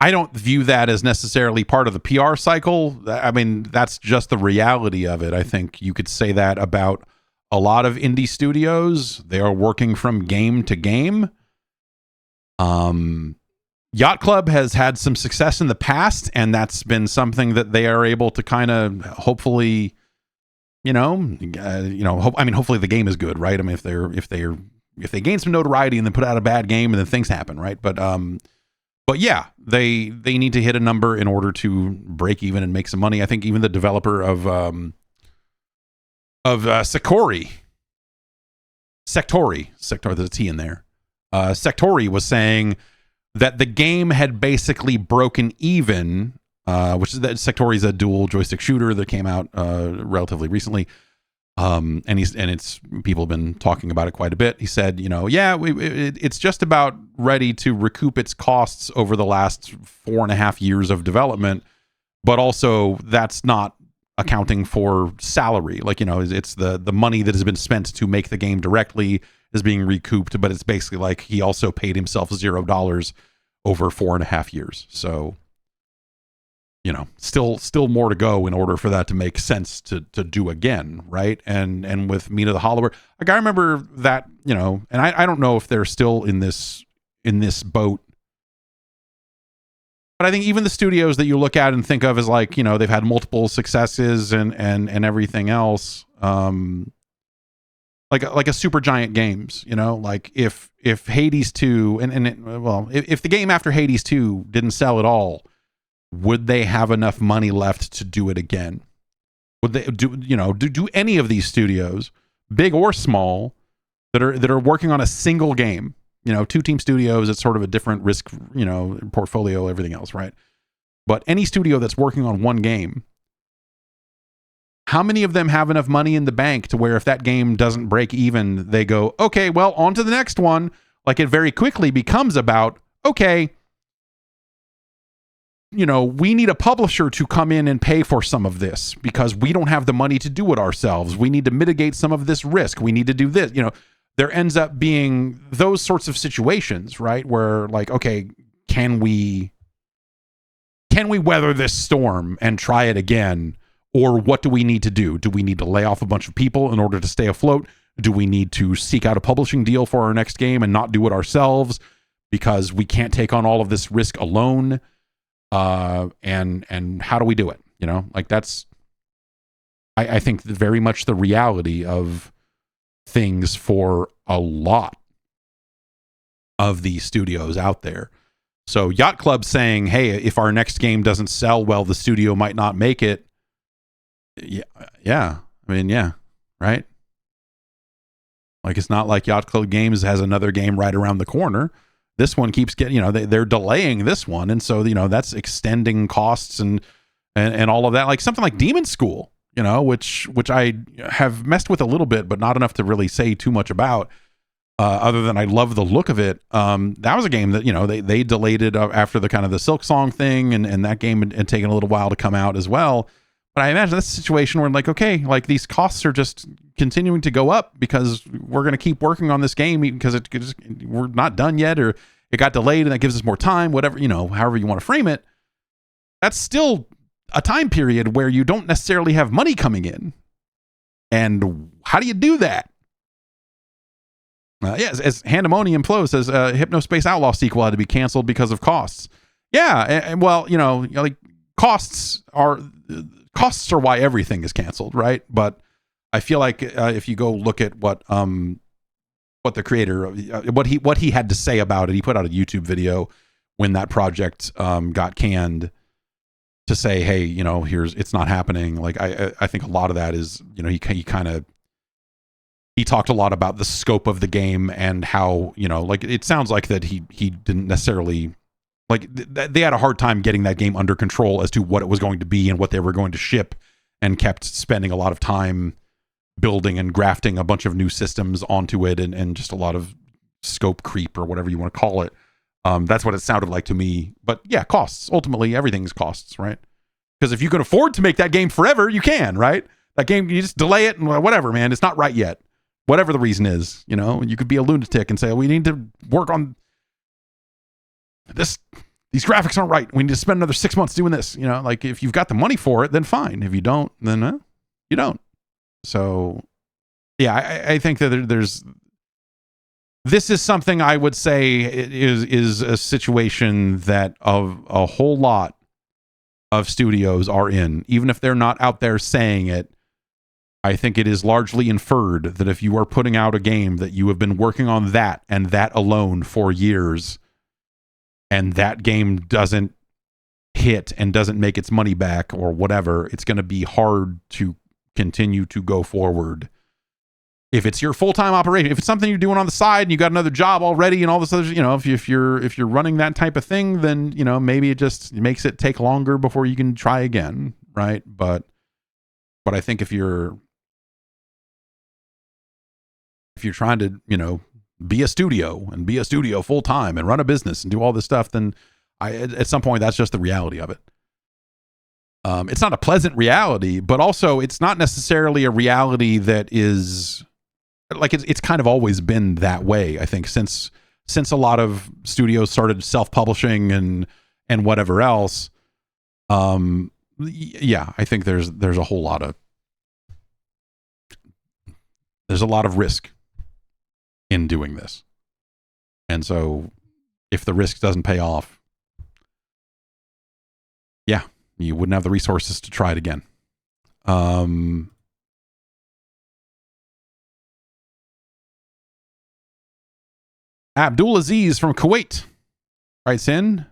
I don't view that as necessarily part of the PR cycle. I mean, that's just the reality of it. I think you could say that about a lot of indie studios. They are working from game to game. Yacht Club has had some success in the past, and that's been something that they are able to kind of hopefully, hopefully the game is good, right? I mean, if they gain some notoriety and then put out a bad game and then things happen, right? But yeah, they need to hit a number in order to break even and make some money. I think even the developer of Sectori, there's a T in there. Sectori was saying that the game had basically broken even, which is that Sectori is a dual joystick shooter that came out relatively recently. And people have been talking about it quite a bit. He said, it's just about ready to recoup its costs over the last 4.5 years of development, but also that's not accounting for salary. Like, it's the money that has been spent to make the game directly is being recouped, but it's basically like he also paid himself $0 over 4.5 years. So, still more to go in order for that to make sense to do again, right? And with Mina the Hollower, like, I remember that, and I don't know if they're still in this boat, but I think even the studios that you look at and think of as like, they've had multiple successes and everything else, like a Supergiant Games, like if Hades 2 if the game after Hades 2 didn't sell at all, would they have enough money left to do it again? Would they do any of these studios, big or small, that are working on a single game? 2-team studios, it's sort of a different risk, portfolio, everything else, right? But any studio that's working on one game, how many of them have enough money in the bank to where if that game doesn't break even, they go, okay, well, on to the next one. Like, it very quickly becomes about, okay, we need a publisher to come in and pay for some of this because we don't have the money to do it ourselves. We need to mitigate some of this risk. We need to do this. There ends up being those sorts of situations, right? Where, like, okay, can we can we weather this storm and try it again? Or what do we need to do? Do we need to lay off a bunch of people in order to stay afloat? Do we need to seek out a publishing deal for our next game and not do it ourselves because we can't take on all of this risk alone? And how do we do it? You know, like that's, I think very much the reality of things for a lot of these studios out there. So Yacht Club saying, hey, if our next game doesn't sell well, the studio might not make it. Yeah. I mean, yeah, right? Like, it's not like Yacht Club Games has another game right around the corner. This one keeps getting, you know, they're delaying this one. And so, you know, that's extending costs and all of that. Like something like Demon School, you know, which I have messed with a little bit, but not enough to really say too much about. Other than I love the look of it. That was a game that, you know, they delayed it after the kind of the Silk Song thing, and that game had taken a little while to come out as well. But I imagine that's a situation where, like, okay, like these costs are just continuing to go up because we're going to keep working on this game because we're not done yet, or it got delayed and that gives us more time, whatever, you know, however you want to frame it. That's still a time period where you don't necessarily have money coming in. And how do you do that? Yes, as Handemonium Flow says, Hypnospace Outlaw sequel had to be canceled because of costs. Yeah, and well, you know, like costs are why everything is canceled, right? But I feel like if you go look at what the creator, what he had to say about it, he put out a YouTube video when that project got canned to say, hey, you know, it's not happening. Like I think a lot of that is, you know, he talked a lot about the scope of the game and how, you know, like it sounds like that he didn't necessarily, like they had a hard time getting that game under control as to what it was going to be and what they were going to ship, and kept spending a lot of time building and grafting a bunch of new systems onto it, and just a lot of scope creep or whatever you want to call it. That's what it sounded like to me. But yeah, costs. Ultimately, everything's costs, right? Because if you can afford to make that game forever, you can, right? That game, you just delay it and whatever, man. It's not right yet. Whatever the reason is, you know, you could be a lunatic and say, we need to work on this. These graphics aren't right. We need to spend another 6 months doing this. You know, like if you've got the money for it, then fine. If you don't, then you don't. So yeah, I think that this is something I would say is a situation that a whole lot of studios are in, even if they're not out there saying it. I think it is largely inferred that if you are putting out a game that you have been working on that and that alone for years, and that game doesn't hit and doesn't make its money back or whatever, it's going to be hard to continue to go forward. If it's your full-time operation, if it's something you're doing on the side and you got another job already and all this other, you know, if you're running that type of thing, then, you know, maybe it just makes it take longer before you can try again, right? But I think if you're trying to, you know, be a studio full time and run a business and do all this stuff, then at some point that's just the reality of it. It's not a pleasant reality, but also it's not necessarily a reality that is like, it's kind of always been that way. I think since a lot of studios started self-publishing and whatever else. Yeah, I think there's a lot of risk in doing this. And so if the risk doesn't pay off, yeah, you wouldn't have the resources to try it again. Abdul Aziz from Kuwait writes in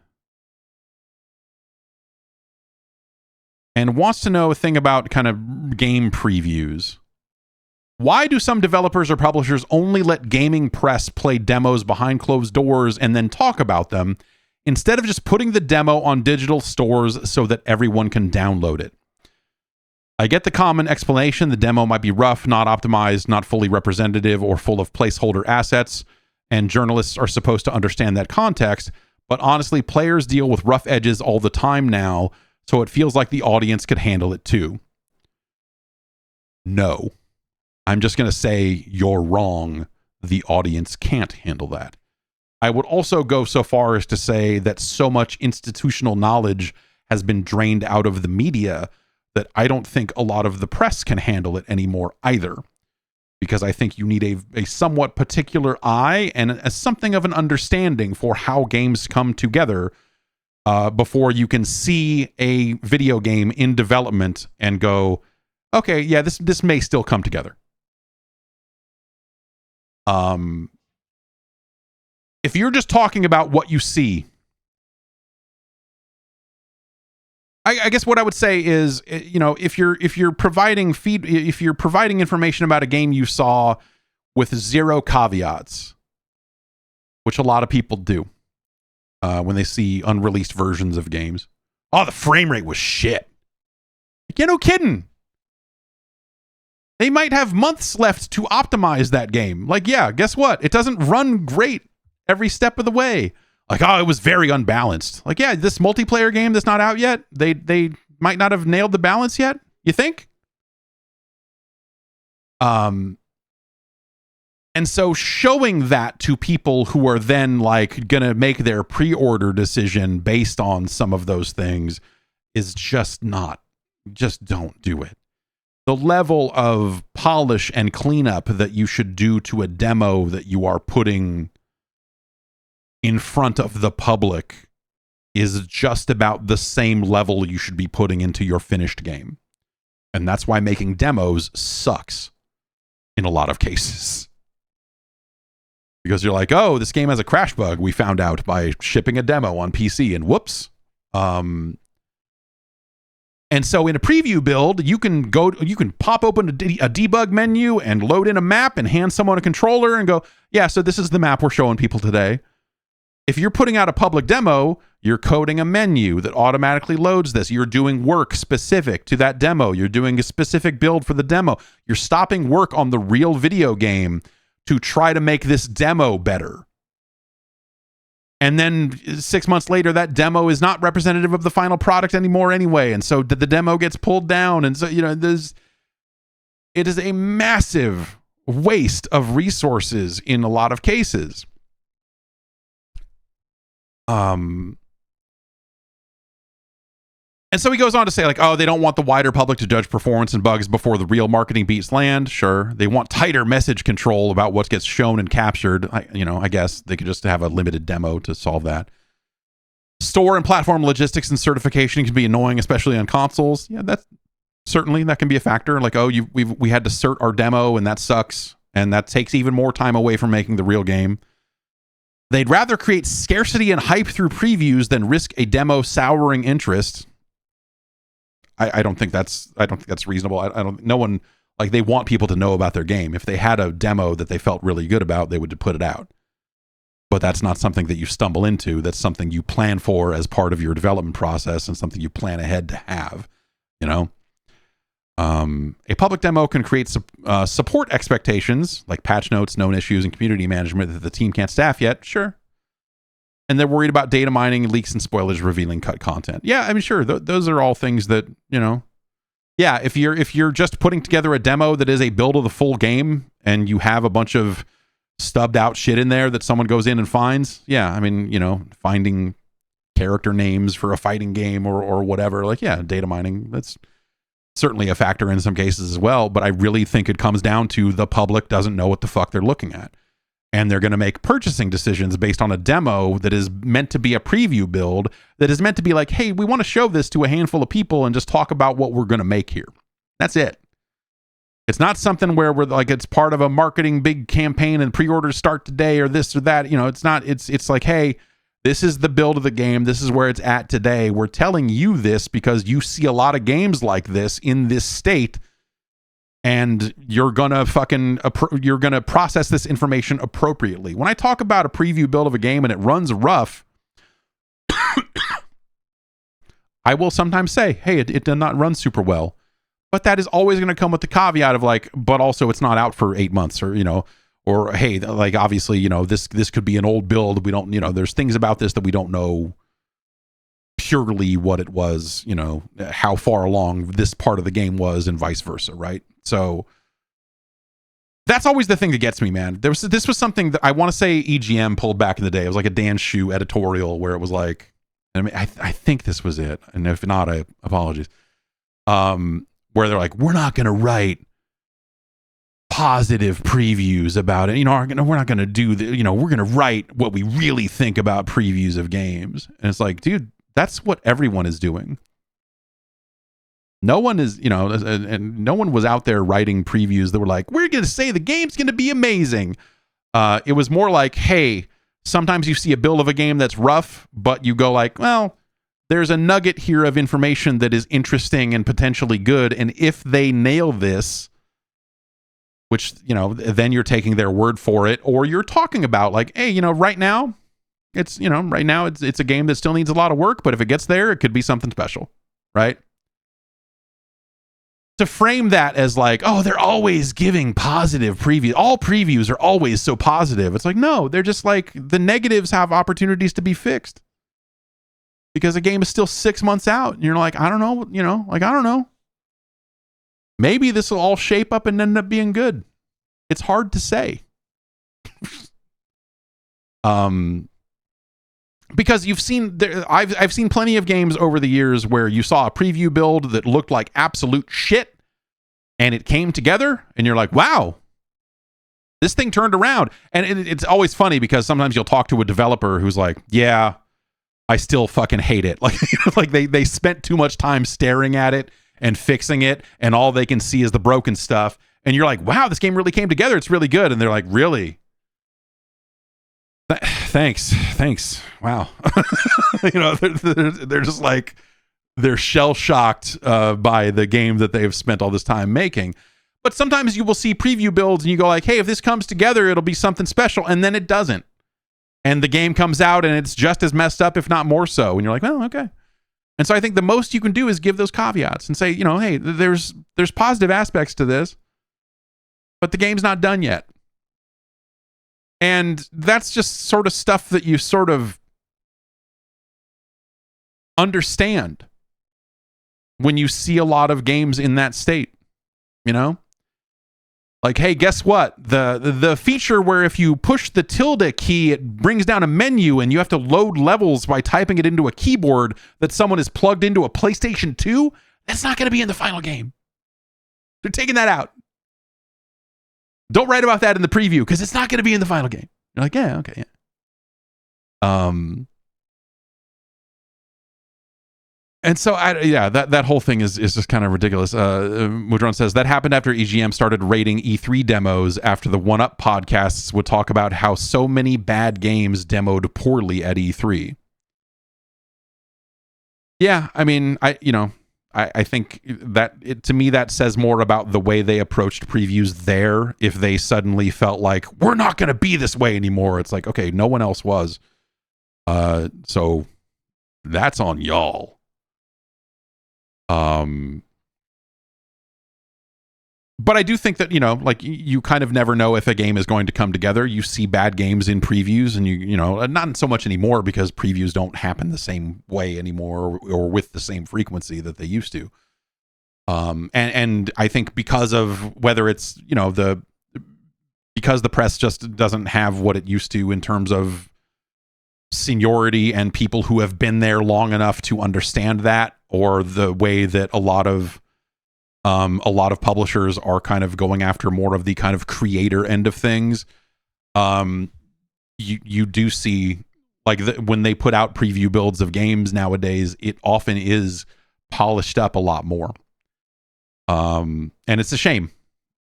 and wants to know a thing about kind of game previews. Why do some developers or publishers only let gaming press play demos behind closed doors and then talk about them, instead of just putting the demo on digital stores so that everyone can download it? I get the common explanation. The demo might be rough, not optimized, not fully representative, or full of placeholder assets, and journalists are supposed to understand that context. But honestly, players deal with rough edges all the time now, so it feels like the audience could handle it too. No. I'm just going to say you're wrong. The audience can't handle that. I would also go so far as to say that so much institutional knowledge has been drained out of the media that I don't think a lot of the press can handle it anymore either. Because I think you need a somewhat particular eye and something of an understanding for how games come together before you can see a video game in development and go, okay, yeah, this may still come together. If you're just talking about what you see, I guess what I would say is, if you're providing information about a game you saw with zero caveats, which a lot of people do when they see unreleased versions of games. Oh, the frame rate was shit. Yeah, no kidding. They might have months left to optimize that game. Like, yeah, guess what? It doesn't run great every step of the way. Like, oh, it was very unbalanced. Like, yeah, this multiplayer game that's not out yet, they might not have nailed the balance yet, you think? And so showing that to people who are then like gonna make their pre-order decision based on some of those things is just don't do it. The level of polish and cleanup that you should do to a demo that you are putting in front of the public is just about the same level you should be putting into your finished game. And that's why making demos sucks in a lot of cases. Because you're like, oh, this game has a crash bug we found out by shipping a demo on PC, and whoops. And so in a preview build, you can pop open a debug menu and load in a map and hand someone a controller and go, yeah, so this is the map we're showing people today. If you're putting out a public demo, you're coding a menu that automatically loads this. You're doing work specific to that demo. You're doing a specific build for the demo. You're stopping work on the real video game to try to make this demo better. And then 6 months later, that demo is not representative of the final product anymore anyway. And so the demo gets pulled down. And so, it is a massive waste of resources in a lot of cases. And so he goes on to say, like, oh, they don't want the wider public to judge performance and bugs before the real marketing beats land. Sure. They want tighter message control about what gets shown and captured. I guess they could just have a limited demo to solve that. Store and platform logistics and certification can be annoying, especially on consoles. Yeah, that can be a factor. Like, oh, we had to cert our demo and that sucks. And that takes even more time away from making the real game. They'd rather create scarcity and hype through previews than risk a demo souring interest. I don't think that's reasonable. They want people to know about their game. If they had a demo that they felt really good about, they would put it out. But that's not something that you stumble into. That's something you plan for as part of your development process and something you plan ahead to have, A public demo can create support expectations like patch notes, known issues, and community management that the team can't staff yet. Sure. And they're worried about data mining, leaks, and spoilers revealing cut content. Yeah, I mean, sure. Those are all things that, yeah, if you're just putting together a demo that is a build of the full game and you have a bunch of stubbed out shit in there that someone goes in and finds. Yeah, I mean, finding character names for a fighting game or whatever. Like, yeah, data mining, that's certainly a factor in some cases as well. But I really think it comes down to the public doesn't know what the fuck they're looking at. And they're going to make purchasing decisions based on a demo that is meant to be a preview build, that is meant to be like, hey, we want to show this to a handful of people and just talk about what we're going to make here. That's it. It's not something where we're like, it's part of a marketing big campaign and pre-orders start today or this or that. It's not, it's like, hey, this is the build of the game. This is where it's at today. We're telling you this because you see a lot of games like this in this state. And you're gonna process this information appropriately. When I talk about a preview build of a game and it runs rough, I will sometimes say, hey, it did not run super well. But that is always going to come with the caveat of like, but also it's not out for 8 months or hey, like obviously, this could be an old build. We don't, there's things about this that we don't know purely what it was, how far along this part of the game was and vice versa, right? So that's always the thing that gets me, man. This was something that I want to say EGM pulled back in the day. It was like a Dan Shu editorial where it was like, And I mean, I think this was it. And if not, I apologies. Where they're like, we're not going to write positive previews about it. You know, we're not going to do the, you know, we're going to write what we really think about previews of games. And it's like, dude, that's what everyone is doing. No one is, you know, and no one was out there writing previews that were like, we're going to say the game's going to be amazing. It was more like, hey, sometimes you see a build of a game that's rough, but you go like, well, there's a nugget here of information that is interesting and potentially good. And if they nail this, which, you know, then you're taking their word for it, or you're talking about like, hey, you know, right now it's a game that still needs a lot of work, but if it gets there, it could be something special, right? To frame that as like, oh, they're always giving positive previews. All previews are always so positive. It's like, no, they're just like the negatives have opportunities to be fixed because a game is still 6 months out. And you're like, I don't know, you know, like, I don't know. Maybe this will all shape up and end up being good. It's hard to say. Because you've seen, I've seen plenty of games over the years where you saw a preview build that looked like absolute shit and it came together and you're like, wow, this thing turned around. And it's always funny because sometimes you'll talk to a developer who's like, yeah, I still fucking hate it. Like, like they spent too much time staring at it and fixing it, and all they can see is the broken stuff. And you're like, wow, this game really came together. It's really good. And they're like, really? Thanks. Wow. You know, they're just like, they're shell-shocked by the game that they've spent all this time making. But sometimes you will see preview builds and you go like, hey, if this comes together, it'll be something special. And then it doesn't. And the game comes out and it's just as messed up, if not more so. And you're like, well, okay. And so I think the most you can do is give those caveats and say, you know, hey, there's positive aspects to this, but the game's not done yet. And that's just sort of stuff that you sort of understand when you see a lot of games in that state, you know? Like, hey, guess what? The feature where if you push the tilde key, it brings down a menu and you have to load levels by typing it into a keyboard that someone has plugged into a PlayStation 2, that's not going to be in the final game. They're taking that out. Don't write about that in the preview because it's not going to be in the final game. You're like, yeah, okay, yeah. And so, that whole thing is just kind of ridiculous. Mudron says, that happened after EGM started rating E3 demos after the 1UP podcasts would talk about how so many bad games demoed poorly at E3. Yeah, I mean, I think that to me that says more about the way they approached previews there. If they suddenly felt like we're not going to be this way anymore, it's like, okay, no one else was. So that's on y'all. But I do think that, you know, like you kind of never know if a game is going to come together. You see bad games in previews and you know, not so much anymore because previews don't happen the same way anymore or with the same frequency that they used to. And I think because of whether it's, you know, because the press just doesn't have what it used to in terms of seniority and people who have been there long enough to understand that, or the way that a lot of publishers are kind of going after more of the kind of creator end of things. You do see like when they put out preview builds of games nowadays, it often is polished up a lot more. And it's a shame.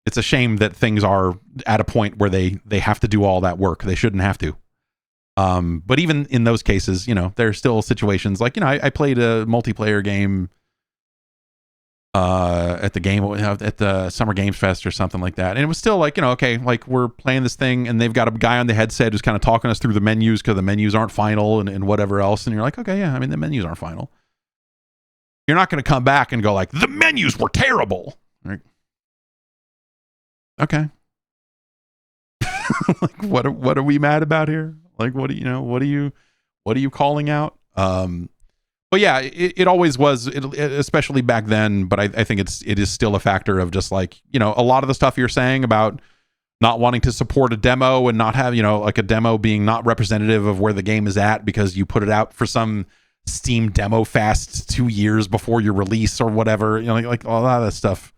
It's a shame that things are at a point where they have to do all that work. They shouldn't have to. But even in those cases, you know, there are still situations like, you know, I played a multiplayer game at the Summer Games Fest or something like that, and it was still like, you know, okay, like we're playing this thing and they've got a guy on the headset who's kind of talking us through the menus because the menus aren't final and whatever else, and you're like, okay, yeah, I mean the menus aren't final. You're not going to come back and go like, the menus were terrible. Like, okay. Like what are we mad about here? Like what are you calling out? But yeah, it always was, especially back then. But I think it is still a factor of just like, you know, a lot of the stuff you're saying about not wanting to support a demo and not have, you know, like a demo being not representative of where the game is at because you put it out for some Steam demo fast 2 years before your release or whatever. You know, like a lot of that stuff.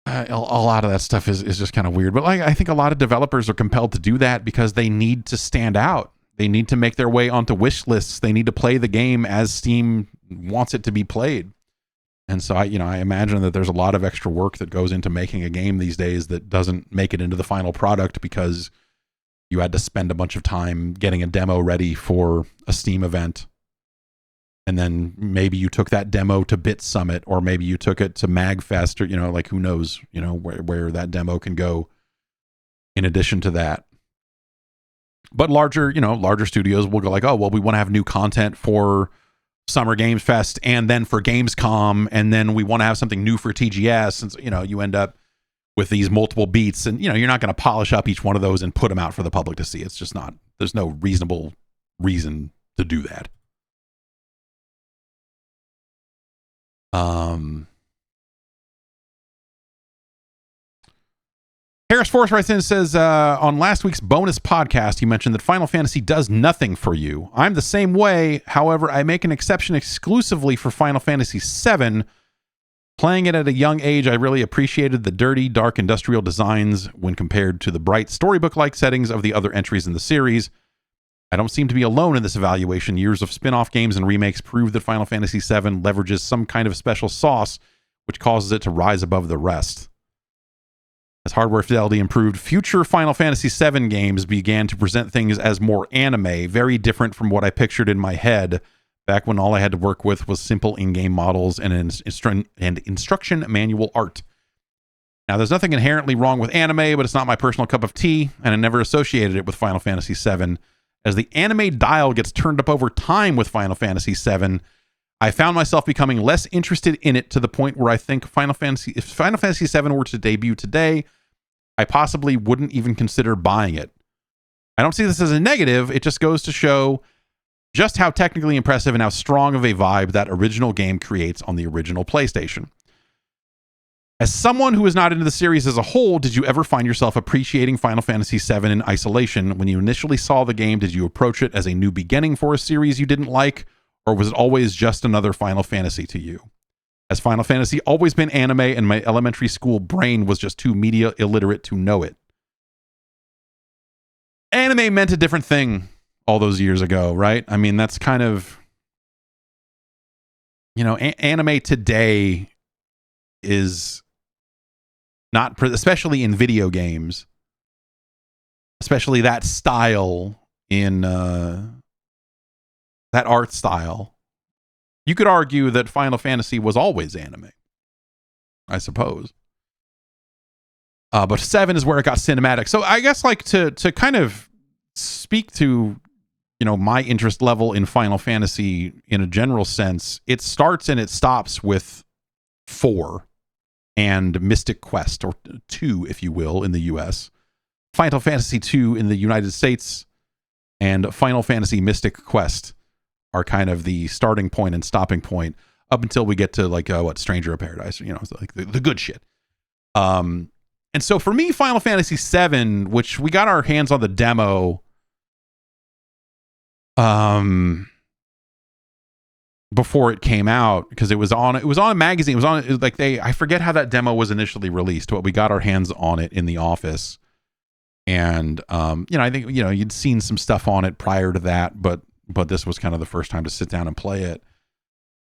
A lot of that stuff is just kind of weird. But like, I think a lot of developers are compelled to do that because they need to stand out. They need to make their way onto wish lists. They need to play the game as Steam wants it to be played. And so I imagine that there's a lot of extra work that goes into making a game these days that doesn't make it into the final product because you had to spend a bunch of time getting a demo ready for a Steam event. And then maybe you took that demo to Bit Summit, or maybe you took it to MagFest, or, like, who knows, where that demo can go in addition to that. But larger studios will go like, oh, well, we want to have new content for Summer Games Fest and then for Gamescom, and then we want to have something new for TGS. And so, you end up with these multiple beats, and, you're not going to polish up each one of those and put them out for the public to see. It's just not, there's no reasonable reason to do that. Harris Force writes in and says, on last week's bonus podcast, you mentioned that Final Fantasy does nothing for you. I'm the same way. However, I make an exception exclusively for Final Fantasy VII. Playing it at a young age, I really appreciated the dirty, dark industrial designs when compared to the bright storybook-like settings of the other entries in the series. I don't seem to be alone in this evaluation. Years of spin-off games and remakes prove that Final Fantasy VII leverages some kind of special sauce, which causes it to rise above the rest. As hardware fidelity improved, future Final Fantasy VII games began to present things as more anime, very different from what I pictured in my head back when all I had to work with was simple in-game models and instruction manual art. Now, there's nothing inherently wrong with anime, but it's not my personal cup of tea, and I never associated it with Final Fantasy VII. As the anime dial gets turned up over time with Final Fantasy VII, I found myself becoming less interested in it to the point where I think if Final Fantasy VII were to debut today, I possibly wouldn't even consider buying it. I don't see this as a negative. It just goes to show just how technically impressive and how strong of a vibe that original game creates on the original PlayStation. As someone who is not into the series as a whole, did you ever find yourself appreciating Final Fantasy VII in isolation? When you initially saw the game, did you approach it as a new beginning for a series you didn't like, or was it always just another Final Fantasy to you? Has Final Fantasy always been anime and my elementary school brain was just too media illiterate to know it? Anime meant a different thing all those years ago, right? I mean, that's kind of, anime today is not, especially in video games, especially that style in that art style. You could argue that Final Fantasy was always anime, I suppose. But 7 is where it got cinematic. So I guess, like, to kind of speak to, my interest level in Final Fantasy in a general sense, it starts and it stops with 4 and Mystic Quest, or 2, if you will, in the US. Final Fantasy 2 in the United States, and Final Fantasy Mystic Quest are kind of the starting point and stopping point up until we get to, like, Stranger of Paradise, like the good shit. And so for me, Final Fantasy VII, which we got our hands on the demo before it came out, because it was on a magazine. I forget how that demo was initially released, but we got our hands on it in the office. And I think you'd seen some stuff on it prior to that, but this was kind of the first time to sit down and play it.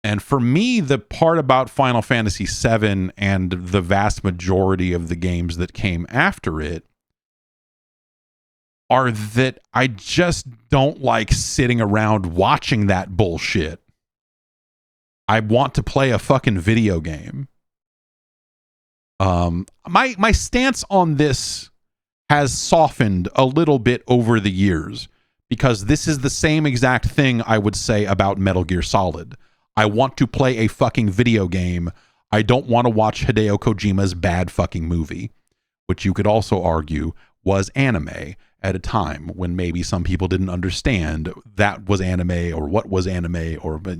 And for me, the part about Final Fantasy VII and the vast majority of the games that came after it are that I just don't like sitting around watching that bullshit. I want to play a fucking video game. My stance on this has softened a little bit over the years, because this is the same exact thing I would say about Metal Gear Solid. I want to play a fucking video game. I don't want to watch Hideo Kojima's bad fucking movie, which you could also argue was anime at a time when maybe some people didn't understand that was anime or what was anime, or, but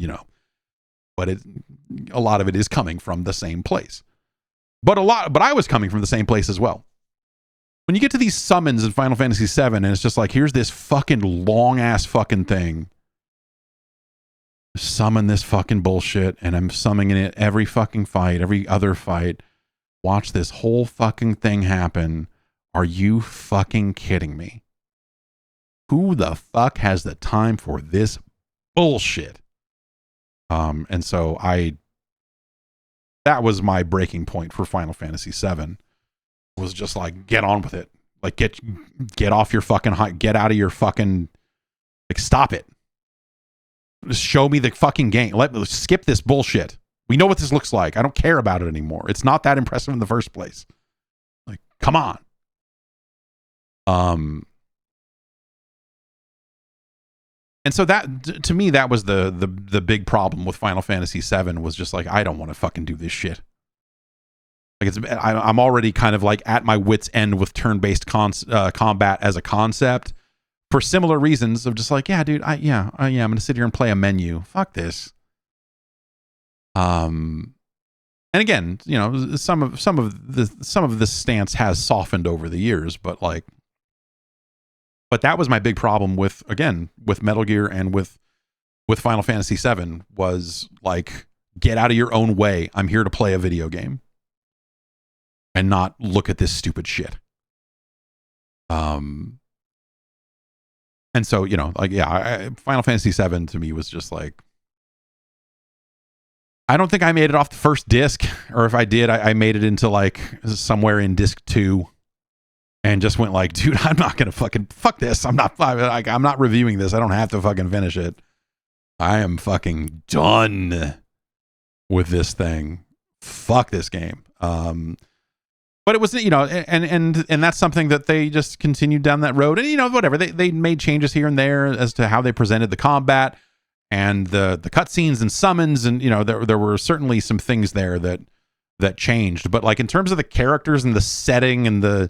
a lot of it is coming from the same place. But I was coming from the same place as well. When you get to these summons in Final Fantasy VII, and it's just like, here's this fucking long ass fucking thing summon this fucking bullshit, and I'm summoning it every fucking fight, every other fight. Watch this whole fucking thing happen. Are you fucking kidding me? Who the fuck has the time for this bullshit? And so that was my breaking point for Final Fantasy VII. Was just like, get on with it. Like, get off your fucking high, get out of your fucking, like, stop it. Just show me the fucking game. Let's skip this bullshit. We know what this looks like. I don't care about it anymore. It's not that impressive in the first place. Like, come on. And so that, to me, that was the big problem with Final Fantasy VII, was just like, I don't want to fucking do this shit. Like, I'm already kind of like at my wit's end with turn-based combat as a concept, for similar reasons of just like, yeah, dude, I'm gonna sit here and play a menu. Fuck this. And again, you know, some of this stance has softened over the years, but that was my big problem with Metal Gear and with Final Fantasy VII, was like, get out of your own way. I'm here to play a video game and not look at this stupid shit. And so, you know, like, yeah, Final Fantasy VII to me was just like, I don't think I made it off the first disc, or if I did, I made it into like somewhere in disc 2 and just went like, dude, I'm not going to fucking, fuck this. I'm not reviewing this. I don't have to fucking finish it. I am fucking done with this thing. Fuck this game. But it was, you know, and that's something that they just continued down that road. And, you know, whatever, they made changes here and there as to how they presented the combat and the cutscenes and summons. And, you know, there were certainly some things there that changed. But like, in terms of the characters and the setting and the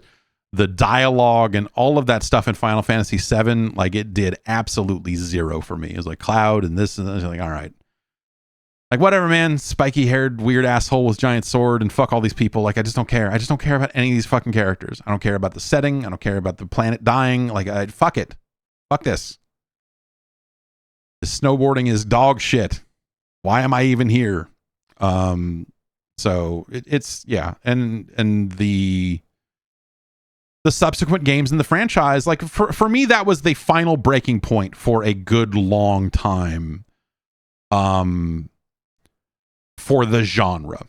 dialogue and all of that stuff in Final Fantasy VII, like, it did absolutely zero for me. It was like Cloud and this and that. I was like, all right. Like, whatever, man, spiky haired weird asshole with giant sword, and fuck all these people. Like, I just don't care. I just don't care about any of these fucking characters. I don't care about the setting. I don't care about the planet dying. Like, fuck it. Fuck this. This snowboarding is dog shit. Why am I even here? So it's yeah. And the subsequent games in the franchise, like, for me, that was the final breaking point for a good long time. For the genre.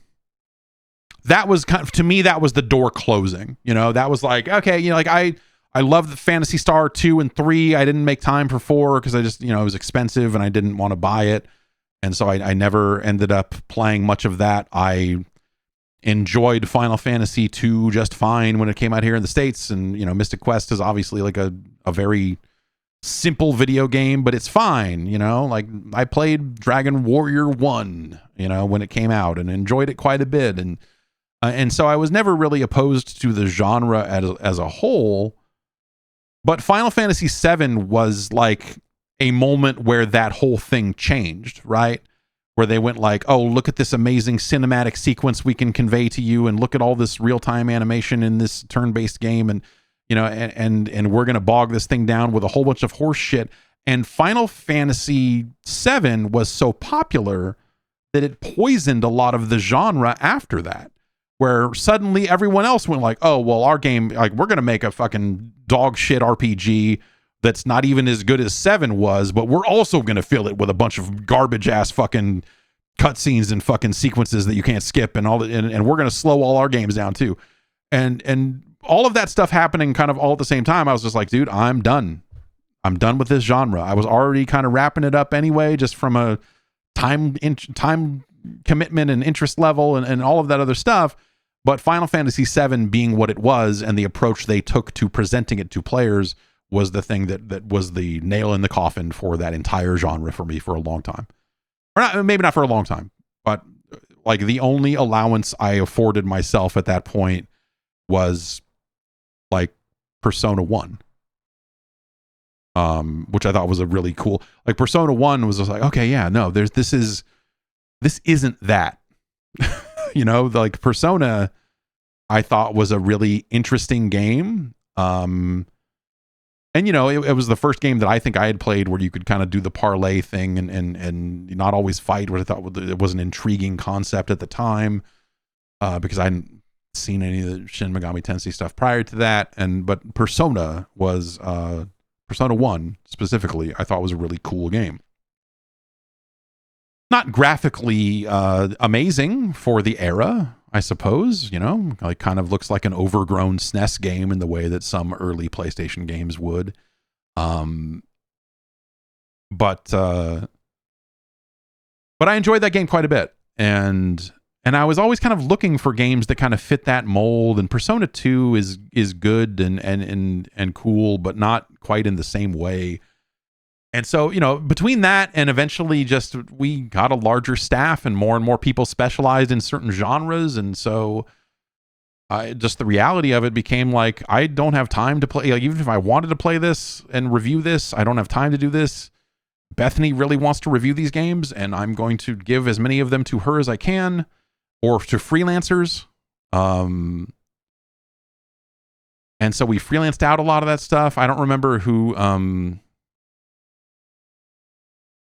That was kind of, to me, that was the door closing. You know, that was like, okay, you know, like, I love the Phantasy Star 2 and 3. I didn't make time for 4 because I just, you know, it was expensive and I didn't want to buy it. And so I never ended up playing much of that. I enjoyed Final Fantasy 2 just fine when it came out here in the States. And, you know, Mystic Quest is obviously like a very simple video game, but it's fine. You know, like, I played Dragon Warrior 1, you know, when it came out, and enjoyed it quite a bit. And so I was never really opposed to the genre as a whole. But Final Fantasy VII was like a moment where that whole thing changed, right? Where they went like, oh, look at this amazing cinematic sequence we can convey to you, and look at all this real-time animation in this turn-based game, and, you know, and we're going to bog this thing down with a whole bunch of horse shit. And Final Fantasy VII was so popular that it poisoned a lot of the genre after that, where suddenly everyone else went like, oh, well, our game, like, we're going to make a fucking dog shit RPG that's not even as good as 7 was, but we're also going to fill it with a bunch of garbage ass fucking cutscenes and fucking sequences that you can't skip, and all, and we're going to slow all our games down too. And all of that stuff happening kind of all at the same time. I was just like, dude, I'm done. I'm done with this genre. I was already kind of wrapping it up anyway, just from a time commitment and interest level and all of that other stuff. But Final Fantasy VII being what it was, and the approach they took to presenting it to players, was the thing that was the nail in the coffin for that entire genre for me for a long time. Or not, maybe not for a long time, but like, the only allowance I afforded myself at that point was like Persona 1. Which I thought was a really cool, like, Persona 1 was just like, okay, yeah, no, this isn't that. You know, like, Persona, I thought, was a really interesting game. And And it was the first game that I think I had played where you could kind of do the parlay thing and not always fight, which I thought it was an intriguing concept at the time, because I hadn't seen any of the Shin Megami Tensei stuff prior to that. But Persona 1 specifically, I thought was a really cool game. Not graphically amazing for the era, I suppose, like kind of looks like an overgrown SNES game in the way that some early PlayStation games would. But I enjoyed that game quite a bit. And I was always kind of looking for games that kind of fit that mold, and Persona 2 is good and cool, but not quite in the same way. And so, between that and eventually just we got a larger staff and more people specialized in certain genres. And so just the reality of it became like, I don't have time to play. Like, even if I wanted to play this and review this, I don't have time to do this. Bethany really wants to review these games, and I'm going to give as many of them to her as I can, or to freelancers. And so we freelanced out a lot of that stuff. I don't remember who...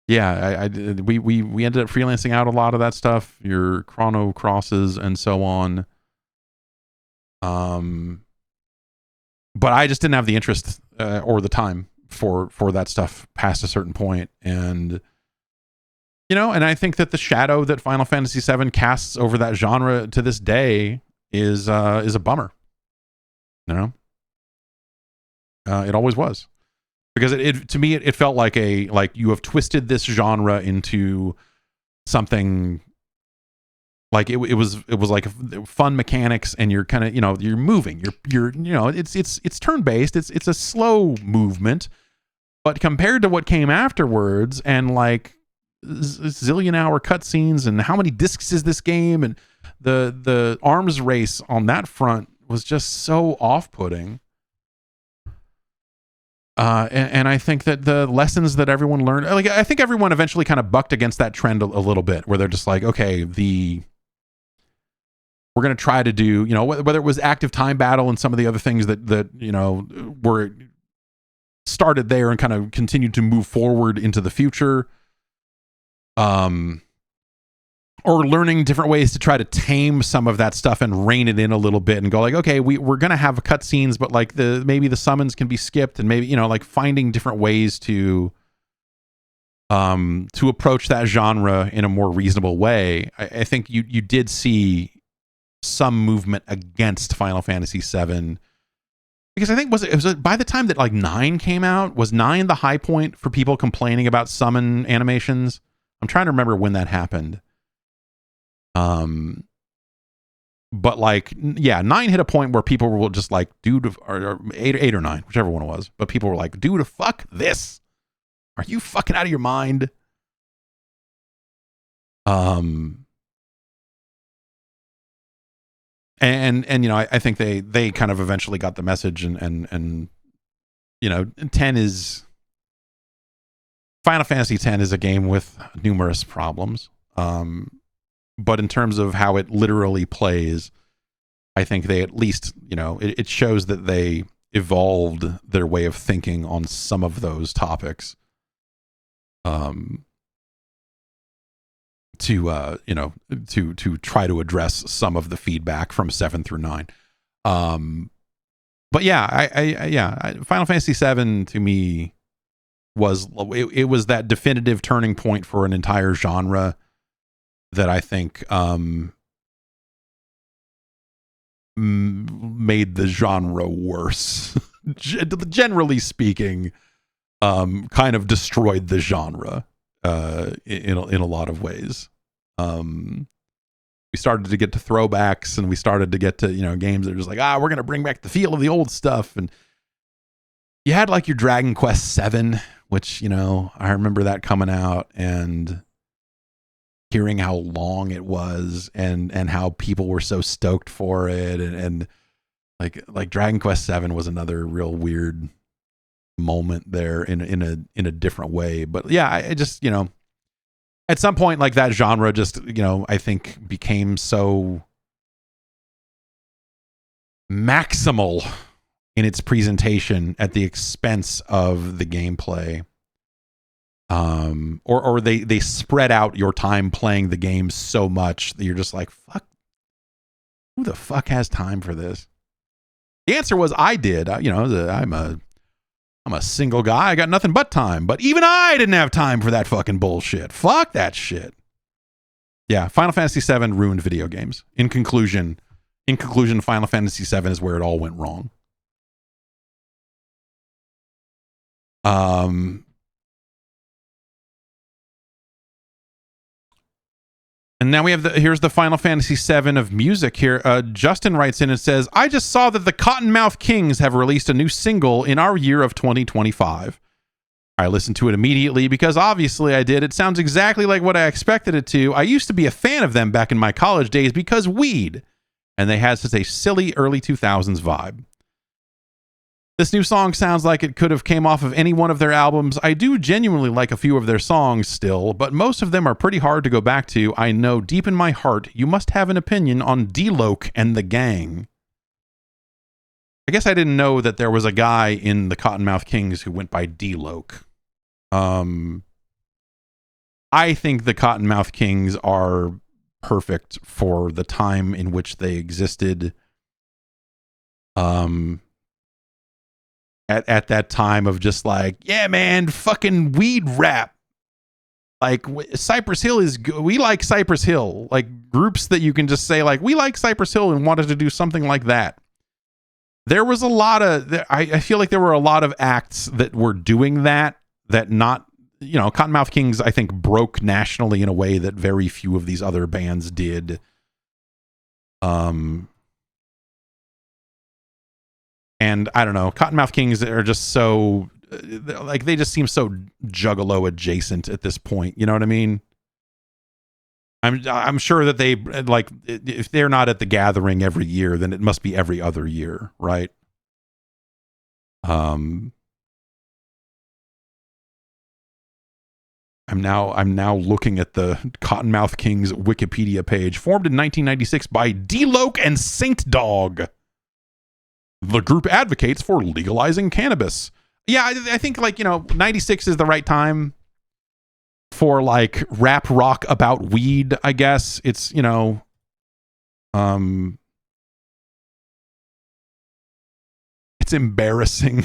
Yeah, we ended up freelancing out a lot of that stuff, your Chrono Crosses and so on. But I just didn't have the interest or the time for that stuff past a certain point. And and I think that the shadow that Final Fantasy VII casts over that genre to this day is a bummer. It always was. Because to me it felt like you have twisted this genre into something like it was like fun mechanics, and you're kind of you're moving, you're it's turn based, it's a slow movement, but compared to what came afterwards and like zillion hour cutscenes and how many discs is this game, and the arms race on that front was just so off-putting. And I think that the lessons that everyone learned, like I think everyone eventually kind of bucked against that trend a little bit, where they're just like, okay, we're going to try to do, whether it was active time battle and some of the other things that were started there and kind of continued to move forward into the future, or learning different ways to try to tame some of that stuff and rein it in a little bit and go like, okay, we're going to have cutscenes, but like maybe the summons can be skipped, and maybe, like finding different ways to approach that genre in a more reasonable way. I think you did see some movement against Final Fantasy VII, because I think it was by the time that like 9 came out, was 9 the high point for people complaining about summon animations? I'm trying to remember when that happened. But like, yeah, 9 hit a point where people were just like, dude, or 8 or 9, whichever one it was. But people were like, dude, fuck this. Are you fucking out of your mind? And I think they kind of eventually got the message, and 10 is Final Fantasy X is a game with numerous problems. But in terms of how it literally plays, I think they at least, it shows that they evolved their way of thinking on some of those topics. To try to address some of the feedback from 7 through 9. But yeah, Final Fantasy VII to me was that definitive turning point for an entire genre that I think made the genre worse. Generally speaking, kind of destroyed the genre in a lot of ways. We started to get to throwbacks, and we started to get to games that are just like, we're gonna bring back the feel of the old stuff. And you had like your Dragon Quest VII, which I remember that coming out and hearing how long it was and how people were so stoked for it, and like Dragon Quest VII was another real weird moment there in a different way. But yeah, I just at some point, like, that genre just I think became so maximal in its presentation at the expense of the gameplay. Or they spread out your time playing the game so much that you're just like, fuck, who the fuck has time for this? The answer was I did. I'm a single guy. I got nothing but time. But even I didn't have time for that fucking bullshit. Fuck that shit. Yeah, Final Fantasy VII ruined video games. In conclusion, Final Fantasy VII is where it all went wrong. And now we have here's the Final Fantasy VII of music here. Justin writes in and says, I just saw that the Cottonmouth Kings have released a new single in our year of 2025. I listened to it immediately because obviously I did. It sounds exactly like what I expected it to. I used to be a fan of them back in my college days because weed. And they had such a silly early 2000s vibe. This new song sounds like it could have came off of any one of their albums. I do genuinely like a few of their songs still, but most of them are pretty hard to go back to. I know deep in my heart you must have an opinion on D-Loc and the gang. I guess I didn't know that there was a guy in the Cottonmouth Kings who went by D-Loc. I think the Cottonmouth Kings are perfect for the time in which they existed. At that time of just like, yeah, man, fucking weed rap. Like Cypress Hill is good. We like Cypress Hill. Like groups that you can just say like, we like Cypress Hill and wanted to do something like that. There was a lot of, I feel like there were a lot of acts that were doing that not, Cottonmouth Kings, I think, broke nationally in a way that very few of these other bands did. And I don't know, Cottonmouth Kings are just so, like, they just seem so Juggalo adjacent at this point. You know what I mean? I'm sure that they, like, if they're not at the gathering every year, then it must be every other year, right? I'm now looking at the Cottonmouth Kings Wikipedia page. Formed in 1996 by D-Loc and Saint Dog. The group advocates for legalizing cannabis. Yeah, I think, like, 96 is the right time for, like, rap rock about weed, I guess. It's, it's embarrassing.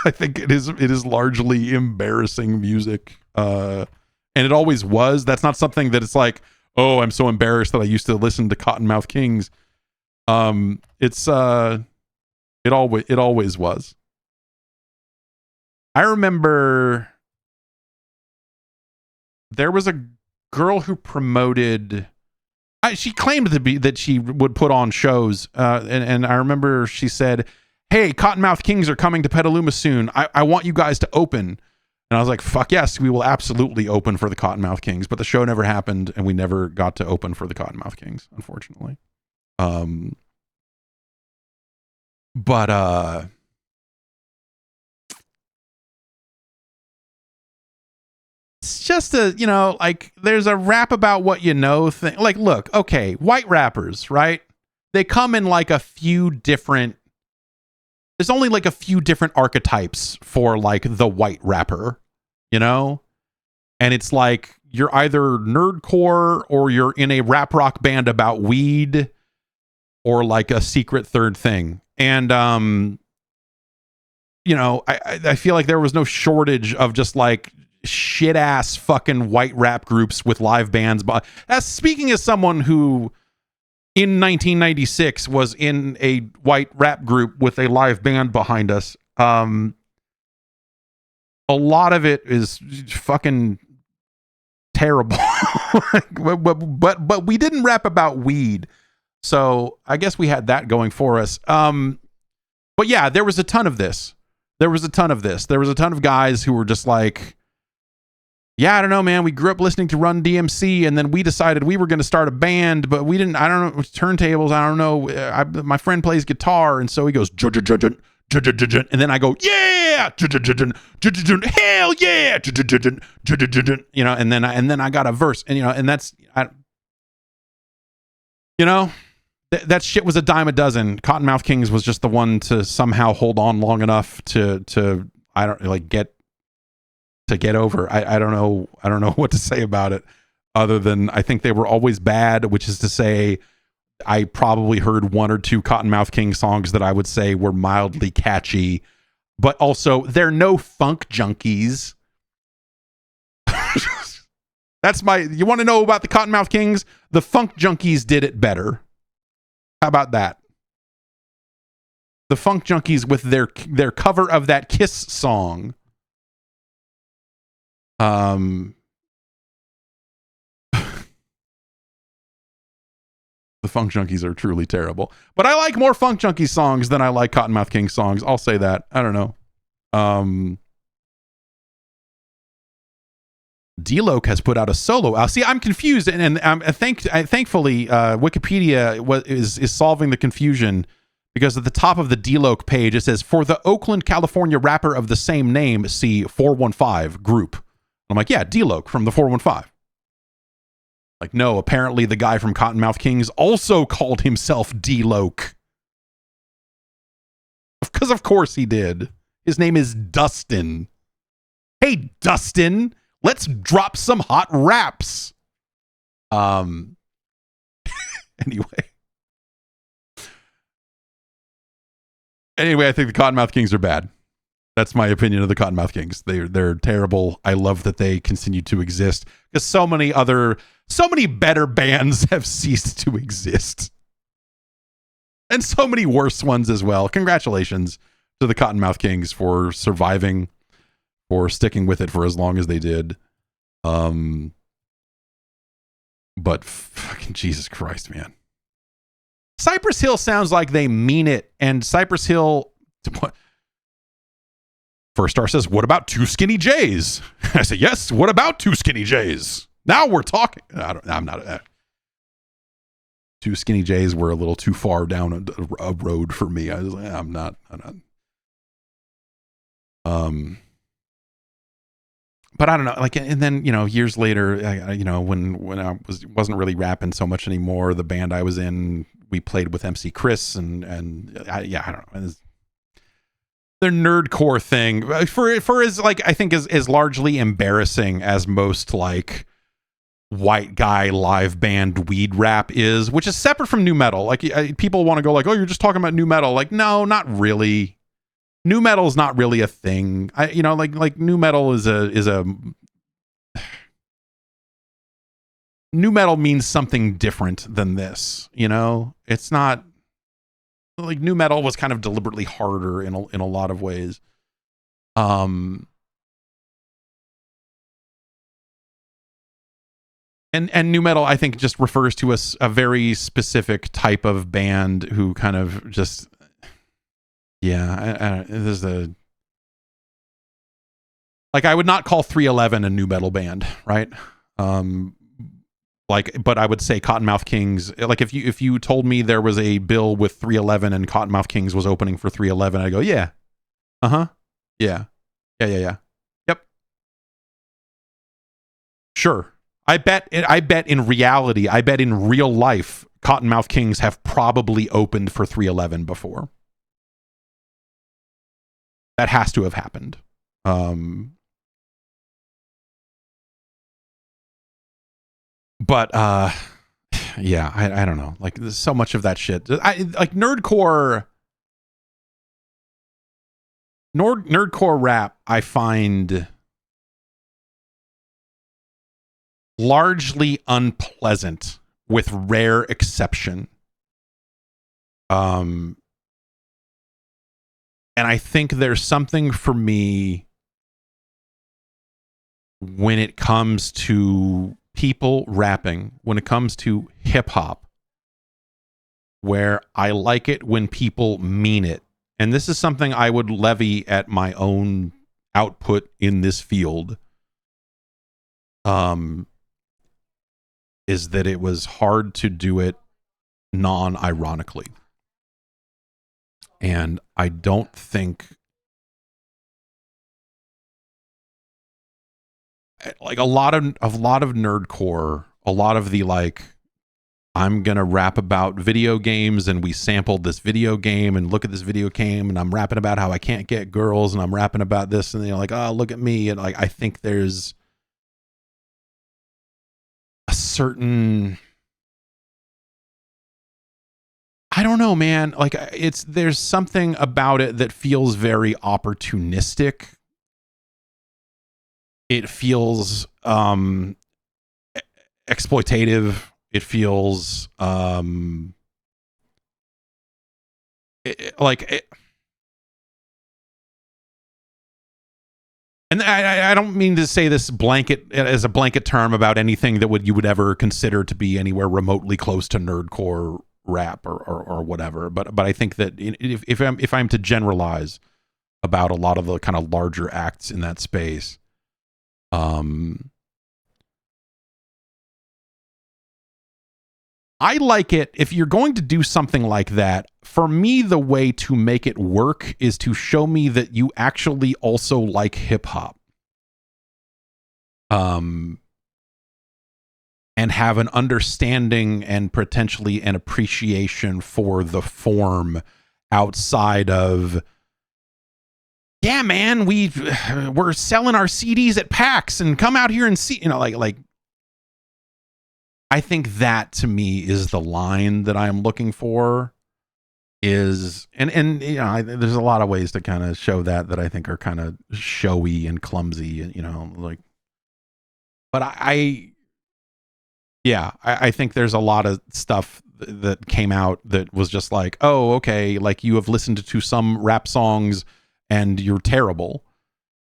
I think it is largely embarrassing music. And it always was. That's not something that it's like, oh, I'm so embarrassed that I used to listen to Cottonmouth Kings. It always was. I remember there was a girl who promoted. She claimed that she would put on shows, and I remember she said, "Hey, Cottonmouth Kings are coming to Petaluma soon. I want you guys to open." And I was like, "Fuck yes, we will absolutely open for the Cottonmouth Kings." But the show never happened, and we never got to open for the Cottonmouth Kings, unfortunately. But it's just like, there's a rap about what you know thing. Like, look, okay, white rappers, right? They come in like a few different. There's only like a few different archetypes for like the white rapper, and it's like you're either nerdcore or you're in a rap rock band about weed or like a secret third thing. And I feel like there was no shortage of just like shit ass fucking white rap groups with live bands. But as speaking as someone who in 1996 was in a white rap group with a live band behind us, a lot of it is fucking terrible. but we didn't rap about weed. So I guess we had that going for us. But yeah, there was a ton of this. There was a ton of guys who were just like, yeah, I don't know, man. We grew up listening to Run DMC, and then we decided we were going to start a band, but we didn't, I don't know, turntables, I don't know. My friend plays guitar, and so he goes, and then I go, yeah, hell yeah, and then I got a verse, and and that's, that shit was a dime a dozen. Cottonmouth Kings was just the one to somehow hold on long enough to I don't like get over. I don't know what to say about it other than I think they were always bad, which is to say I probably heard one or two Cottonmouth King songs that I would say were mildly catchy, but also they're no funk junkies. You want to know about the Cottonmouth Kings? The funk junkies did it better. How about that? The funk junkies with their cover of that Kiss song. The funk junkies are truly terrible. But I like more funk junkie songs than I like Cottonmouth King songs. I'll say that. I don't know. D-Loc has put out a solo. See, I'm confused, and thankfully, Wikipedia is solving the confusion because at the top of the D-Loc page it says, "For the Oakland, California rapper of the same name, see 415 group." I'm like, yeah, D-Loc from the 415. Like, no, apparently the guy from Cottonmouth Kings also called himself D-Loc. Because of course he did. His name is Dustin. Hey, Dustin. Let's drop some hot raps. Anyway. Anyway, I think the Cottonmouth Kings are bad. That's my opinion of the Cottonmouth Kings. They're terrible. I love that they continue to exist because so many better bands have ceased to exist. And so many worse ones as well. Congratulations to the Cottonmouth Kings for surviving, for sticking with it for as long as they did. But fucking Jesus Christ, man. Cypress Hill sounds like they mean it, and Cypress Hill First Star says, "What about Two Skinny Jays?" I say, "Yes, what about Two Skinny Jays?" Now we're talking. I'm not Two Skinny Jays were a little too far down a road for me. I was like, I'm not. But I don't know, like, and then, years later, when I wasn't really rapping so much anymore, the band I was in, we played with MC Chris and I don't know. Their nerdcore thing for as like, I think is largely embarrassing as most like white guy live band weed rap is, which is separate from nu metal. Like people want to go like, oh, you're just talking about nu metal. Like, no, not really. Nu metal is not really a thing. Like nu metal is a nu metal means something different than this. It's not like nu metal was kind of deliberately harder in a lot of ways. And nu metal, I think, just refers to a very specific type of band who kind of just. Yeah, this is I would not call 311 a nu metal band, right? But I would say Cottonmouth Kings. Like if you told me there was a bill with 311 and Cottonmouth Kings was opening for 311, I go, yeah, yeah, yep, sure. I bet in reality, in real life, Cottonmouth Kings have probably opened for 311 before. That has to have happened. But yeah, I don't know. Like, there's so much of that shit. Like nerdcore rap, I find largely unpleasant with rare exception. And I think there's something for me when it comes to people rapping, when it comes to hip hop, where I like it when people mean it. And this is something I would levy at my own output in this field. Is that it was hard to do it non-ironically. And I don't think like a lot of nerdcore, a lot of the like I'm going to rap about video games and we sampled this video game and look at this video game and I'm rapping about how I can't get girls and I'm rapping about this and they're like, oh, look at me. And like, I think there's a certain, I don't know, man. Like there's something about it that feels very opportunistic. It feels exploitative. It feels and I don't mean to say this blanket as a blanket term about anything that you would ever consider to be anywhere remotely close to nerdcore rap or whatever. But I think that if I'm to generalize about a lot of the kind of larger acts in that space, I like it if you're going to do something like that. For me, the way to make it work is to show me that you actually also like hip hop. And have an understanding and potentially an appreciation for the form outside of, yeah, man, we're selling our CDs at PAX and come out here and see, like I think that to me is the line that I'm looking for is, and there's a lot of ways to kind of show that I think are kind of showy and clumsy, like, but I think there's a lot of stuff that came out that was just like, oh, okay, like you have listened to some rap songs and you're terrible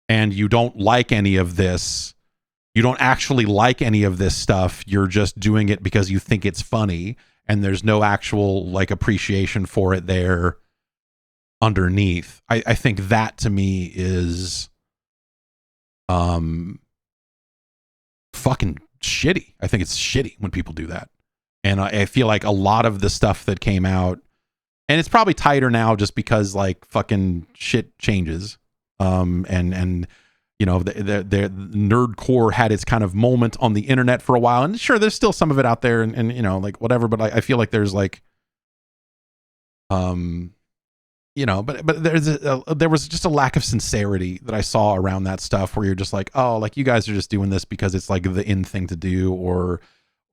and you don't like any of this. You don't actually like any of this stuff. You're just doing it because you think it's funny and there's no actual like appreciation for it there underneath. I think that to me is fucking shitty. I think it's shitty when people do that. And I feel like a lot of the stuff that came out, and it's probably tighter now just because like fucking shit changes. And the nerdcore had its kind of moment on the internet for a while, and sure, there's still some of it out there, and like whatever. But I feel like there's like, but there was just a lack of sincerity that I saw around that stuff, where you're just like, oh, like you guys are just doing this because it's like the in thing to do, or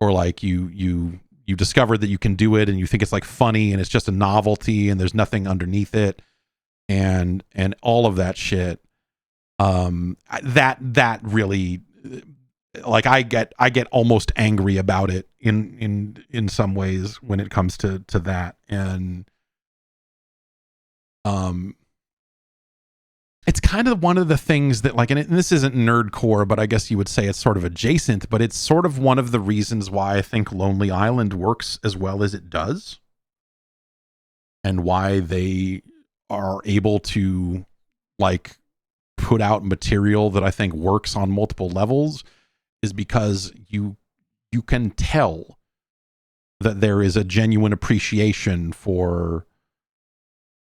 like you discovered that you can do it and you think it's like funny and it's just a novelty and there's nothing underneath it, and all of that shit. That really, like, I get almost angry about it in some ways when it comes to that. And it's kind of one of the things that, like, and this isn't nerdcore, but I guess you would say it's sort of adjacent, but it's sort of one of the reasons why I think Lonely Island works as well as it does, and why they are able to like put out material that I think works on multiple levels, is because you can tell that there is a genuine appreciation for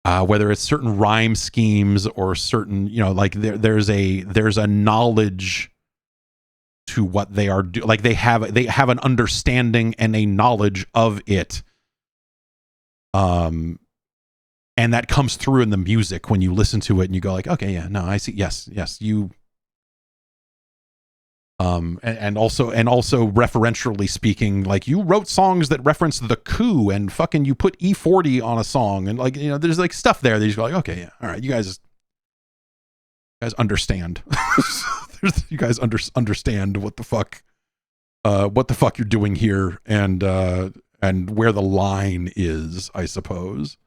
whether it's certain rhyme schemes or certain, like there's a knowledge to what they are doing. Like they have an understanding and a knowledge of it. And that comes through in the music when you listen to it and you go like, okay, yeah, no, I see. Yes, you. And also referentially speaking, like you wrote songs that reference the coup and fucking you put E40 on a song, and like, there's like stuff there that you just go like, okay, yeah, all right, you guys understand. You guys understand what the fuck you're doing here, and where the line is, I suppose.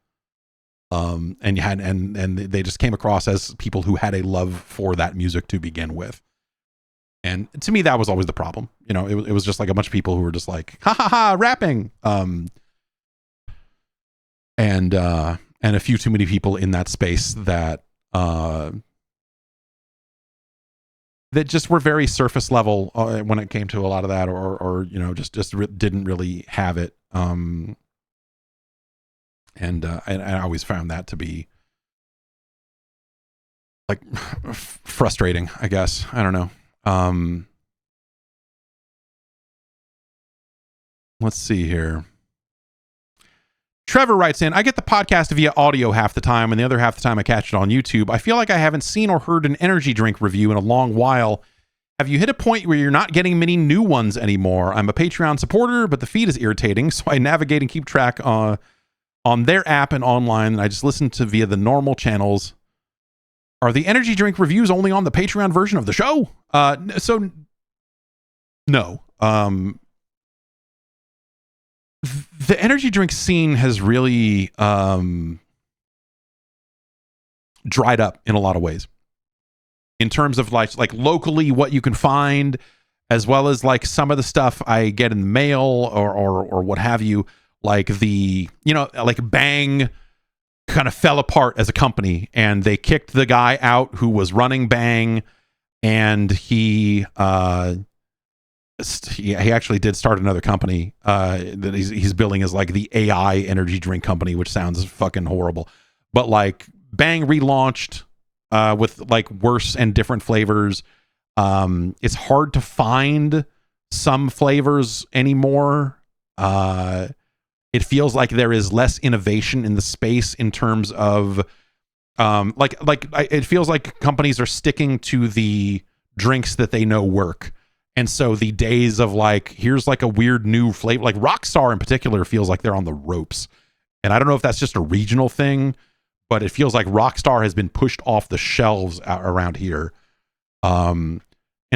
And they just came across as people who had a love for that music to begin with. And to me, that was always the problem. It was just like a bunch of people who were just like, ha ha ha, rapping. And a few too many people in that space that just were very surface level when it came to a lot of that, or just didn't really have it. And I always found that to be like frustrating, I guess. I don't know. Let's see here. Trevor writes in, I get the podcast via audio half the time, and the other half the time I catch it on YouTube. I feel like I haven't seen or heard an energy drink review in a long while. Have you hit a point where you're not getting many new ones anymore? I'm a Patreon supporter, but the feed is irritating, so I navigate and keep track on their app and online, and I just listen to via the normal channels. Are the energy drink reviews only on the Patreon version of the show? So, no. The energy drink scene has really dried up in a lot of ways. In terms of like locally what you can find, as well as like some of the stuff I get in the mail or what have you, like like Bang kind of fell apart as a company, and they kicked the guy out who was running Bang, and he actually did start another company that he's building as like the AI energy drink company, which sounds fucking horrible. But like Bang relaunched with like worse and different flavors. It's hard to find some flavors anymore. It feels like there is less innovation in the space in terms of it feels like companies are sticking to the drinks that they know work. And so the days of like, here's like a weird new flavor, like Rockstar in particular feels like they're on the ropes. And I don't know if that's just a regional thing, but it feels like Rockstar has been pushed off the shelves around here. And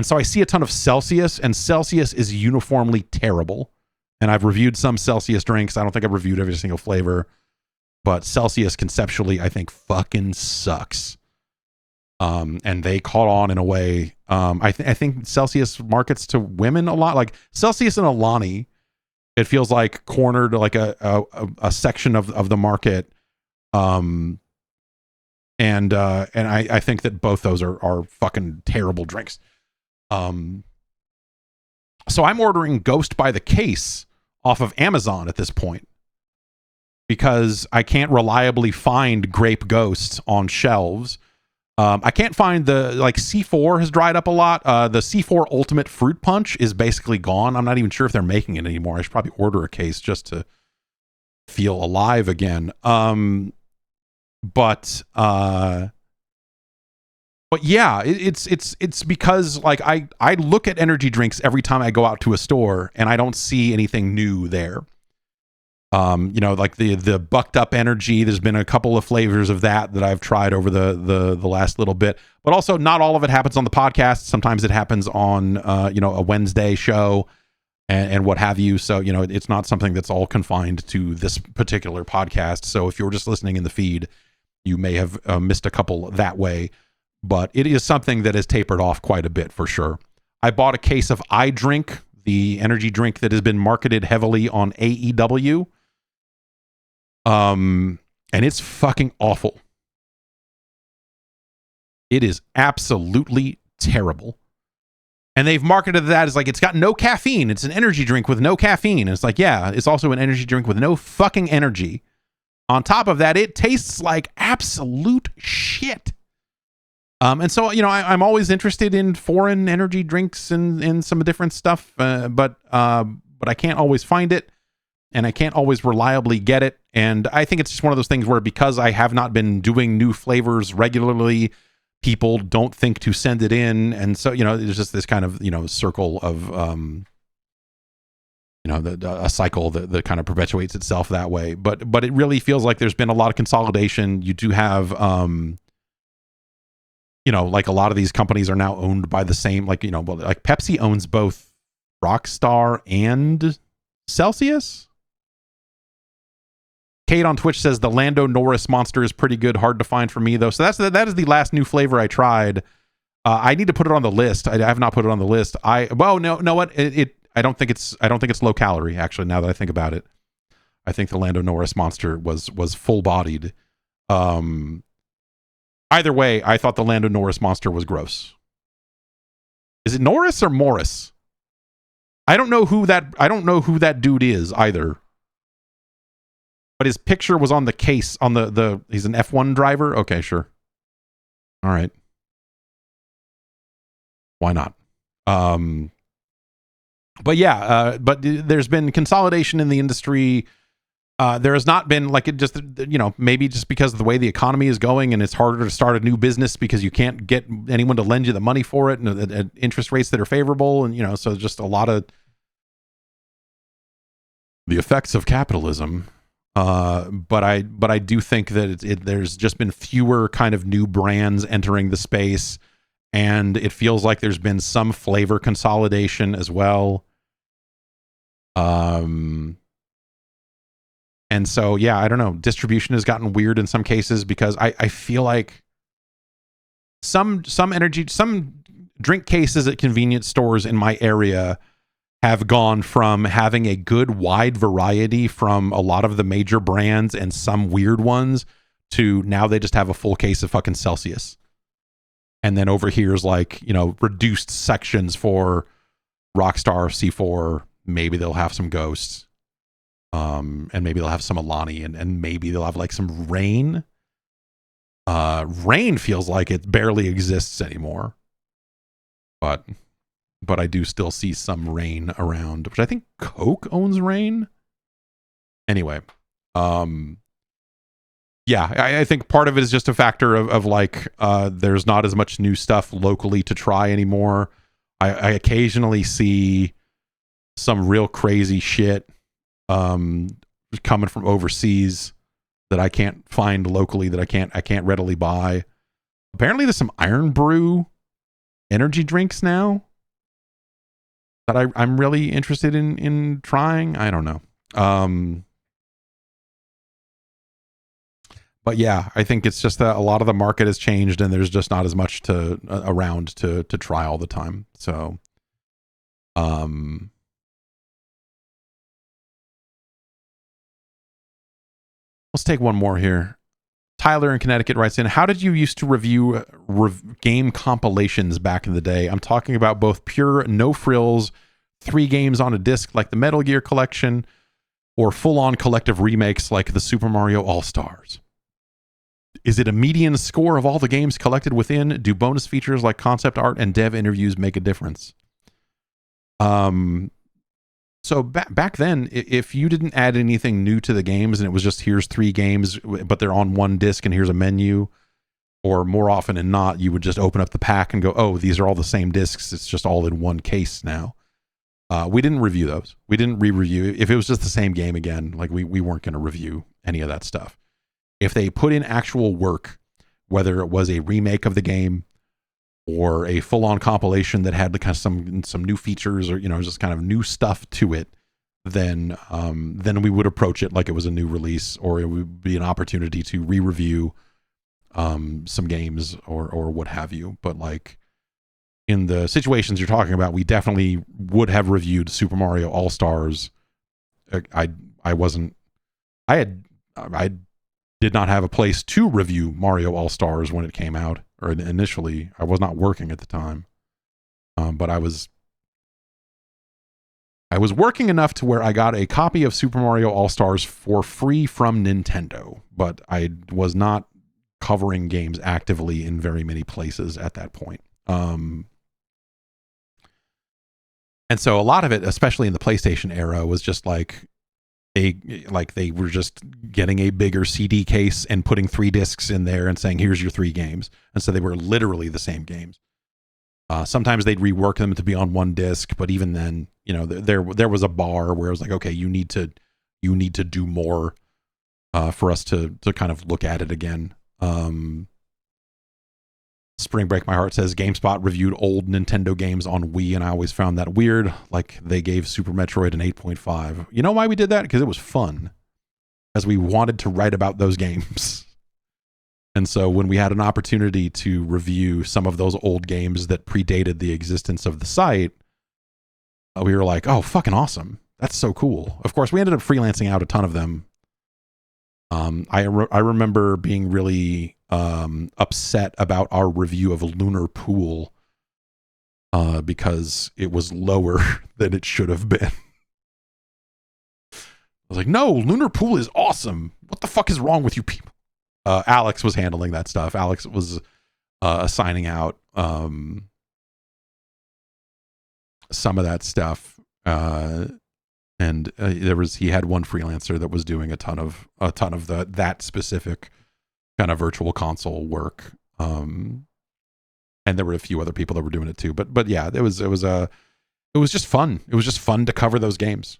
so I see a ton of Celsius, and Celsius is uniformly terrible. And I've reviewed some Celsius drinks. I don't think I've reviewed every single flavor, but Celsius conceptually, I think fucking sucks. And they caught on in a way. I think Celsius markets to women a lot. Like Celsius and Alani, it feels like cornered like a section of the market. And I think that both those are fucking terrible drinks. So I'm ordering Ghost by the case off of Amazon at this point, because I can't reliably find Grape Ghost on shelves. I can't find C4 has dried up a lot. The C4 Ultimate Fruit Punch is basically gone. I'm not even sure if they're making it anymore. I should probably order a case just to feel alive again. But yeah, it's because like I look at energy drinks every time I go out to a store, and I don't see anything new there. Like the bucked up energy, there's been a couple of flavors of that I've tried over the last little bit, but also not all of it happens on the podcast. Sometimes it happens on a Wednesday show and what have you. So it's not something that's all confined to this particular podcast. So if you're just listening in the feed, you may have missed a couple that way, but it is something that has tapered off quite a bit for sure. I bought a case of iDrink, the energy drink that has been marketed heavily on AEW. And it's fucking awful. It is absolutely terrible. And they've marketed that as like, it's got no caffeine. It's an energy drink with no caffeine. And it's like, yeah, it's also an energy drink with no fucking energy. On top of that, it tastes like absolute shit. And so, I'm always interested in foreign energy drinks and some different stuff, but I can't always find it, and I can't always reliably get it. And I think it's just one of those things where, because I have not been doing new flavors regularly, people don't think to send it in. And so, there's just this kind of, circle of, a cycle that kind of perpetuates itself that way. But it really feels like there's been a lot of consolidation. You do have, like a lot of these companies are now owned by the same, like Pepsi owns both Rockstar and Celsius. Kate on Twitch says the Lando Norris Monster is pretty good, hard to find for me though. So that is the last new flavor I tried. I need to put it on the list. I have not put it on the list. I don't think it's low calorie, actually, now that I think about it. I think the Lando Norris Monster was full bodied. Either way, I thought the Lando Norris Monster was gross. Is it Norris or Morris? I don't know who that dude is either. But his picture was on the case, on he's an F1 driver? Okay, sure. All right. Why not? But yeah, but there's been consolidation in the industry. There has not been like it just, maybe just because of the way the economy is going and it's harder to start a new business because you can't get anyone to lend you the money for it and at interest rates that are favorable. And, so just a lot of the effects of capitalism. But I do think that there's just been fewer kind of new brands entering the space, and it feels like there's been some flavor consolidation as well. And so, yeah, I don't know. Distribution has gotten weird in some cases because I feel like some drink cases at convenience stores in my area have gone from having a good wide variety from a lot of the major brands and some weird ones to now they just have a full case of fucking Celsius. And then over here is like, reduced sections for Rockstar, C4. Maybe they'll have some Ghosts. And maybe they'll have some Alani and maybe they'll have like some Rain. Rain feels like it barely exists anymore. But I do still see some Rain around, which I think Coke owns Rain. Anyway, yeah, I think part of it is just a factor of like, there's not as much new stuff locally to try anymore. I occasionally see some real crazy shit coming from overseas that I can't find locally, that I can't readily buy. Apparently there's some Iron Brew energy drinks now that I'm really interested in trying. I don't know. But yeah, I think it's just that a lot of the market has changed and there's just not as much around to try all the time. So, let's take one more here. Tyler in Connecticut writes in, how did you used to review game compilations back in the day? I'm talking about both pure, no frills, 3 games on a disc like the Metal Gear collection, or full-on collective remakes like the Super Mario All-Stars. Is it a median score of all the games collected within? Do bonus features like concept art and dev interviews make a difference? So back then, if you didn't add anything new to the games and it was just here's 3 games, but they're on one disc and here's a menu, or more often than not, you would just open up the pack and go, oh, these are all the same discs. It's just all in one case now. We didn't review those. We didn't re-review. If it was just the same game again, like we weren't going to review any of that stuff. If they put in actual work, whether it was a remake of the game or a full-on compilation that had kind of some new features or just kind of new stuff to it, then we would approach it like it was a new release, or it would be an opportunity to re-review some games or what have you. But like in the situations you're talking about, we definitely would have reviewed Super Mario All-Stars. I did not have a place to review Mario All-Stars when it came out, or initially. I was not working at the time. But I was working enough to where I got a copy of Super Mario All-Stars for free from Nintendo, but I was not covering games actively in very many places at that point. And so a lot of it, especially in the PlayStation era, was just like they were just getting a bigger CD case and putting 3 discs in there and saying, here's your 3 games. And so they were literally the same games. Sometimes they'd rework them to be on one disc, but even then, there was a bar where it was like, okay, you need to do more for us to kind of look at it again. Spring Break My Heart says GameSpot reviewed old Nintendo games on Wii, and I always found that weird. Like they gave Super Metroid an 8.5. You know why we did that? Because it was fun. As we wanted to write about those games. And so when we had an opportunity to review some of those old games that predated the existence of the site, we were like, oh, fucking awesome. That's so cool. Of course, we ended up freelancing out a ton of them. I remember being really upset about our review of Lunar Pool because it was lower than it should have been. I was like, no, Lunar Pool is awesome. What the fuck is wrong with you people? Alex was handling that stuff. Alex was assigning out some of that stuff. He had one freelancer that was doing a ton of that specific kind of virtual console work. And there were a few other people that were doing it too. But yeah, it was just fun. It was just fun to cover those games,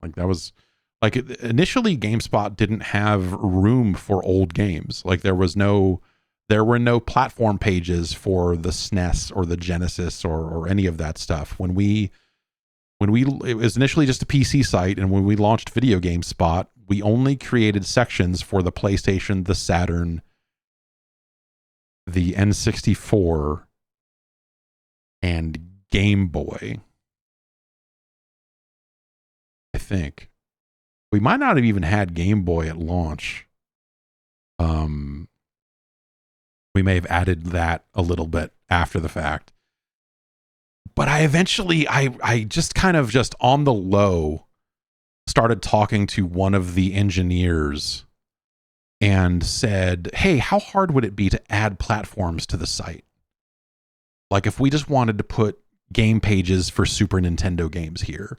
Like that was like initially GameSpot didn't have room for old games. Like there were no platform pages for the SNES or the Genesis or any of that stuff. It was initially just a PC site, and when we launched Video Game Spot, we only created sections for the PlayStation, the Saturn, the N64, and Game Boy. I think we might not have even had Game Boy at launch. We may have added that a little bit after the fact. But I eventually, I just kind of just on the low started talking to one of the engineers and said, hey, how hard would it be to add platforms to the site? Like if we just wanted to put game pages for Super Nintendo games here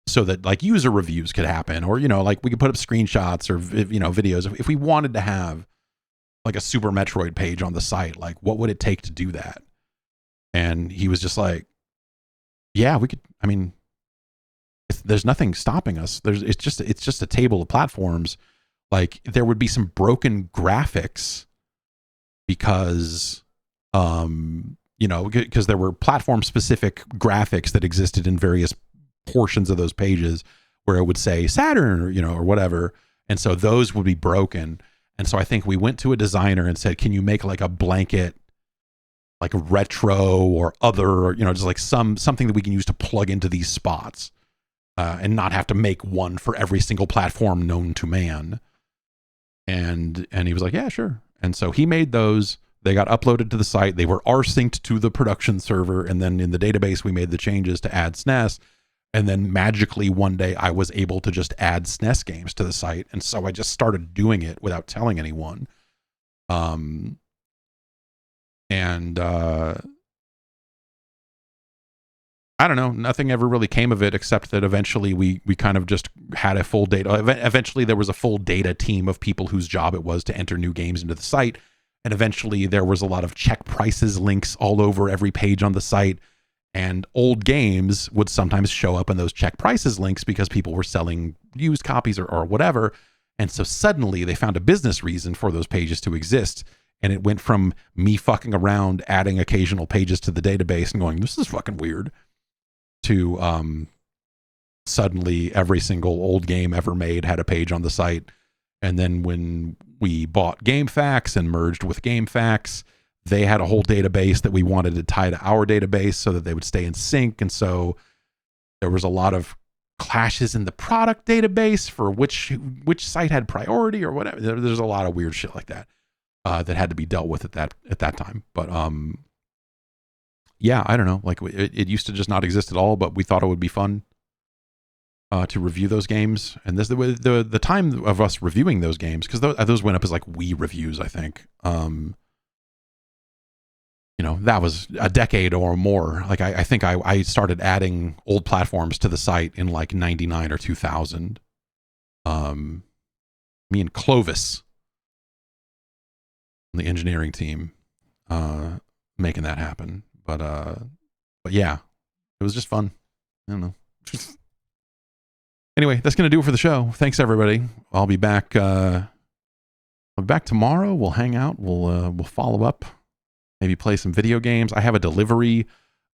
so that like user reviews could happen, or, like we could put up screenshots or, videos. If we wanted to have like a Super Metroid page on the site, like what would it take to do that? And he was just like, yeah, we could. I mean, there's nothing stopping us. It's just a table of platforms. Like there would be some broken graphics because, because there were platform specific graphics that existed in various portions of those pages where it would say Saturn or whatever. And so those would be broken. And so I think we went to a designer and said, can you make like a blanket, like retro or other, just like something that we can use to plug into these spots and not have to make one for every single platform known to man. And he was like, yeah, sure. And so he made those. They got uploaded to the site. They were rsynced to the production server. And then in the database, we made the changes to add SNES. And then magically one day I was able to just add SNES games to the site. And so I just started doing it without telling anyone. I don't know, nothing ever really came of it except that eventually we kind of just had a full data. Eventually there was a full data team of people whose job it was to enter new games into the site. And eventually there was a lot of check prices links all over every page on the site. And old games would sometimes show up in those check prices links because people were selling used copies or whatever. And so suddenly they found a business reason for those pages to exist. And it went from me fucking around, adding occasional pages to the database and going, this is fucking weird, to suddenly every single old game ever made had a page on the site. And then when we bought GameFAQs and merged with GameFAQs, they had a whole database that we wanted to tie to our database so that they would stay in sync. And so there was a lot of clashes in the product database for which site had priority or whatever. There's a lot of weird shit like that that had to be dealt with at that time. But yeah, I don't know. Like it used to just not exist at all, but we thought it would be fun to review those games. And this the time of us reviewing those games, because those went up as like Wii reviews, I think. That was a decade or more. Like I think I started adding old platforms to the site in like 99 or 2000. Me and Clovis on the engineering team making that happen. But yeah, it was just fun. I don't know. Anyway, that's going to do it for the show. Thanks everybody. I'll be back tomorrow. We'll hang out. We'll follow up. Maybe play some video games. I have a delivery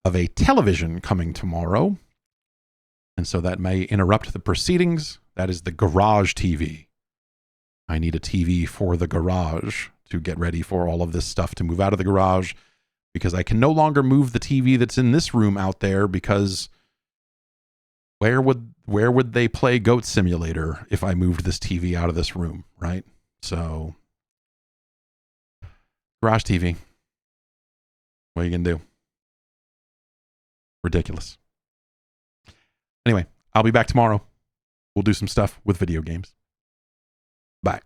of a television coming tomorrow. And so that may interrupt the proceedings. That is the garage TV. I need a TV for the garage to get ready for all of this stuff to move out of the garage, because I can no longer move the TV that's in this room out there, because where would they play Goat Simulator if I moved this TV out of this room, right? So garage TV. What are you going to do? Ridiculous. Anyway, I'll be back tomorrow. We'll do some stuff with video games. Bye.